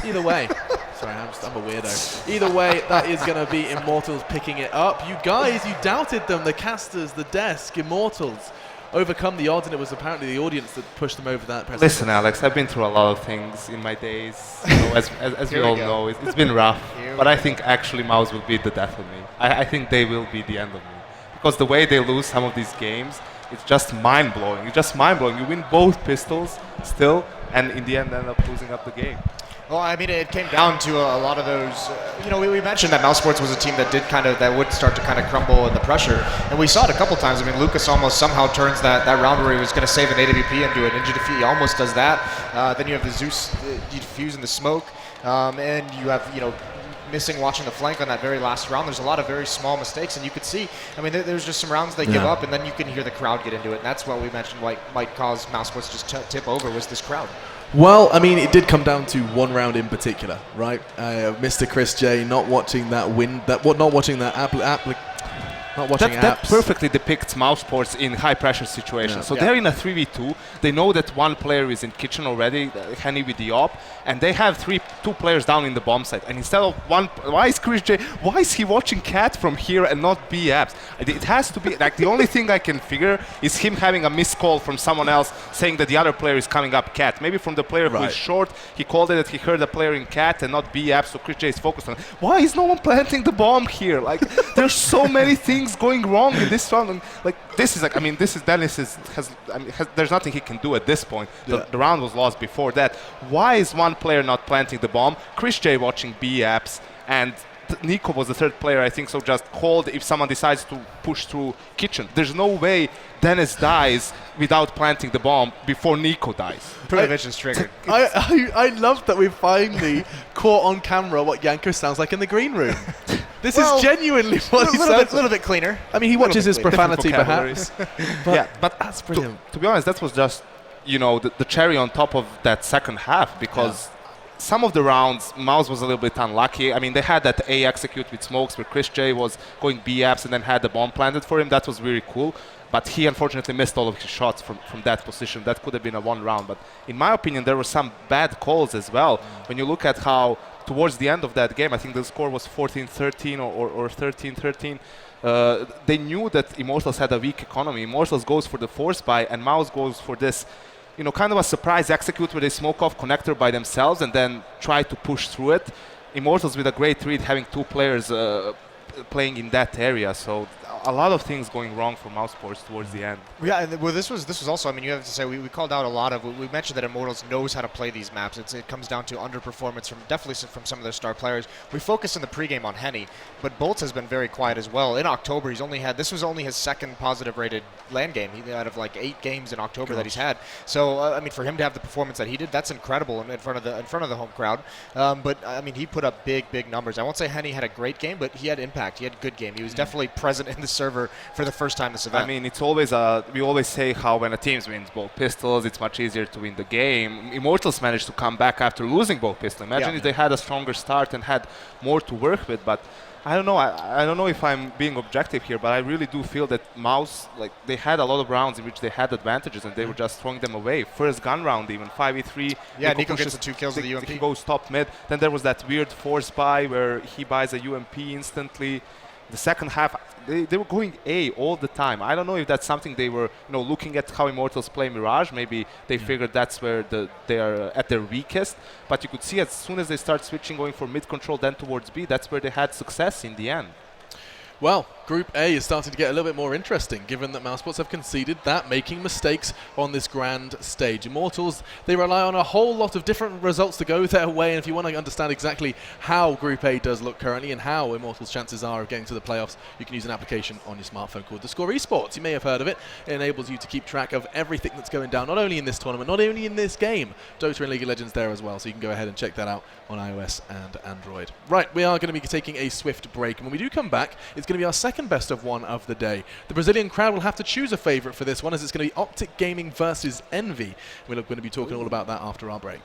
Either way. Sorry, I'm a weirdo. Either way, that is going to be Immortals picking it up. You guys, you doubted them. The casters, the desk, Immortals overcome the odds, and it was apparently the audience that pushed them over that. Listen, Alex, I've been through a lot of things in my days. You know, as we all know, it's been rough. But I think actually Mouse will be the death of me. I think they will be the end of me. Because the way they lose some of these games, it's just mind-blowing. It's just mind-blowing. You win both pistols still, and in the end end up losing up the game. Well, I mean, it came down to a lot of those. We mentioned that Mousesports was a team that would start to kind of crumble in the pressure, and we saw it a couple times. I mean, Lucas almost somehow turns that round where he was going to save an AWP and do a ninja defeat. He almost does that. Then you have the Zeus defuse in the smoke, and you have missing watching the flank on that very last round. There's a lot of very small mistakes, and you could see, I mean, there's just some rounds they give up, and then you can hear the crowd get into it, and that's what we mentioned might cause Mousesports just tip over, was this crowd. Well, I mean, it did come down to one round in particular, right? Mr. Chris J not watching that That perfectly depicts Mousesports in high-pressure situations. So they're in a 3v2. They know that one player is in kitchen already, Henny with the op, and they have two players down in the bomb site. And instead of one, why is he watching Cat from here and not B apps? It has to be, like, the only thing I can figure is him having a missed call from someone else saying that the other player is coming up Cat. Maybe from the player who is short, he called it that he heard a player in Cat and not B apps, so Chris J is focused on it. Why is no one planting the bomb here? Like, there's so many things going wrong in this round, and like this is like, I mean, this is Dennis there's nothing he can do at this point. The round was lost before that. Why is one player not planting the bomb? Chris J watching B apps, and Nico was the third player, I think, so just called if someone decides to push through kitchen. There's no way Dennis dies without planting the bomb before Nico dies. Privilege is triggered. I love that we finally caught on camera what Yanko sounds like in the green room. This is genuinely what he sounds a little bit cleaner. I mean, he watches his profanity, perhaps. but that's brilliant. To be honest, that was just, you know, the cherry on top of that second half, because some of the rounds, Mouse was a little bit unlucky. I mean, they had that A execute with smokes where Chris J was going B apps and then had the bomb planted for him. That was really cool. But he unfortunately missed all of his shots from that position. That could have been a one round. But in my opinion, there were some bad calls as well. When you look at how towards the end of that game, I think the score was 14-13 or 13-13. They knew that Immortals had a weak economy. Immortals goes for the force buy, and Mouse goes for this, you know, kind of a surprise execute where they smoke off connector by themselves and then try to push through it. Immortals with a great read, having two players playing in that area. So a lot of things going wrong for Mousesports towards the end. Yeah, and well, this was also, I mean, you have to say, we called out a lot of, we mentioned that Immortals knows how to play these maps. It comes down to underperformance definitely from some of their star players. We focused in the pregame on Henny, but Bolts has been very quiet as well. In October, this was only his second positive rated LAN game out of like 8 games in October that he's had. So, I mean, for him to have the performance that he did, that's incredible in front of the home crowd. But, I mean, he put up big numbers. I won't say Henny had a great game, but he had impact. He had a good game. He was definitely present in the server for the first time this event. I mean, it's always we always say how when a team wins both pistols, it's much easier to win the game. Immortals managed to come back after losing both pistols. Imagine if they had a stronger start and had more to work with. But I don't know. I don't know if I'm being objective here, but I really do feel that Mouse, like, they had a lot of rounds in which they had advantages and they were just throwing them away. First gun round even, 5v3. Yeah, Nico gets the 2 kills with the UMP. He goes top mid. Then there was that weird force buy where he buys a UMP instantly. The second half, they were going A all the time. I don't know if that's something they were, you know, looking at how Immortals play Mirage. Maybe they figured that's where they are at their weakest. But you could see as soon as they start switching, going for mid control, then towards B, that's where they had success in the end. Well, Group A is starting to get a little bit more interesting, given that Mousesports have conceded that making mistakes on this grand stage. Immortals, they rely on a whole lot of different results to go their way, and if you want to understand exactly how Group A does look currently and how Immortals' chances are of getting to the playoffs, you can use an application on your smartphone called The Score Esports. You may have heard of it. It enables you to keep track of everything that's going down, not only in this tournament, not only in this game, Dota and League of Legends there as well, so you can go ahead and check that out on iOS and Android. Right, we are going to be taking a swift break, and when we do come back, it's going to be our second best of one of the day. The Brazilian crowd will have to choose a favourite for this one, as it's going to be Optic Gaming versus Envy. We're going to be talking all about that after our break.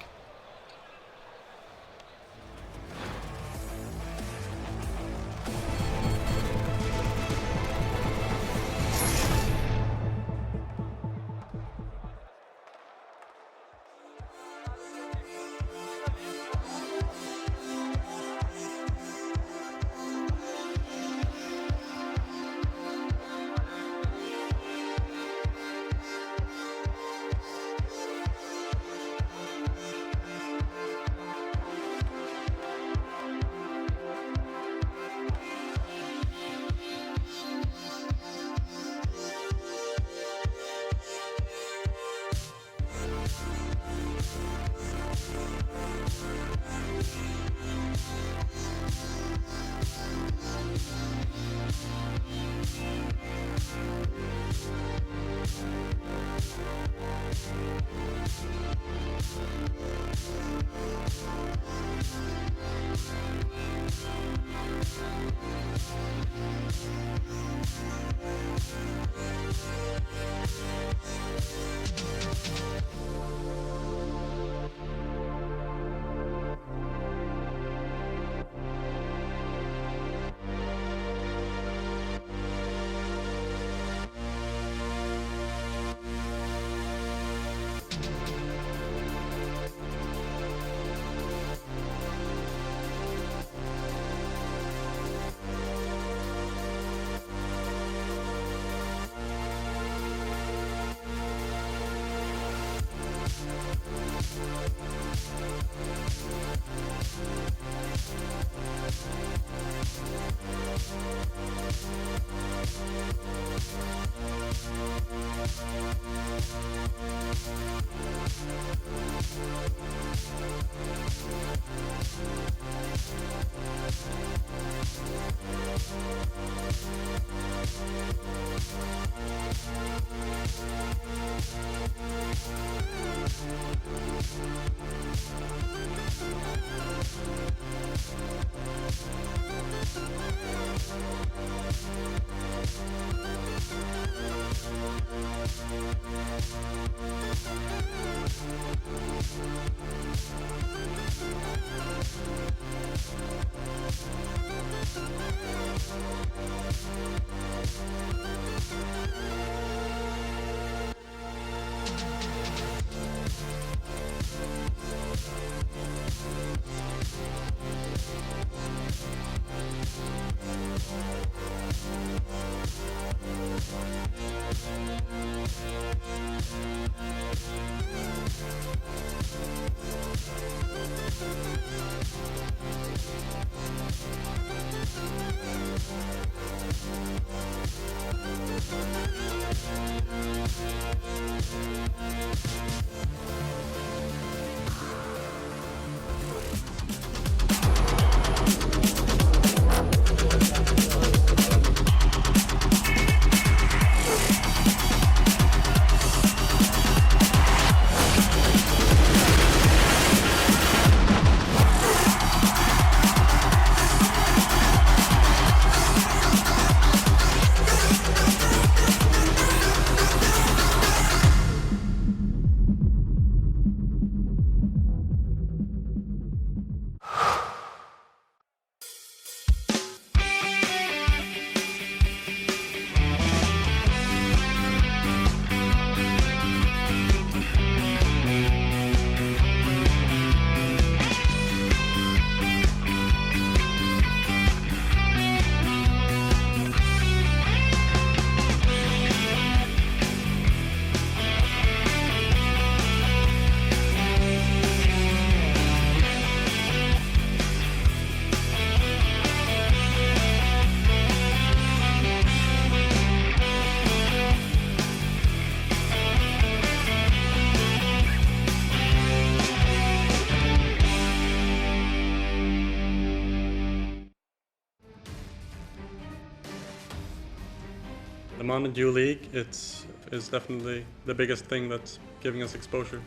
Mountain Dew League, is definitely the biggest thing that's giving us exposure.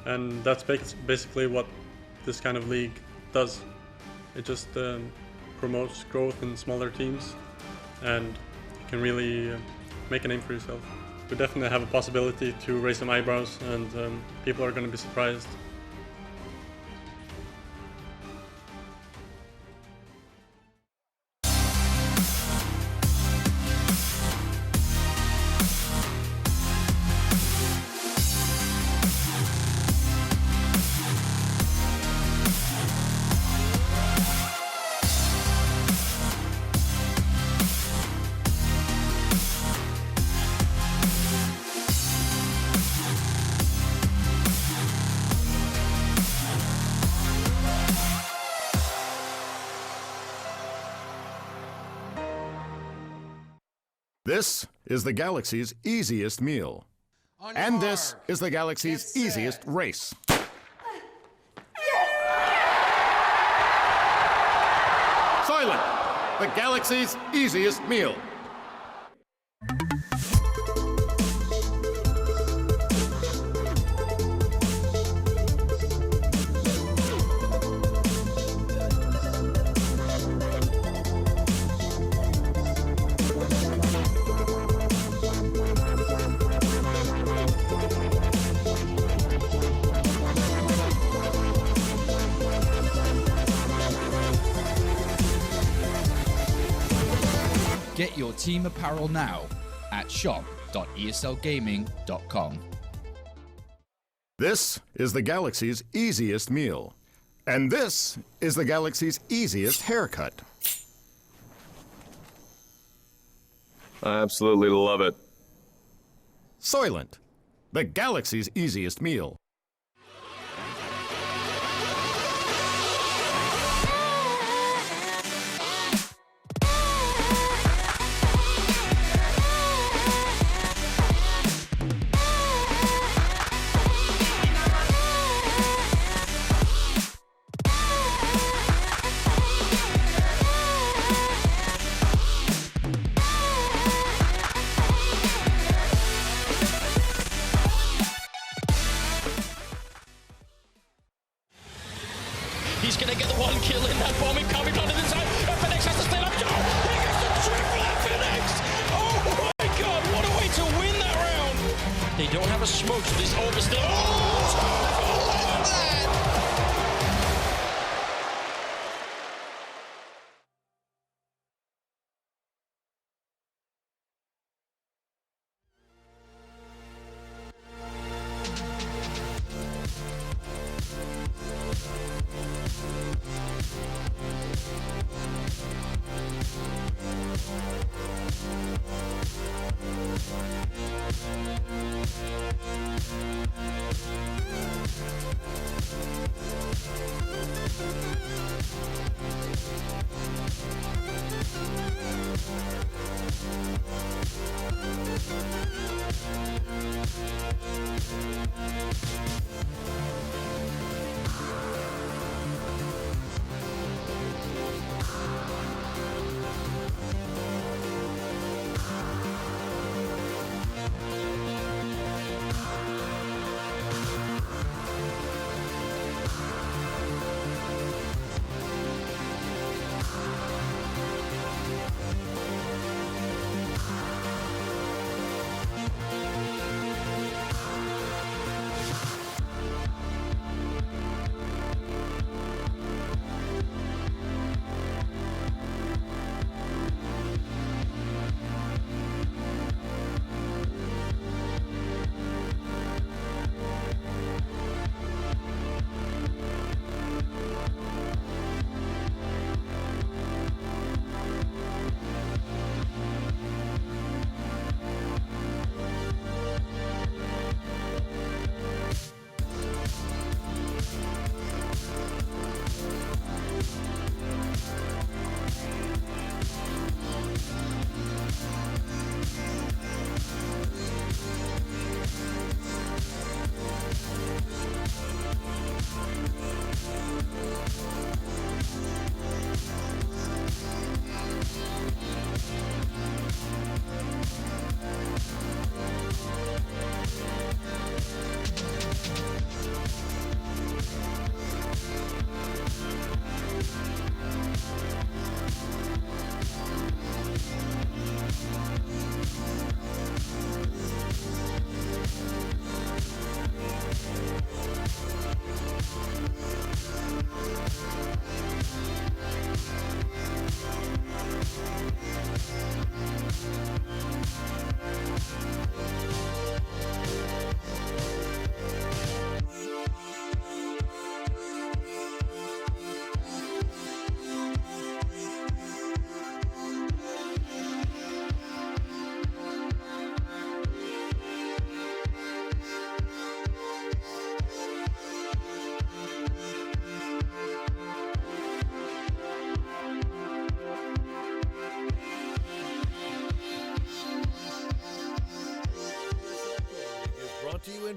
And that's basically what this kind of league does. It just promotes growth in smaller teams, and you can really make a name for yourself. We definitely have a possibility to raise some eyebrows, and people are going to be surprised. This is the galaxy's easiest meal. And this is the galaxy's easiest race. Silent, the galaxy's easiest meal. Get your team apparel now at shop.eslgaming.com. This is the galaxy's easiest meal. And this is the galaxy's easiest haircut. I absolutely love it. Soylent, the galaxy's easiest meal. He's going to get the one kill in that bomb. Can't be planted inside. FNX has to stay up. Oh, he gets the triple FNX. Oh my god, what a way to win that round. They don't have a smoke, so this orb is still. Oh, love that.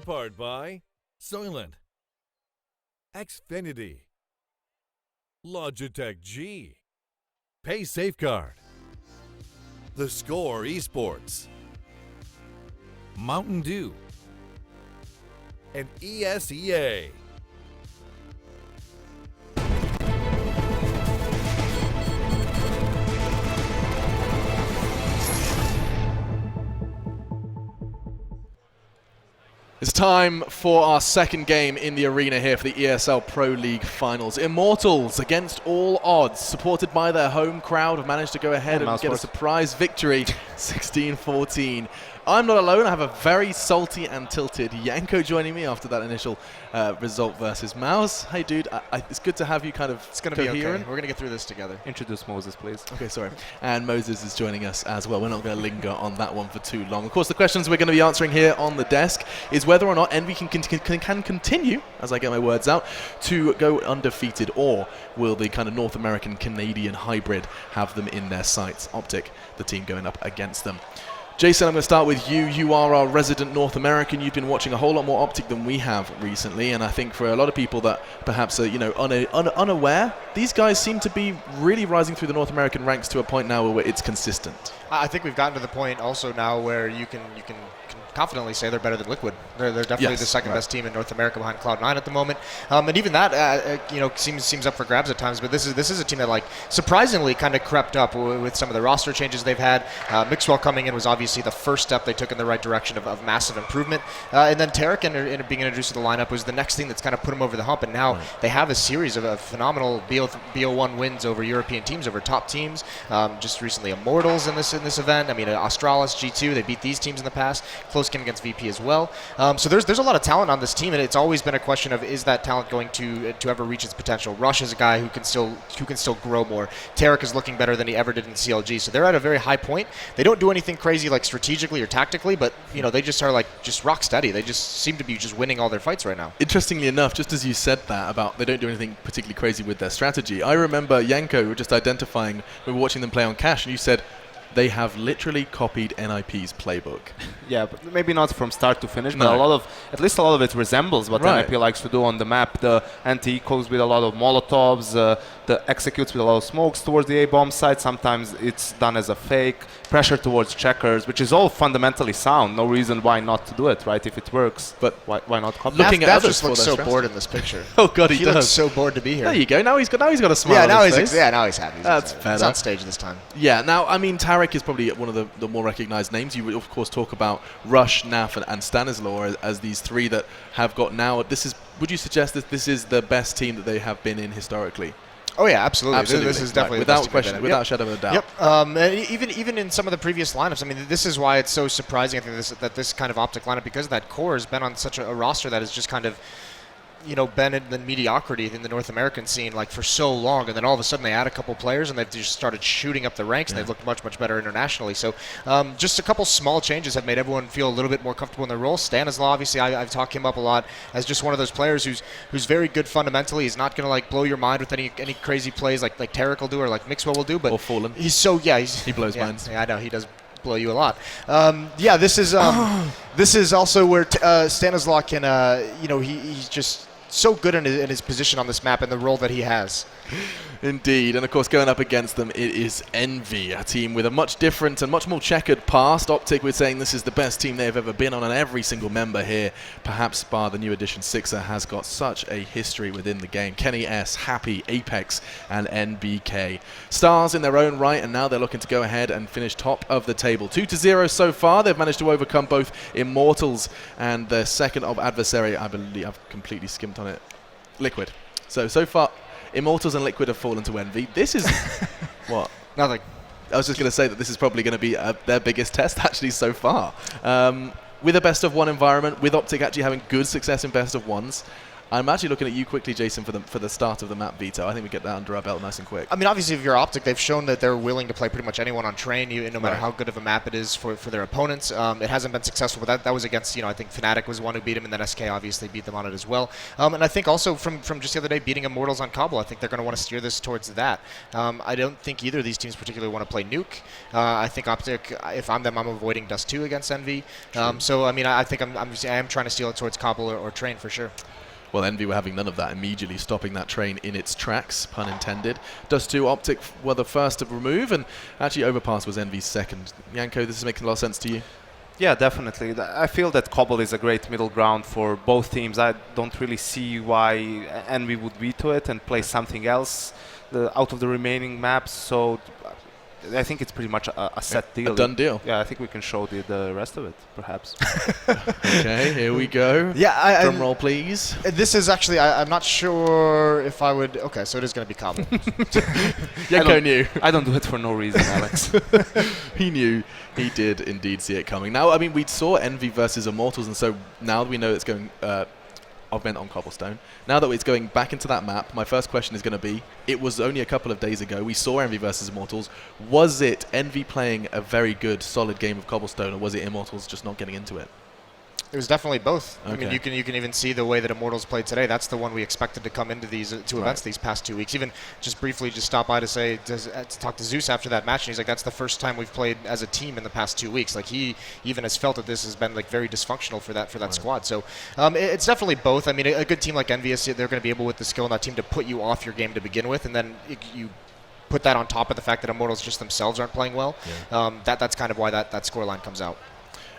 part by Soylent, Xfinity, Logitech G, Pay Safeguard, The Score Esports, Mountain Dew, and ESEA. It's time for our second game in the arena here for the ESL Pro League Finals. Immortals, against all odds, supported by their home crowd, have managed to go ahead and get a surprise victory, 16-14. I'm not alone. I have a very salty and tilted Yanko joining me after that initial result versus Mouse. Hey, dude, it's good to have you kind of It's going to be okay. We're going to get through this together. Introduce Moses, please. Okay, sorry. And Moses is joining us as well. We're not going to linger on that one for too long. Of course, the questions we're going to be answering here on the desk is whether or not Envy can continue, as I get my words out, to go undefeated, or will the kind of North American-Canadian hybrid have them in their sights? Optic, the team going up against them. Jason, I'm going to start with you. You are our resident North American. You've been watching a whole lot more Optic than we have recently, and I think for a lot of people that perhaps are unaware, these guys seem to be really rising through the North American ranks to a point now where it's consistent. I think we've gotten to the point also now where you can confidently say they're better than Liquid. They're definitely the second best team in North America behind Cloud9 at the moment, and even that seems up for grabs at times. But this is a team that surprisingly kind of crept up with some of the roster changes they've had. Mixwell coming in was obviously the first step they took in the right direction of massive improvement, and then Tarek being introduced to the lineup was the next thing that's kind of put them over the hump. And now they have a series of phenomenal BO1 wins over European teams, over top teams. Just recently, Immortals in this event. I mean, Australis, G2, they beat these teams in the past. Close game against VP as well. So there's a lot of talent on this team, and it's always been a question of, is that talent going to ever reach its potential? Rush is a guy who can still grow more. Tarek is looking better than he ever did in CLG. So they're at a very high point. They don't do anything crazy strategically or tactically, but they just are just rock steady. They just seem to be just winning all their fights right now. Interestingly enough, just as you said that about they don't do anything particularly crazy with their strategy, I remember Yanko just identifying, we were watching them play on Cash, and you said they have literally copied NIP's playbook. Yeah, but maybe not from start to finish, but at least a lot of it resembles what NIP likes to do on the map. The anti-ecos with a lot of Molotovs, the executes with a lot of smokes towards the A-bomb side. Sometimes it's done as a fake. Pressure towards checkers, which is all fundamentally sound. No reason why not to do it, right? If it works, but why not copy? Looking at others just looks so bored in this picture. Oh God, he does. Looks so bored to be here. There you go. Now he's got a smile. Yeah, now on his face. now he's happy. That's better. He's on stage this time. Yeah. Now, I mean, Tarek is probably one of the more recognized names. You would of course talk about Rush, Naf, and Stanislaw as these three that have got now. Would you suggest that this is the best team that they have been in historically? Oh yeah, absolutely. This is definitely without question, without shadow of a doubt. Yep. Even in some of the previous lineups, I mean, this is why it's so surprising. I think that this kind of Optic lineup, because that core has been on such a roster that is just kind of been in the mediocrity in the North American scene for so long, and then all of a sudden they add a couple players and they've just started shooting up the ranks, and they've looked much better internationally. So just a couple small changes have made everyone feel a little bit more comfortable in their role. Stanislaw, obviously, I've talked him up a lot as just one of those players who's very good fundamentally. He's not going to blow your mind with any crazy plays like Tarek will do or like Mixwell will do, but or Fallen. He blows minds. Yeah, I know he does blow you a lot. This is also where Stanislaw can he's just so good in his position on this map and the role that he has. Indeed, and of course going up against them it is Envy, a team with a much different and much more checkered past. Optic, we're saying this is the best team they've ever been on, and every single member here, perhaps bar the new addition Sixer, has got such a history within the game. Kenny S, Happy, Apex, and NBK. Stars in their own right, and now they're looking to go ahead and finish top of the table. 2-0 so far. They've managed to overcome both Immortals and their second adversary, I believe, I've completely skimmed on it, Liquid. So far, Immortals and Liquid have fallen to Envy. This is... what? Nothing. I was just going to say that this is probably going to be their biggest test, actually, so far. With a best-of-one environment, with Optic actually having good success in best-of-ones, I'm actually looking at you quickly, Jason, for the start of the map veto. I think we get that under our belt nice and quick. I mean, obviously, if you're Optic, they've shown that they're willing to play pretty much anyone on train, no matter how good of a map it is for their opponents. It hasn't been successful, but that was against, I think Fnatic was the one who beat him, and then SK obviously beat them on it as well. And I think also from just the other day, beating Immortals on Cobble, I think they're going to want to steer this towards that. I don't think either of these teams particularly want to play Nuke. I think Optic, if I'm them, I'm avoiding Dust 2 against Envy. So, I mean, I think I am trying to steal it towards Cobble or train for sure. Well, Envy were having none of that, immediately stopping that train in its tracks, pun intended. Dust 2, Optic were the first to remove, and actually Overpass was Envy's second. Yanko, this is making a lot of sense to you? Yeah, definitely. I feel that Cobble is a great middle ground for both teams. I don't really see why Envy would veto it and play something else out of the remaining maps, so I think it's pretty much a set deal. A done deal. Yeah, I think we can show the rest of it, perhaps. Okay, here we go. Yeah, drum roll, please. This is actually, I'm not sure if I would. Okay, so it is going to be Cobble. Yanko knew. I don't do it for no reason, Alex. He knew. He did indeed see it coming. Now, I mean, we saw Envy versus Immortals, and so now we know it's going. Augment on Cobblestone. Now that it's going back into that map, my first question is going to be, it was only a couple of days ago, we saw Envy versus Immortals. Was it Envy playing a very good, solid game of Cobblestone, or was it Immortals just not getting into it? It was definitely both. Okay. I mean, you can even see the way that Immortals played today. That's the one we expected to come into these two events these past 2 weeks. Even just briefly, just stop by to talk to Zeus after that match, and he's like, "That's the first time we've played as a team in the past 2 weeks." Like he even has felt that this has been like very dysfunctional for that squad. So it's definitely both. I mean, a good team like Envious, they're going to be able with the skill on that team to put you off your game to begin with, and then you put that on top of the fact that Immortals just themselves aren't playing well. Yeah. That's kind of why that scoreline comes out.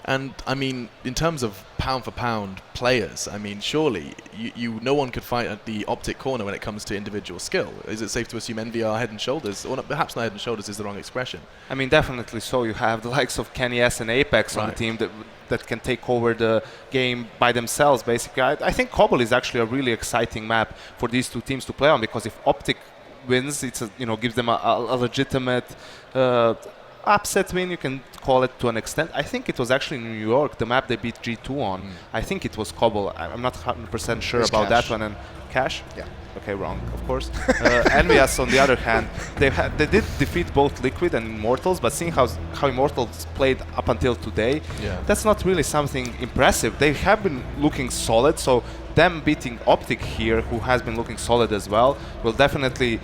And, I mean, in terms of pound-for-pound players, I mean, surely no one could fight at the Optic corner when it comes to individual skill. Is it safe to assume Envy are head and shoulders? Or perhaps not head and shoulders is the wrong expression. I mean, definitely so. You have the likes of Kenny S and Apex on the team that can take over the game by themselves, basically. I think Cobble is actually a really exciting map for these two teams to play on, because if Optic wins, it's gives them a legitimate upset win, you can call it to an extent. I think it was actually New York, the map they beat G2 on. I think it was Cobble. I'm not 100% sure about Cash. that one. And Cash? Yeah. Okay, wrong, of course. Envious, on the other hand, they did defeat both Liquid and Immortals, but seeing how Immortals played up until today, that's not really something impressive. They have been looking solid, so them beating Optic here, who has been looking solid as well, will definitely,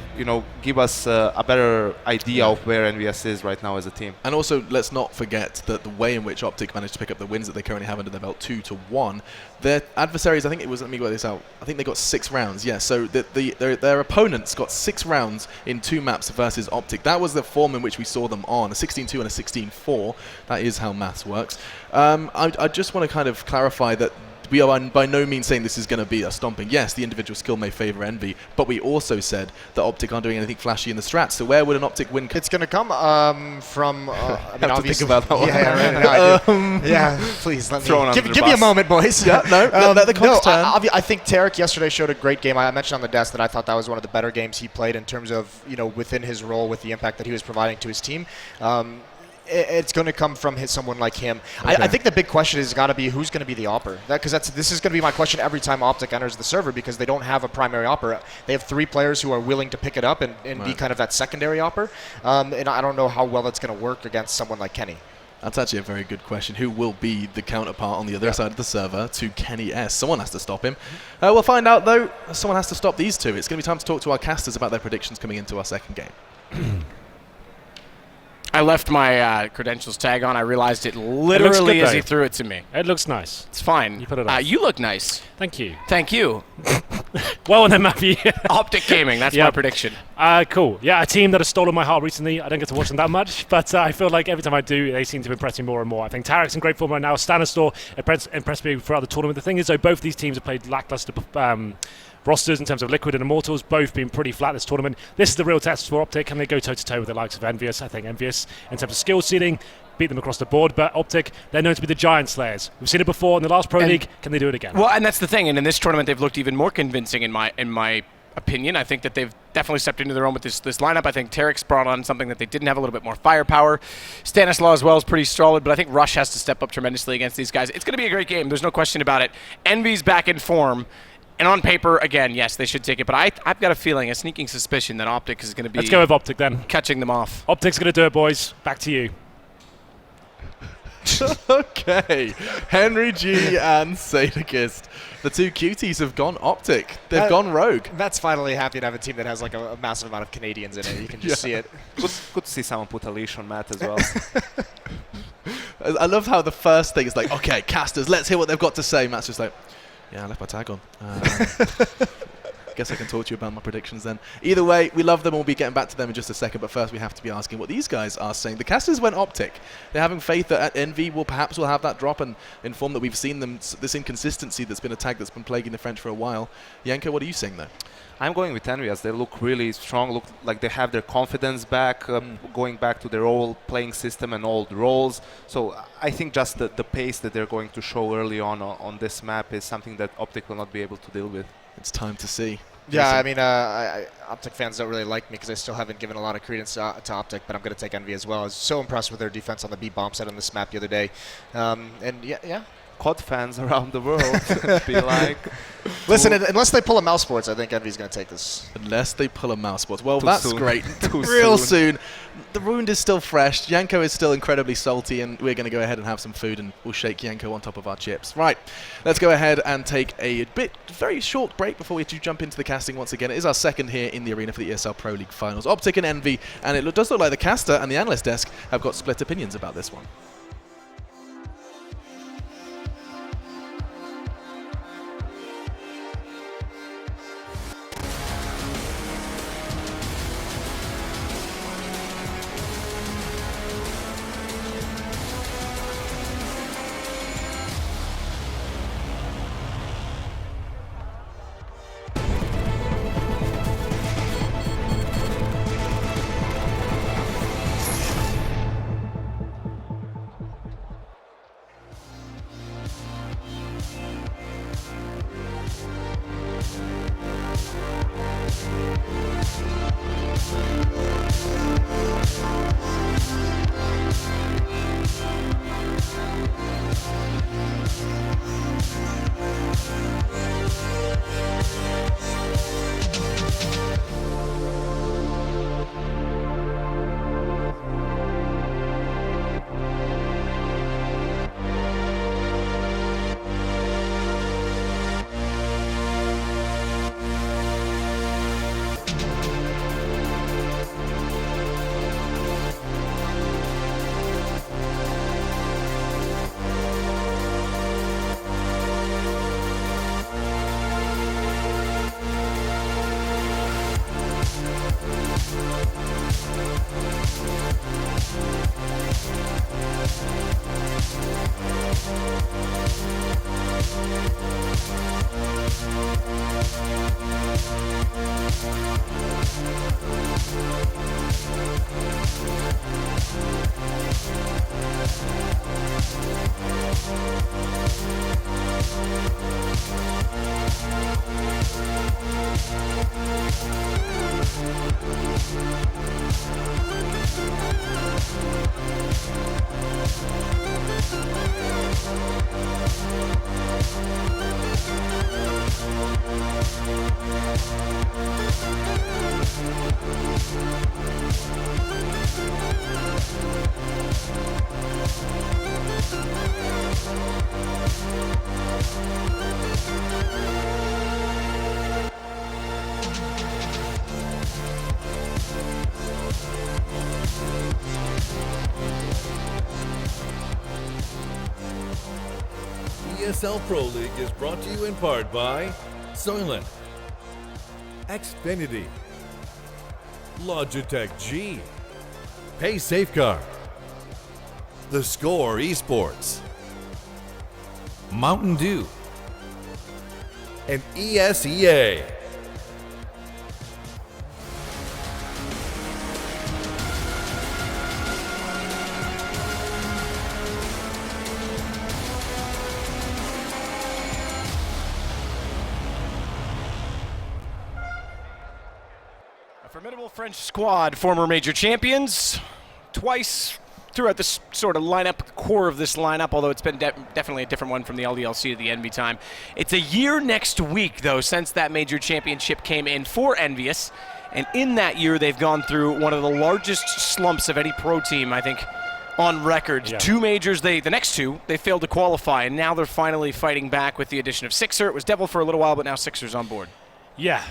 give us a better idea of where NVS is right now as a team. And also, let's not forget that the way in which Optic managed to pick up the wins that they currently have under their belt, 2-1, their adversaries, I think it was, let me get this out, I think they got 6 rounds, yeah, so their opponents got 6 rounds in 2 maps versus Optic. That was the form in which we saw them on, a 16-2 and a 16-4. That is how maths works. I just want to kind of clarify that we are by no means saying this is going to be a stomping. Yes, the individual skill may favor Envy, but we also said that Optic aren't doing anything flashy in the strats. So where would an Optic win come? It's going to come from... I mean, have to think about that one. Yeah, please, let me... Give me a moment, boys. Yeah, let the cons turn. I think Tarek yesterday showed a great game. I mentioned on the desk that I thought that was one of the better games he played in terms of, within his role with the impact that he was providing to his team. It's going to come from someone like him. Okay. I think the big question has got to be who's going to be the opper. Because this is going to be my question every time Optic enters the server, because they don't have a primary opper. They have 3 players who are willing to pick it up and be kind of that secondary opper. And I don't know how well it's going to work against someone like Kenny. That's actually a very good question. Who will be the counterpart on the other side of the server to Kenny S? Someone has to stop him. We'll find out, though. Someone has to stop these two. It's going to be time to talk to our casters about their predictions coming into our second game. I left my credentials tag on. I realized it literally as he threw it to me. It looks nice. It's fine. You put it on. You look nice. Thank you. Thank you. Well, then, Matthew. Optic Gaming, that's my prediction. Cool. Yeah, a team that has stolen my heart recently. I don't get to watch them that much, but I feel like every time I do, they seem to impress me more and more. I think Tarek's in great form right now. Stanistor impressed me throughout the tournament. The thing is, though, both these teams have played lackluster rosters in terms of Liquid and Immortals, both been pretty flat this tournament. This is the real test for Optic. Can they go toe-to-toe with the likes of Envious? I think Envious, in terms of skill ceiling, beat them across the board, but Optic, they're known to be the giant slayers. We've seen it before in the last Pro League. Can they do it again? Well, and that's the thing, and in this tournament, they've looked even more convincing in my opinion. I think that they've definitely stepped into their own with this lineup. I think Tarek's brought on something that they didn't have, a little bit more firepower. Stanislaw as well is pretty solid, but I think Rush has to step up tremendously against these guys. It's going to be a great game. There's no question about it. Envy's back in form. And on paper, again, yes, they should take it. But I've got a feeling, a sneaking suspicion that Optic is going to be... Let's go with Optic then. Catching them off. Optic's going to do it, boys. Back to you. Okay. Henry G and Sadakist. The two cuties have gone Optic. They've gone rogue. Matt's finally happy to have a team that has like a massive amount of Canadians in it. You can just see it. Good to see someone put a leash on Matt as well. I love how the first thing is like, okay, casters, let's hear what they've got to say. Matt's just like, yeah, I left my tag on. Guess I can talk to you about my predictions then. Either way, we love them. We'll be getting back to them in just a second, but first we have to be asking what these guys are saying. The casters went Optic. They're having faith that Envy will have that drop and inform that we've seen them this inconsistency that's been a tag that's been plaguing the French for a while. Yanko, what are you saying though? I'm going with Envy as they look really strong, look like they have their confidence back, going back to their old playing system and old roles. So I think just the pace that they're going to show early on this map is something that Optic will not be able to deal with. It's time to see. Yeah, I mean, Optic fans don't really like me because I still haven't given a lot of credence to Optic, but I'm going to take Envy as well. I was so impressed with their defense on the B bomb set on this map the other day. And yeah. COD fans around the world be like... Listen, unless they pull a Mousesports, I think Envy's going to take this. Unless they pull a Mousesports. Well, Too that's soon. great. Too Real soon. soon. The wound is still fresh. Yanko is still incredibly salty, and we're going to go ahead and have some food, and we'll shake Yanko on top of our chips. Right, let's go ahead and take a very short break before we jump into the casting once again. It is our second here in the arena for the ESL Pro League Finals. Optic and Envy, and it does look like the caster and the analyst desk have got split opinions about this one. ESL Pro League is brought to you in part by Soylent, Xfinity, Logitech G, Pay Safeguard, The Score Esports, Mountain Dew, and ESEA. A formidable French squad, former major champions, twice throughout this sort of lineup, core of this lineup, although it's been definitely a different one from the LDLC to the Envy time. It's a year next week, though, since that major championship came in for Envious. And in that year, they've gone through one of the largest slumps of any pro team, I think, on record. Yeah. 2 majors, the next 2, they failed to qualify, and now they're finally fighting back with the addition of Sixer. It was Devil for a little while, but now Sixer's on board. Yeah,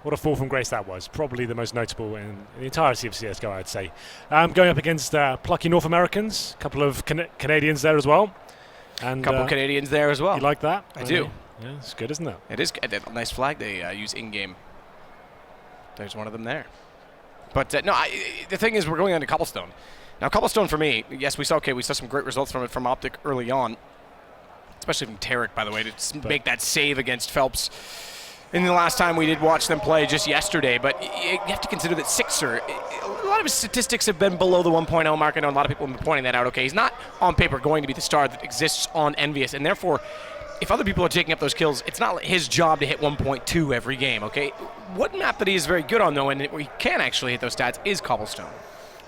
what a fall from grace that was. Probably the most notable in the entirety of CSGO, I'd say. Going up against plucky North Americans, a couple of Canadians there as well. And A couple of Canadians there as well. You like that? I do. Yeah, it's good, isn't it? It is a nice flag they use in-game. There's one of them there. But no, the thing is, we're going on to Cobblestone. Now, Cobblestone for me, yes, we saw some great results from it from Optic early on, especially from Tarek, by the way, to make that save against Phelps in the last time we did watch them play just yesterday. But you have to consider that Sixer, a lot of his statistics have been below the 1.0 mark. I know a lot of people have been pointing that out. Okay, he's not on paper going to be the star that exists on Envious, and therefore, if other people are taking up those kills, it's not his job to hit 1.2 every game, okay? What map that he is very good on, though, and where he can actually hit those stats, is Cobblestone.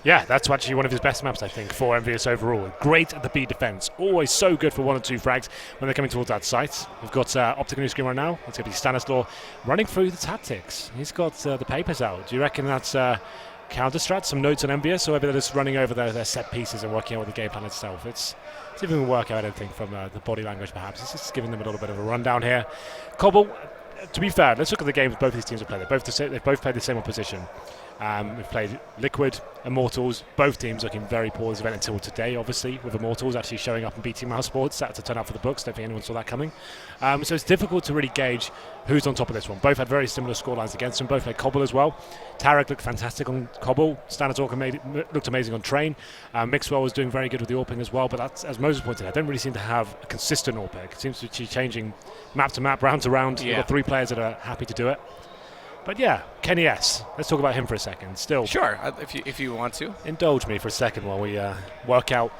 Yeah, that's actually one of his best maps, I think, for Envious overall. Great at the B defense. Always so good for 1 or 2 frags when they're coming towards that site. We've got Optic on your screen right now. It's going to be Stanislaw running through the tactics. He's got the papers out. Do you reckon that's counter-strat, some notes on Envious, or whether they're just running over their set pieces and working out with the game plan itself? It's even a workout, I don't think, from the body language, perhaps. It's just giving them a little bit of a rundown here. Cobble, to be fair, let's look at the games both these teams have played. They've both played the same opposition. We've played Liquid, Immortals, both teams looking very poor this event until today, obviously, with Immortals actually showing up and beating Mousesports. That's a turn out for the books. Don't think anyone saw that coming. So it's difficult to really gauge who's on top of this one. Both had very similar scorelines against them. Both played Cobble as well. Tarek looked fantastic on Cobble. Stanislaw looked amazing on Train. Mixwell was doing very good with the AWPing as well, but that's, as Moses pointed out, they don't really seem to have a consistent AWPing. It seems to be changing map to map, round to round. Yeah. You've got 3 players that are happy to do it. But yeah, Kenny S. Let's talk about him for a second. Still, sure, if you want to indulge me for a second while we work out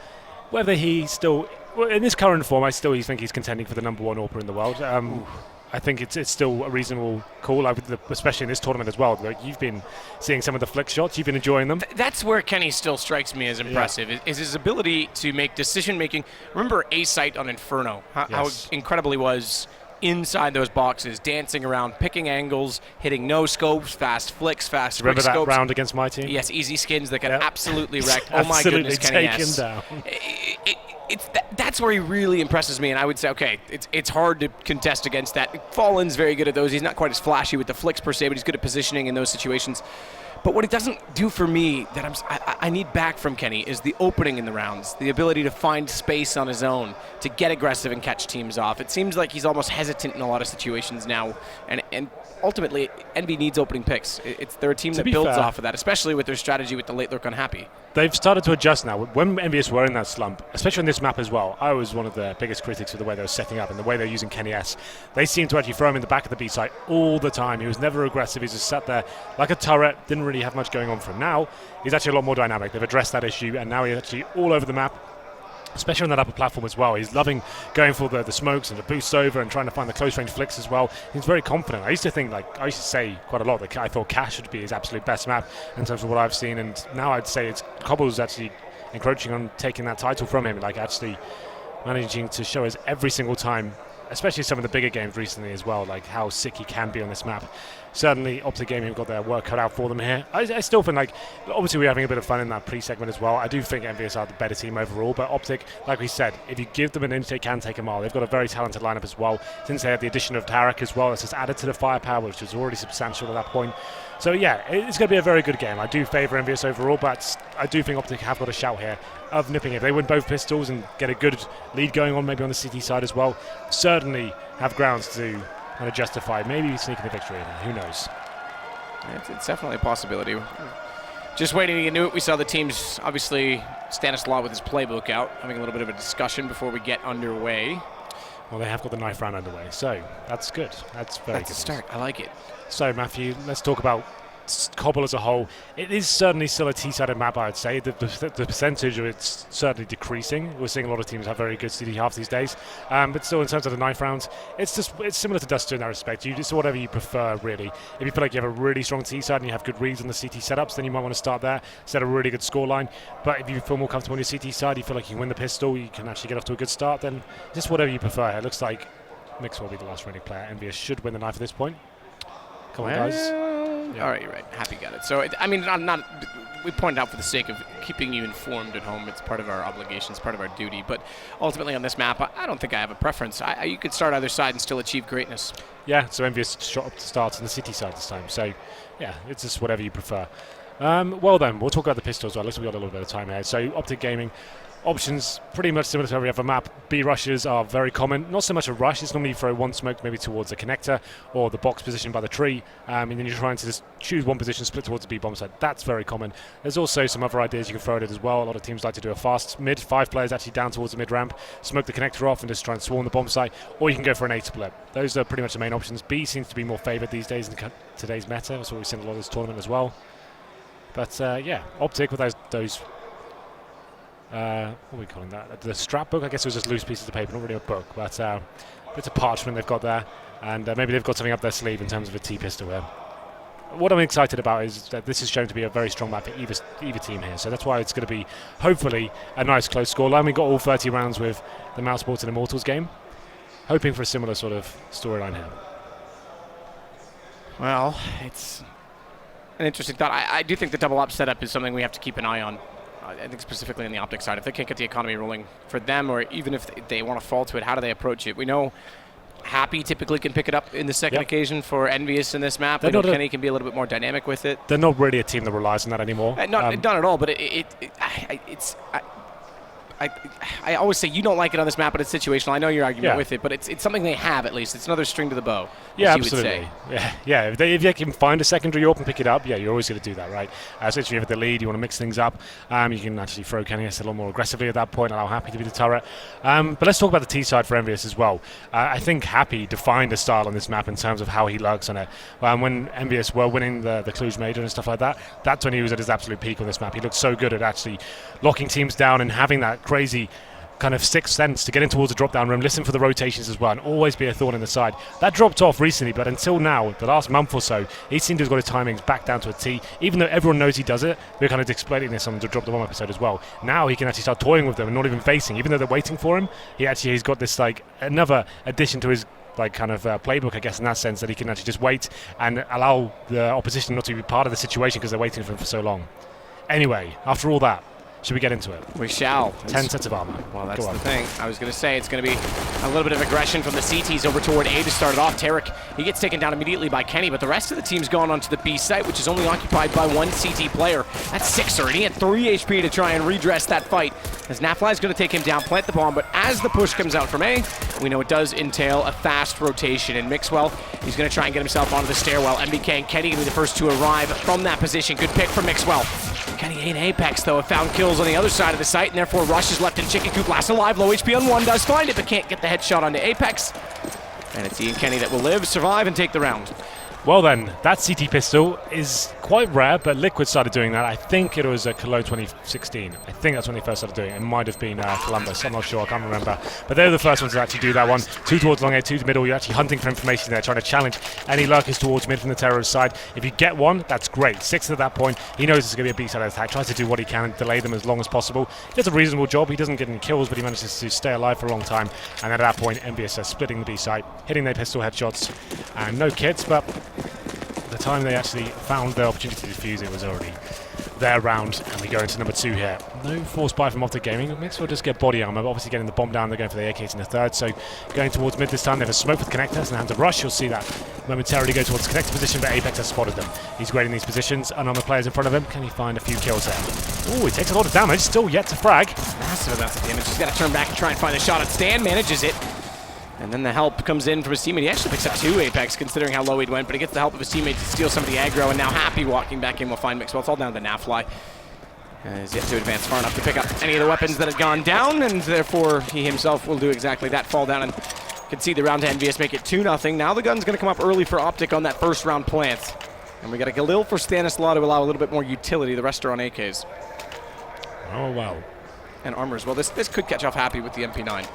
whether he still, well, in this current form, I still think he's contending for the #1 AWPer in the world. I think it's still a reasonable call, especially in this tournament as well. Like, you've been seeing some of the flick shots, you've been enjoying them. That's where Kenny still strikes me as impressive, is his ability to make decision-making. Remember A-Site on Inferno, how incredible he was inside those boxes, dancing around, picking angles, hitting no scopes, fast flicks, fast Remember that scopes. round against my team? Yes, easy skins that can absolutely wreck. Oh my goodness, Kenny S. down. That's where he really impresses me, and I would say, okay, it's hard to contest against that. Fallen's very good at those. He's not quite as flashy with the flicks per se, but he's good at positioning in those situations. But what it doesn't do for me that I need back from Kenny is the opening in the rounds, the ability to find space on his own, to get aggressive and catch teams off. It seems like he's almost hesitant in a lot of situations now, and ultimately, Envy needs opening picks. They're a team that builds off of that, especially with their strategy with the late lurk unhappy. They've started to adjust now. When Envious were in that slump, especially on this map as well, I was one of the biggest critics of the way they were setting up and the way they're using Kenny S. They seemed to actually throw him in the back of the B site all the time. He was never aggressive. He just sat there like a turret, didn't really have much going on for him. Now, he's actually a lot more dynamic. They've addressed that issue, and now he's actually all over the map, especially on that upper platform as well. He's loving going for the smokes and the boosts over and trying to find the close range flicks as well. He's very confident. I used to say quite a lot that I thought Cash would be his absolute best map in terms of what I've seen, and now I'd say it's Cobble's actually encroaching on taking that title from him, like actually managing to show us every single time, especially some of the bigger games recently as well, like how sick he can be on this map. Certainly, Optic Gaming have got their work cut out for them here. I still think, like, obviously we're having a bit of fun in that pre-segment as well. I do think Envious are the better team overall, but Optic, like we said, if you give them an inch, they can take a mile. They've got a very talented lineup as well. Since they had the addition of Tarek as well, it's just added to the firepower, which was already substantial at that point. So yeah, it's going to be a very good game. I do favour Envious overall, but I do think Optic have got a shout here of nipping it. If they win both pistols and get a good lead going on, maybe on the CT side as well, certainly have grounds to kind of justify maybe sneaking the victory. Who knows? It's definitely a possibility. Just waiting to get into it. We saw the teams, obviously, Stanislaw with his playbook out, having a little bit of a discussion before we get underway. Well, they have got the knife round underway, so that's good. That's very good. That's a start. I like it. So, Matthew, let's talk about Cobble as a whole, it is certainly still a T-sided map, I would say. The percentage of it's certainly decreasing. We're seeing a lot of teams have very good CD half these days. But still, in terms of the 9th round, it's similar to Dust 2 in that respect. It's whatever you prefer, really. If you feel like you have a really strong T-side and you have good reads on the CT setups, then you might want to start there, set a really good scoreline. But if you feel more comfortable on your CT side, you feel like you can win the pistol, you can actually get off to a good start, then just whatever you prefer. It looks like Mix will be the last running player. Envious should win the knife at this point. Come on, guys. Yeah. All right, you're right. Happy got it. So, I mean, we pointed out for the sake of keeping you informed at home. It's part of our obligations, part of our duty. But ultimately on this map, I don't think I have a preference. You could start either side and still achieve greatness. Yeah, so Envious shot up to start on the city side this time. So, yeah, it's just whatever you prefer. Well then, we'll talk about the pistol as well. Looks like we've got a little bit of time here. So, Optic Gaming. Options pretty much similar to every other map. B rushes are very common. Not so much a rush. It's normally you throw one smoke maybe towards the connector or the box position by the tree, and then you're trying to just choose one position, split towards the B bomb side. That's very common. There's also some other ideas you can throw at it as well. A lot of teams like to do a fast mid, 5 players actually down towards the mid ramp, smoke the connector off and just try and swarm the bomb site, or you can go for an A split. Those are pretty much the main options. B seems to be more favoured these days in today's meta. That's what we've seen a lot of this tournament as well. But yeah, Optic with those what are we calling that? The strap book, I guess it was just loose pieces of paper, not really a book, but it's a parchment they've got there, and maybe they've got something up their sleeve in terms of a T-pistol here. What I'm excited about is that this is shown to be a very strong map for either team here, so that's why it's going to be, hopefully, a nice close scoreline. We got all 30 rounds with the Mousesports and Immortals game, hoping for a similar sort of storyline here. Well, it's an interesting thought. I do think the double up setup is something we have to keep an eye on. I think specifically on the Optic side, if they can't get the economy rolling for them, or even if they want to fall to it, how do they approach it? We know Happy typically can pick it up in the second occasion for Envious in this map. We know Kenny can be a little bit more dynamic with it. They're not really a team that relies on that anymore. Not at all, but I always say you don't like it on this map, but it's situational. I know your argument with it, but it's something they have at least. It's another string to the bow. Yeah, absolutely. Yeah. If you can find a secondary AWP and pick it up, yeah, you're always going to do that, right? So if you have the lead, you want to mix things up. You can actually throw Kenny a little more aggressively at that point, allow Happy to be the turret. But let's talk about the T side for Envious as well. I think Happy defined a style on this map in terms of how he lurks on it. When Envious were winning the Cluj Major and stuff like that, that's when he was at his absolute peak on this map. He looked so good at actually locking teams down and having that crazy kind of sixth sense to get in towards the drop-down room, listen for the rotations as well, and always be a thorn in the side. That dropped off recently, but until now, the last month or so, he seemed to have got his timings back down to a T. Even though everyone knows he does it, we're kind of explaining this on the Drop the Bomb episode as well. Now he can actually start toying with them and not even facing. Even though they're waiting for him, he's got this like another addition to his kind of playbook, I guess, in that sense, that he can actually just wait and allow the opposition not to be part of the situation because they're waiting for him for so long. Anyway, after all that, should we get into it? We shall. 10 sets of armor. Well, that's the thing. I was going to say it's going to be a little bit of aggression from the CTs over toward A to start it off. Tarek, he gets taken down immediately by Kenny, but the rest of the team's gone onto the B site, which is only occupied by one CT player. That's Sixer, and he had 3 HP to try and redress that fight. As Nafly is going to take him down, plant the bomb, but as the push comes out from A, we know it does entail a fast rotation. And Mixwell, he's going to try and get himself onto the stairwell. MBK and Kenny going to be the first to arrive from that position. Good pick from Mixwell. Kenny ain't Apex, though, have found kills on the other side of the site, and therefore Rush is left in Chicken Coop. Last alive, low HP on 1, does find it, but can't get the headshot onto Apex. And it's Ian Kenny that will live, survive, and take the round. Well then, that CT pistol is quite rare, but Liquid started doing that. I think it was Cologne 2016. I think that's when they first started doing it. It might have been Columbus. I'm not sure. I can't remember. But they're the first ones to actually do that one. 2 towards long A, 2 to middle. You're actually hunting for information there, trying to challenge any lurkers towards mid from the terrorist side. If you get one, that's great. 6 at that point. He knows it's going to be a B-side attack. Tries to do what he can and delay them as long as possible. He does a reasonable job. He doesn't get any kills, but he manages to stay alive for a long time. And at that point, MBS splitting the B-side, hitting their pistol headshots. And no kits, but the time they actually found the opportunity to defuse it was already their round, and we go into number 2 here. No force buy from Optic Gaming. Mixwell just get body armor, but obviously getting the bomb down. They're going for the AKs in the third, so going towards mid this time. They have a smoke with connectors and have to rush. You'll see that momentarily go towards the connector position, but Apex has spotted them. He's grading these positions, unarmored players in front of him. Can he find a few kills there? Oh, he takes a lot of damage, still yet to frag. Massive amounts of damage. He's got to turn back and try and find a shot at Stan. Manages it. And then the help comes in from his teammate. He actually picks up 2 Apex, considering how low he went, but he gets the help of his teammate to steal some of the aggro, and now Happy walking back in will find Mixwell. It's all down to Nafly. He's yet to advance far enough to pick up any of the weapons that have gone down, and therefore he himself will do exactly that, fall down and concede the round to Envious, make it 2-0. Now the gun's going to come up early for Optic on that first round plant. And we got a Galil for Stanislaw to allow a little bit more utility. The rest are on AKs. Oh, well. And armor as well. This could catch off Happy with the MP9.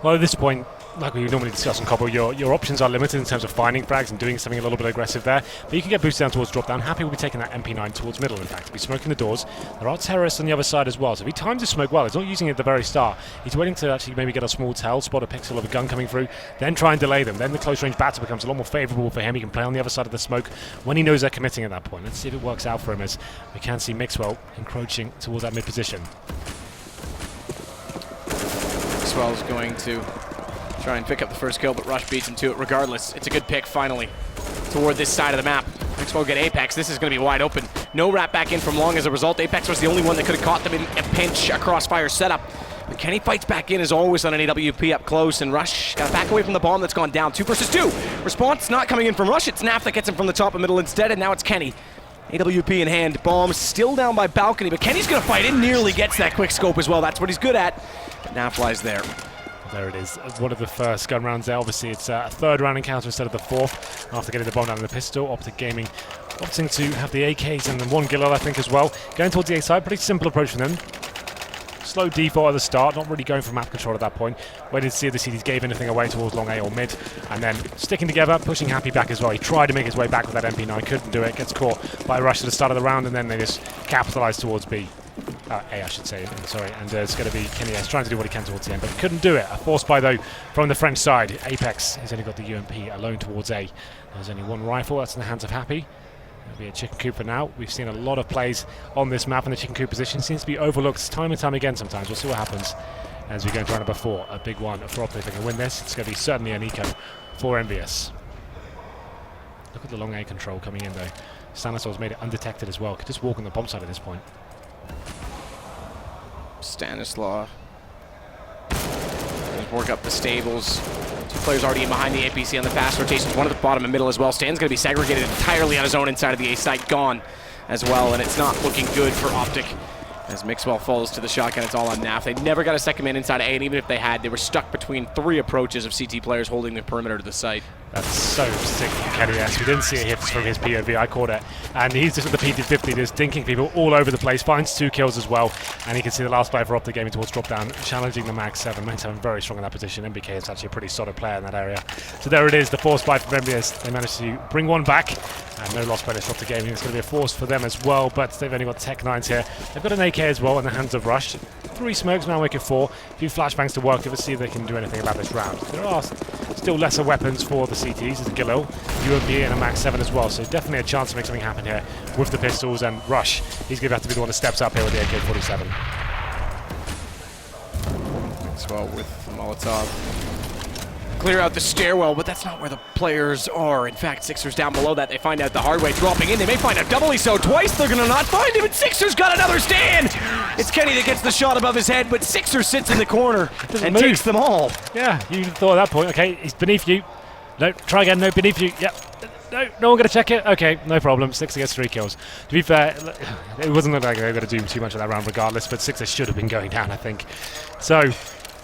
Well, at this point, like we normally discuss on Cobble, your options are limited in terms of finding frags and doing something a little bit aggressive there. But you can get boosted down towards drop down. Happy will be taking that MP9 towards middle, in fact. He'll be smoking the doors. There are terrorists on the other side as well. So if he times his smoke well, he's not using it at the very start. He's waiting to actually maybe get a small tell, spot a pixel of a gun coming through, then try and delay them. Then the close range battle becomes a lot more favourable for him. He can play on the other side of the smoke when he knows they're committing at that point. Let's see if it works out for him, as we can see Mixwell encroaching towards that mid position. Mixwell's going to try and pick up the first kill, but Rush beats him to it regardless. It's a good pick, finally, toward this side of the map. Mixwell get Apex. This is going to be wide open. No wrap back in from Long as a result. Apex was the only one that could have caught them in a pinch, a crossfire setup. But Kenny fights back in as always on an AWP up close, and Rush got to back away from the bomb that's gone down. 2 versus 2. Response not coming in from Rush. It's Naf that gets him from the top and middle instead, and now it's Kenny. AWP in hand. Bomb still down by balcony, but Kenny's going to fight in. Nearly gets that quick scope as well. That's what he's good at. But Naf lies there. There it is, one of the first gun rounds there. Obviously, it's a third round encounter instead of the fourth. After getting the bomb down in the pistol, Optic Gaming opting to have the AKs and the one Gilil, I think, as well. Going towards the A side, pretty simple approach for them. Slow default at the start, not really going for map control at that point. Waited to see if the CDs gave anything away towards long A or mid, and then sticking together, pushing Happy back as well. He tried to make his way back with that MP9, couldn't do it, gets caught by a Rush at the start of the round, and then they just capitalise towards B. A, I should say, sorry, and it's going to be Kenny S trying to do what he can towards the end, but couldn't do it. A force buy, though, from the French side. Apex has only got the UMP alone towards A. There's only one rifle, that's in the hands of Happy. It'll be a chicken coop for now. We've seen a lot of plays on this map, and the chicken coop position seems to be overlooked time and time again sometimes. We'll see what happens as we go into round number 4. A big one for Optic. If they can win this, it's going to be certainly an eco for MVS. Look at the long A control coming in, though. Stanislaw's made it undetected as well. Could just walk on the bomb side at this point. Stanislaw work up the stables. 2 players already in behind the APC on the fast rotations. One at the bottom and middle as well. Stan's going to be segregated entirely on his own inside of the A site. Gone as well, and it's not looking good for Optic. As Mixwell falls to the shotgun, it's all on Naf. They never got a second man inside of A, and even if they had, they were stuck between 3 approaches of CT players holding the perimeter to the site. That's so sick from Kenny S. We didn't see a hit from his POV, I caught it. And he's just at the PT50, just dinking people all over the place, finds 2 kills as well. And you can see the last player for Optic Gaming towards drop down, challenging the Mag 7. Mag 7 very strong in that position. MBK is actually a pretty solid player in that area. So there it is, the force buy from MBS. They managed to bring one back. And no loss by this Optic Gaming. It's going to be a force for them as well, but they've only got Tech 9s here. They've got an AK as well in the hands of Rush. 3 smokes, now make it 4. A few flashbangs to work with. Let's see if they can do anything about this round. There are still lesser weapons for the CTs. There's a Galil, UMP, and a Max 7 as well, so definitely a chance to make something happen here with the pistols. And Rush, he's going to have to be the one that steps up here with the AK-47. As well with the Molotov. Clear out the stairwell, but that's not where the players are. In fact, Sixers down below that. They find out the hard way, dropping in. They may find out doubly so. Twice they're going to not find him, and Sixers got another stand. It's Kenny that gets the shot above his head, but Sixers sits in the corner and takes them all. Yeah, you thought at that point, okay, he's beneath you. No, try again, no, beneath you. Yep. No one going to check it? Okay, no problem. Sixer gets 3 kills. To be fair, it wasn't like they were going to do too much of that round regardless, but Sixer should have been going down, I think. So,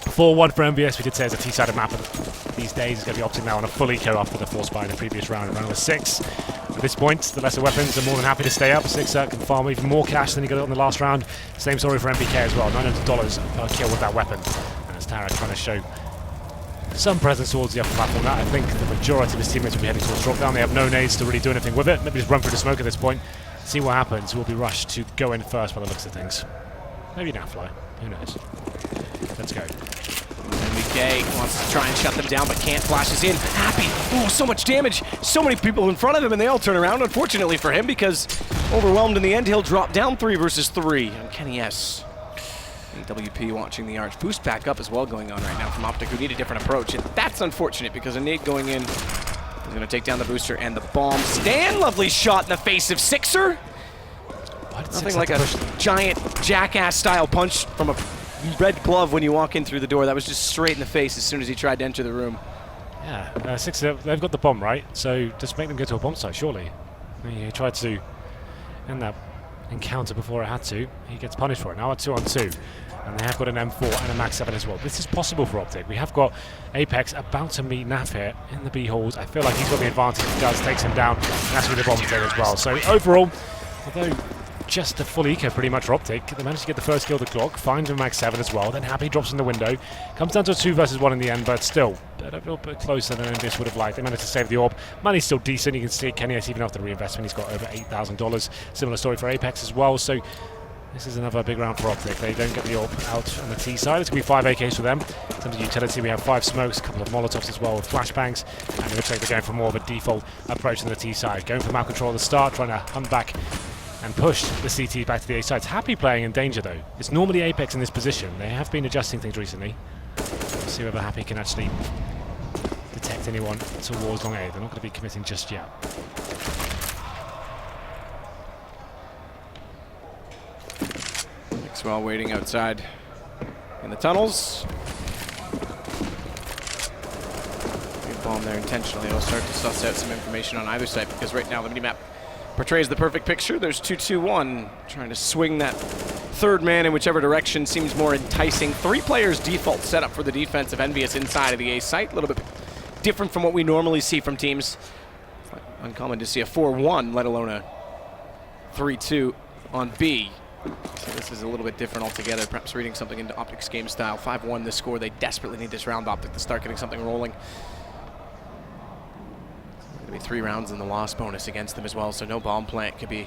4-1 for MVS. We did say it's a T-sided map, and these days it's going to be Optic now on a full eco after the force buy in the previous round. Round number 6. At this point, the lesser weapons are more than happy to stay up. Sixer can farm even more cash than he got on the last round. Same story for MBK as well. $900 per kill with that weapon. And it's Tara trying to show some presence towards the upper platform. That I think the majority of his teammates will be heading towards drop down. They have no nades to really do anything with it. Maybe just run through the smoke at this point. See what happens. We'll be rushed to go in first by the looks of things. Maybe now fly. Who knows? Let's go. MBK wants to try and shut them down, but can't. Flashes in. Happy. Oh, so much damage. So many people in front of him, and they all turn around, unfortunately for him, because overwhelmed in the end, he'll drop down 3 versus 3. And Kenny S. WP watching the arch. Boost back up as well going on right now from Optic, who need a different approach. And that's unfortunate because a nade going in is going to take down the booster and the bomb. Stan, lovely shot in the face of Sixer. Nothing like a giant jackass-style punch from a red glove when you walk in through the door. That was just straight in the face as soon as he tried to enter the room. Yeah, Sixer, they've got the bomb, right? So just make them go to a bomb site, surely. He tried to end that encounter before it had to. He gets punished for it. Now a 2-on-2. And they have got an M4 and a Max 7 as well. This is possible for Optic. We have got Apex about to meet Naf here in the B halls. I feel like he's got the advantage. He does, takes him down, and that's with the bomb there as well. So overall, although just a full eco pretty much for Optic, they managed to get the first kill of the clock, find a Max 7 as well, then Happy drops in the window. Comes down to a 2 versus 1 in the end, but still, a little bit closer than Envious would have liked. They managed to save the orb. Money's still decent. You can see Kenny S, even after the reinvestment, he's got over $8,000. Similar story for Apex as well. So this is another big round for Optic. They don't get the orb out on the T side. It's going to be 5 AKs for them. In terms of utility, we have 5 smokes, a couple of Molotovs as well with flashbangs, and it looks like they're going for more of a default approach on the T side. Going for map control at the start, trying to hunt back and push the CT back to the A side. It's Happy playing in danger though. It's normally Apex in this position. They have been adjusting things recently. Let's see whether Happy can actually detect anyone towards long A. They're not going to be committing just yet. While waiting outside in the tunnels. Good bomb there intentionally. I'll start to suss out some information on either side because right now the minimap portrays the perfect picture. There's 2-2-1 trying to swing that third man in whichever direction seems more enticing. 3 players default setup for the defense of Envious inside of the A site. A little bit different from what we normally see from teams. Uncommon to see a 4-1, let alone a 3-2 on B. So this is a little bit different altogether, perhaps reading something into Optic's game style. 5-1 the score. They desperately need this round, Optic, to start getting something rolling. There's going to be 3 rounds in the loss bonus against them as well, so no bomb plant could be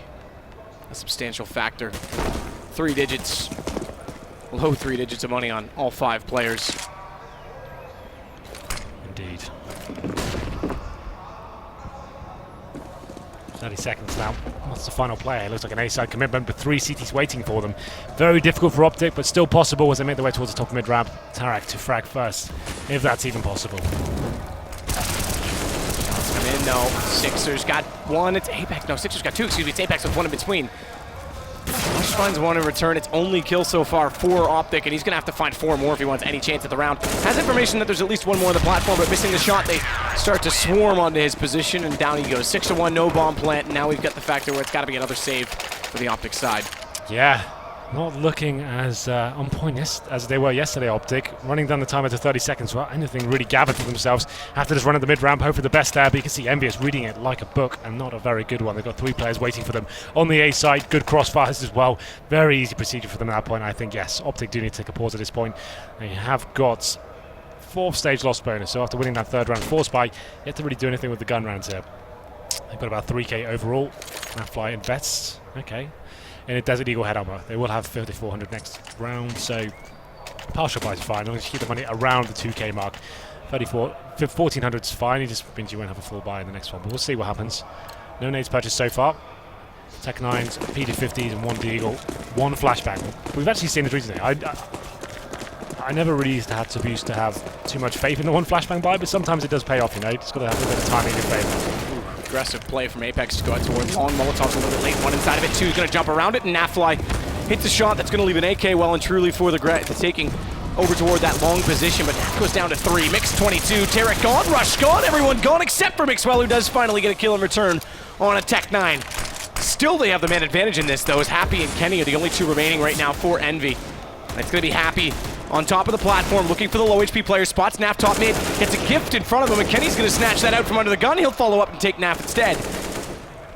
a substantial factor. 3 digits, low 3 digits of money on all 5 players. Indeed. 30 seconds now. What's the final play? It looks like an A-side commitment, but 3 CTs waiting for them. Very difficult for Optic, but still possible as they make their way towards the top of mid-ramp. Tarak to frag first, if that's even possible. Shots come in, no. Sixers got 1. It's Apex. No, Sixers got 2. Excuse me. It's Apex with 1 in between. Rush finds 1 in return. It's only kill so far for Optic, and he's going to have to find 4 more if he wants any chance at the round. Has information that there's at least 1 more on the platform, but missing the shot, they start to swarm onto his position, and down he goes. 6-1, no bomb plant, and now we've got the factor where it's got to be another save for the Optic side. Yeah, not looking as on point as they were yesterday, Optic. Running down the timer to 30 seconds without anything really gathered for themselves. Have to just run at the mid-ramp, hope for the best there, but you can see Envious reading it like a book, and not a very good one. They've got 3 players waiting for them on the A side. Good crossfires as well. Very easy procedure for them at that point. I think, yes, Optic do need to take a pause at this point. They have got 4th stage loss bonus, so after winning that 3rd round 4 spy, you have to really do anything with the gun rounds here. They've got about 3k overall. Now fly invests. Okay. In a Desert Eagle head armor. They will have 3,400 next round, so partial buy is fine. As long as you keep the money around the 2k mark. 1,400 is fine. It just means you won't have a full buy in the next one, but we'll see what happens. No nades purchased so far. Tech 9s, PD50s, and 1 Deagle, 1 flashbang. We've actually seen this recently. I never really used to have too much faith in the 1 flashbang buy, but sometimes it does pay off, you know. You just got to have a bit of timing in favor. Aggressive play from Apex to go out towards long. Molotov's a little bit late. 1 inside of it. 2 is going to jump around it, and Nafly hits a shot that's going to leave an AK well and truly for the taking over toward that long position, but goes down to 3. Mix 22. Tarek gone. Rush gone. Everyone gone except for Mixwell, who does finally get a kill in return on a Tech 9. Still, they have the man advantage in this, though, as Happy and Kenny are the only 2 remaining right now for Envy. And it's going to be Happy on top of the platform, looking for the low HP player. Spots Naf top mid, gets a gift in front of him, and Kenny's going to snatch that out from under the gun. He'll follow up and take Naf instead.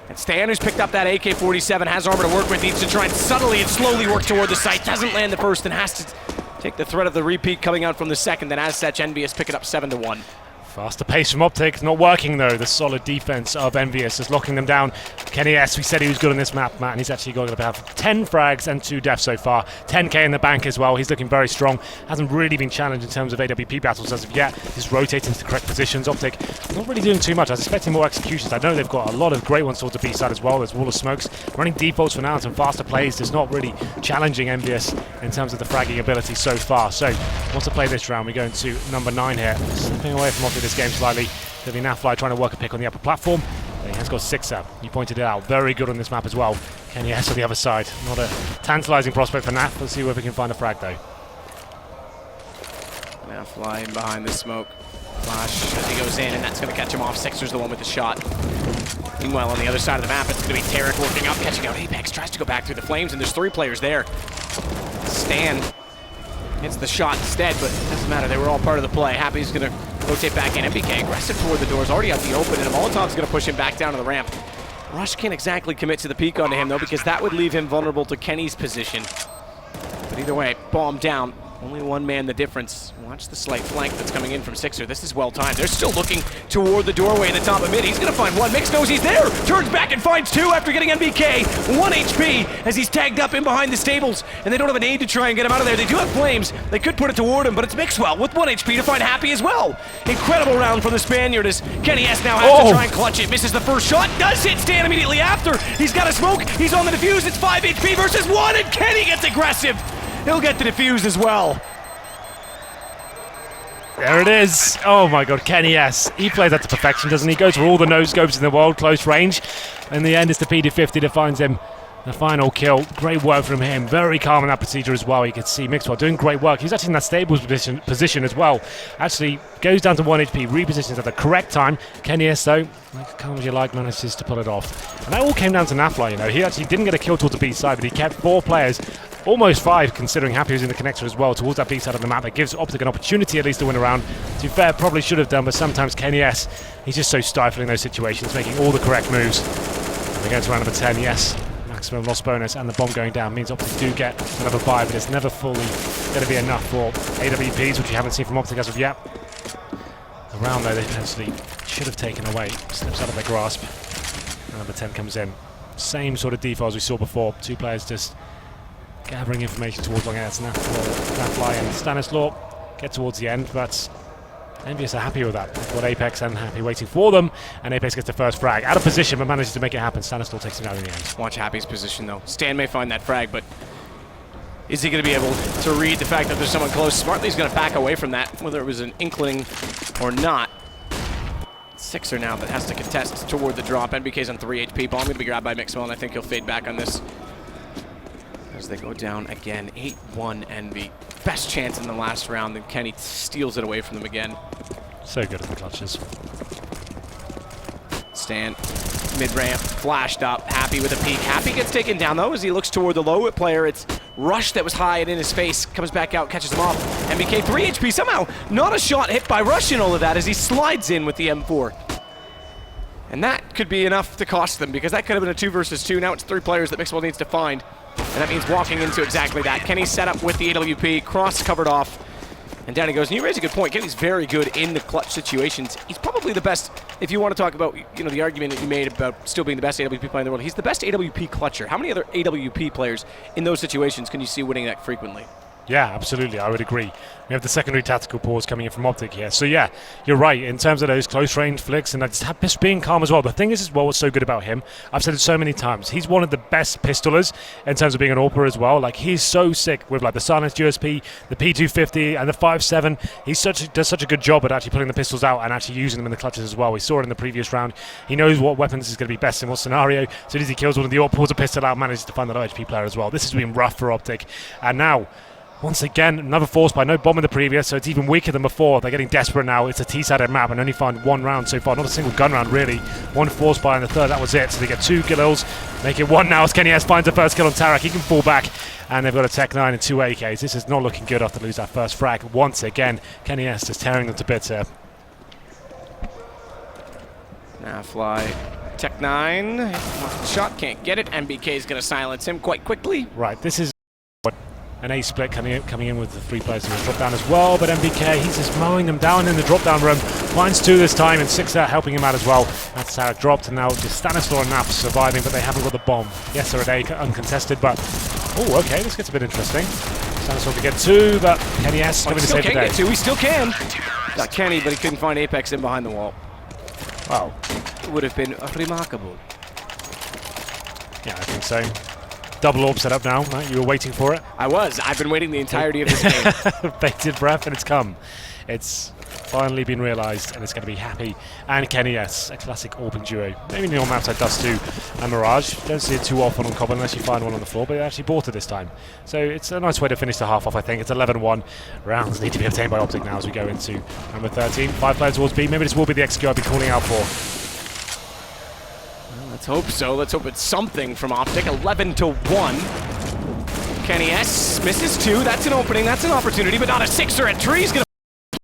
And Stan, who's picked up that AK-47, has armor to work with, needs to try and subtly and slowly work toward the site. Doesn't land the first and has to take the threat of the repeat coming out from the second. Then as such, Envious pick it up 7-1. Faster pace from Optic, not working though. The solid defense of Envious is locking them down. Kenny S, we said he was good on this map, Matt, and he's actually got to have 10 frags and 2 deaths so far. 10k in the bank as well. He's looking very strong. Hasn't really been challenged in terms of AWP battles as of yet. He's rotating to the correct positions. Optic not really doing too much. I was expecting more executions. I know they've got a lot of great ones towards the B side as well. There's Wall of Smokes. Running defaults for now and some faster plays. There's not really challenging Envious in terms of the fragging ability so far. So, once to play this round, we go into number 9 here. Slipping away from Optic this game slightly. There'll be Nafly trying to work a pick on the upper platform. He has got 6-up. You pointed it out. Very good on this map as well. Kenny S on the other side. Not a tantalizing prospect for Naf. Let's see whether we can find a frag though. Nafly in behind the smoke. Flash as he goes in, and that's going to catch him off. Sixer's the one with the shot. Meanwhile, on the other side of the map, it's going to be Tarek working up, catching out Apex, tries to go back through the flames, and there's 3 players there. Stan hits the shot instead, but it doesn't matter. They were all part of the play. Happy's going to rotate back in. MBK aggressive toward the doors, already out the open, and a Molotov's going to push him back down to the ramp. Rush can't exactly commit to the peek onto him, though, because that would leave him vulnerable to Kenny's position. But either way, bomb down. Only one man the difference. Watch the slight flank that's coming in from Sixer. This is well timed. They're still looking toward the doorway at the top of mid. He's going to find one. Mix knows he's there. Turns back and finds 2 after getting MBK. 1 HP as he's tagged up in behind the stables. And they don't have an aid to try and get him out of there. They do have flames. They could put it toward him, but it's Mixwell with 1 HP to find Happy as well. Incredible round from the Spaniard as Kenny S now has to try and clutch it. Misses the first shot. Does hit Stan immediately after. He's got a smoke. He's on the defuse. It's 5 HP versus 1, and Kenny gets aggressive. He'll get the defuse as well. There it is. Oh my god, Kenny S. He plays that to perfection, doesn't he? Goes for all the no-scopes in the world, close range. In the end, it's the PD50 that finds him the final kill. Great work from him. Very calm in that procedure as well. You can see Mixwell doing great work. He's actually in that stable position as well. Actually goes down to 1 HP, repositions at the correct time. Kenny S, though, like calm as you like, manages to pull it off. And that all came down to Nafla, you know. He actually didn't get a kill towards the B side, but he kept 4 players, almost 5, considering Happy was in the connector as well, towards that B side of the map. That gives Optic an opportunity at least to win a round. To be fair, probably should have done, but sometimes Kenny S, he's just so stifling in those situations, making all the correct moves. And we go to round number 10, yes. Maximum loss bonus and the bomb going down means Optic do get another buy, but it's never fully going to be enough for AWPs, which you haven't seen from Optic as of yet. The round, though, they potentially should have taken away. Slips out of their grasp. And number 10 comes in. Same sort of default as we saw before. 2 players just gathering information towards long air. Nafly and Stanislaw get towards the end, but Envious are happy with that. They've got Apex and Happy waiting for them, and Apex gets the first frag. Out of position, but manages to make it happen. Stanislaw takes him out in the end. Watch Happy's position, though. Stan may find that frag, but is he going to be able to read the fact that there's someone close? Smartly, he's going to back away from that, whether it was an inkling or not. Sixer now that has to contest toward the drop. NBK's on 3 HP. Bomb going to be grabbed by Mixwell, and I think he'll fade back on this as they go down again. 8-1 Envy. Best chance in the last round, then Kenny steals it away from them again. So good at the clutches. Stan, mid-ramp, flashed up, Happy with a peek. Happy gets taken down, though, as he looks toward the low player. It's Rush that was high and in his face, comes back out, catches him off. MBK 3 HP, somehow not a shot hit by Rush in all of that as he slides in with the M4. And that could be enough to cost them, because that could have been a 2 versus 2. Now it's 3 players that Mixwell needs to find. And that means walking into exactly that. Kenny set up with the AWP, cross covered off. And down he goes. And you raise a good point. Kenny's very good in the clutch situations. He's probably the best, if you want to talk about, you know, the argument that you made about still being the best AWP player in the world. He's the best AWP clutcher. How many other AWP players in those situations can you see winning that frequently? Yeah, absolutely. I would agree. We have the secondary tactical pause coming in from Optic here. So yeah, you're right. In terms of those close range flicks and just being calm as well. The thing is as well, what's so good about him, I've said it so many times, he's one of the best pistolers in terms of being an AWPer as well. Like, he's so sick with like the silenced USP, the P250 and the 5.7. He does such a good job at actually putting the pistols out and actually using them in the clutches as well. We saw it in the previous round. He knows what weapons is going to be best in what scenario. As soon as he kills one of the AWP, pulls a pistol out, manages to find the low HP player as well. This has been rough for Optic. And now, once again, another force by no bomb in the previous, so it's even weaker than before. They're getting desperate now. It's a T-sided map and only find 1 round so far. Not a single gun round, really. 1 force by in the 3rd, that was it. So they get 2 kills, make it 1 now as Kenny S finds the first kill on Tarak. He can fall back, and they've got a Tech 9 and 2 AKs. This is not looking good after lose that first frag. Once again, Kenny S just tearing them to bits here. Now fly. Tech 9, shot, can't get it. MBK is going to silence him quite quickly. Right, this is an A split coming in with the 3 players in the drop down as well, but MBK, he's just mowing them down in the drop down room. Finds 2 this time, and 6 out helping him out as well. That's Tarak dropped, and now just Stanislaw and Naf surviving, but they haven't got the bomb. Yes, they're at A uncontested, but oh, okay, this gets a bit interesting. Stanislaw to get 2, but Kenny S coming to save the day. Get 2. He still can. Got Kenny, but he couldn't find Apex in behind the wall. Wow, it would have been remarkable. Yeah, I think so. Double orb set up now, right? You were waiting for it? I was. I've been waiting the entirety of this game. Bated breath, and it's come. It's finally been realised, and it's going to be Happy and Kenny S, a classic orbing duo. Maybe Neil Maps like Dust 2 and Mirage. Don't see it too often on Cobb unless you find one on the floor, but they actually bought it this time. So it's a nice way to finish the half off, I think. It's 11-1. Rounds need to be obtained by Optic now as we go into number 13. 5 players towards B. Maybe this will be the execute I'll be calling out for. Well, let's hope so. Let's hope it's something from Optic. 11-1. Kenny S misses 2. That's an opening. That's an opportunity, but not a 6er at Tree's going to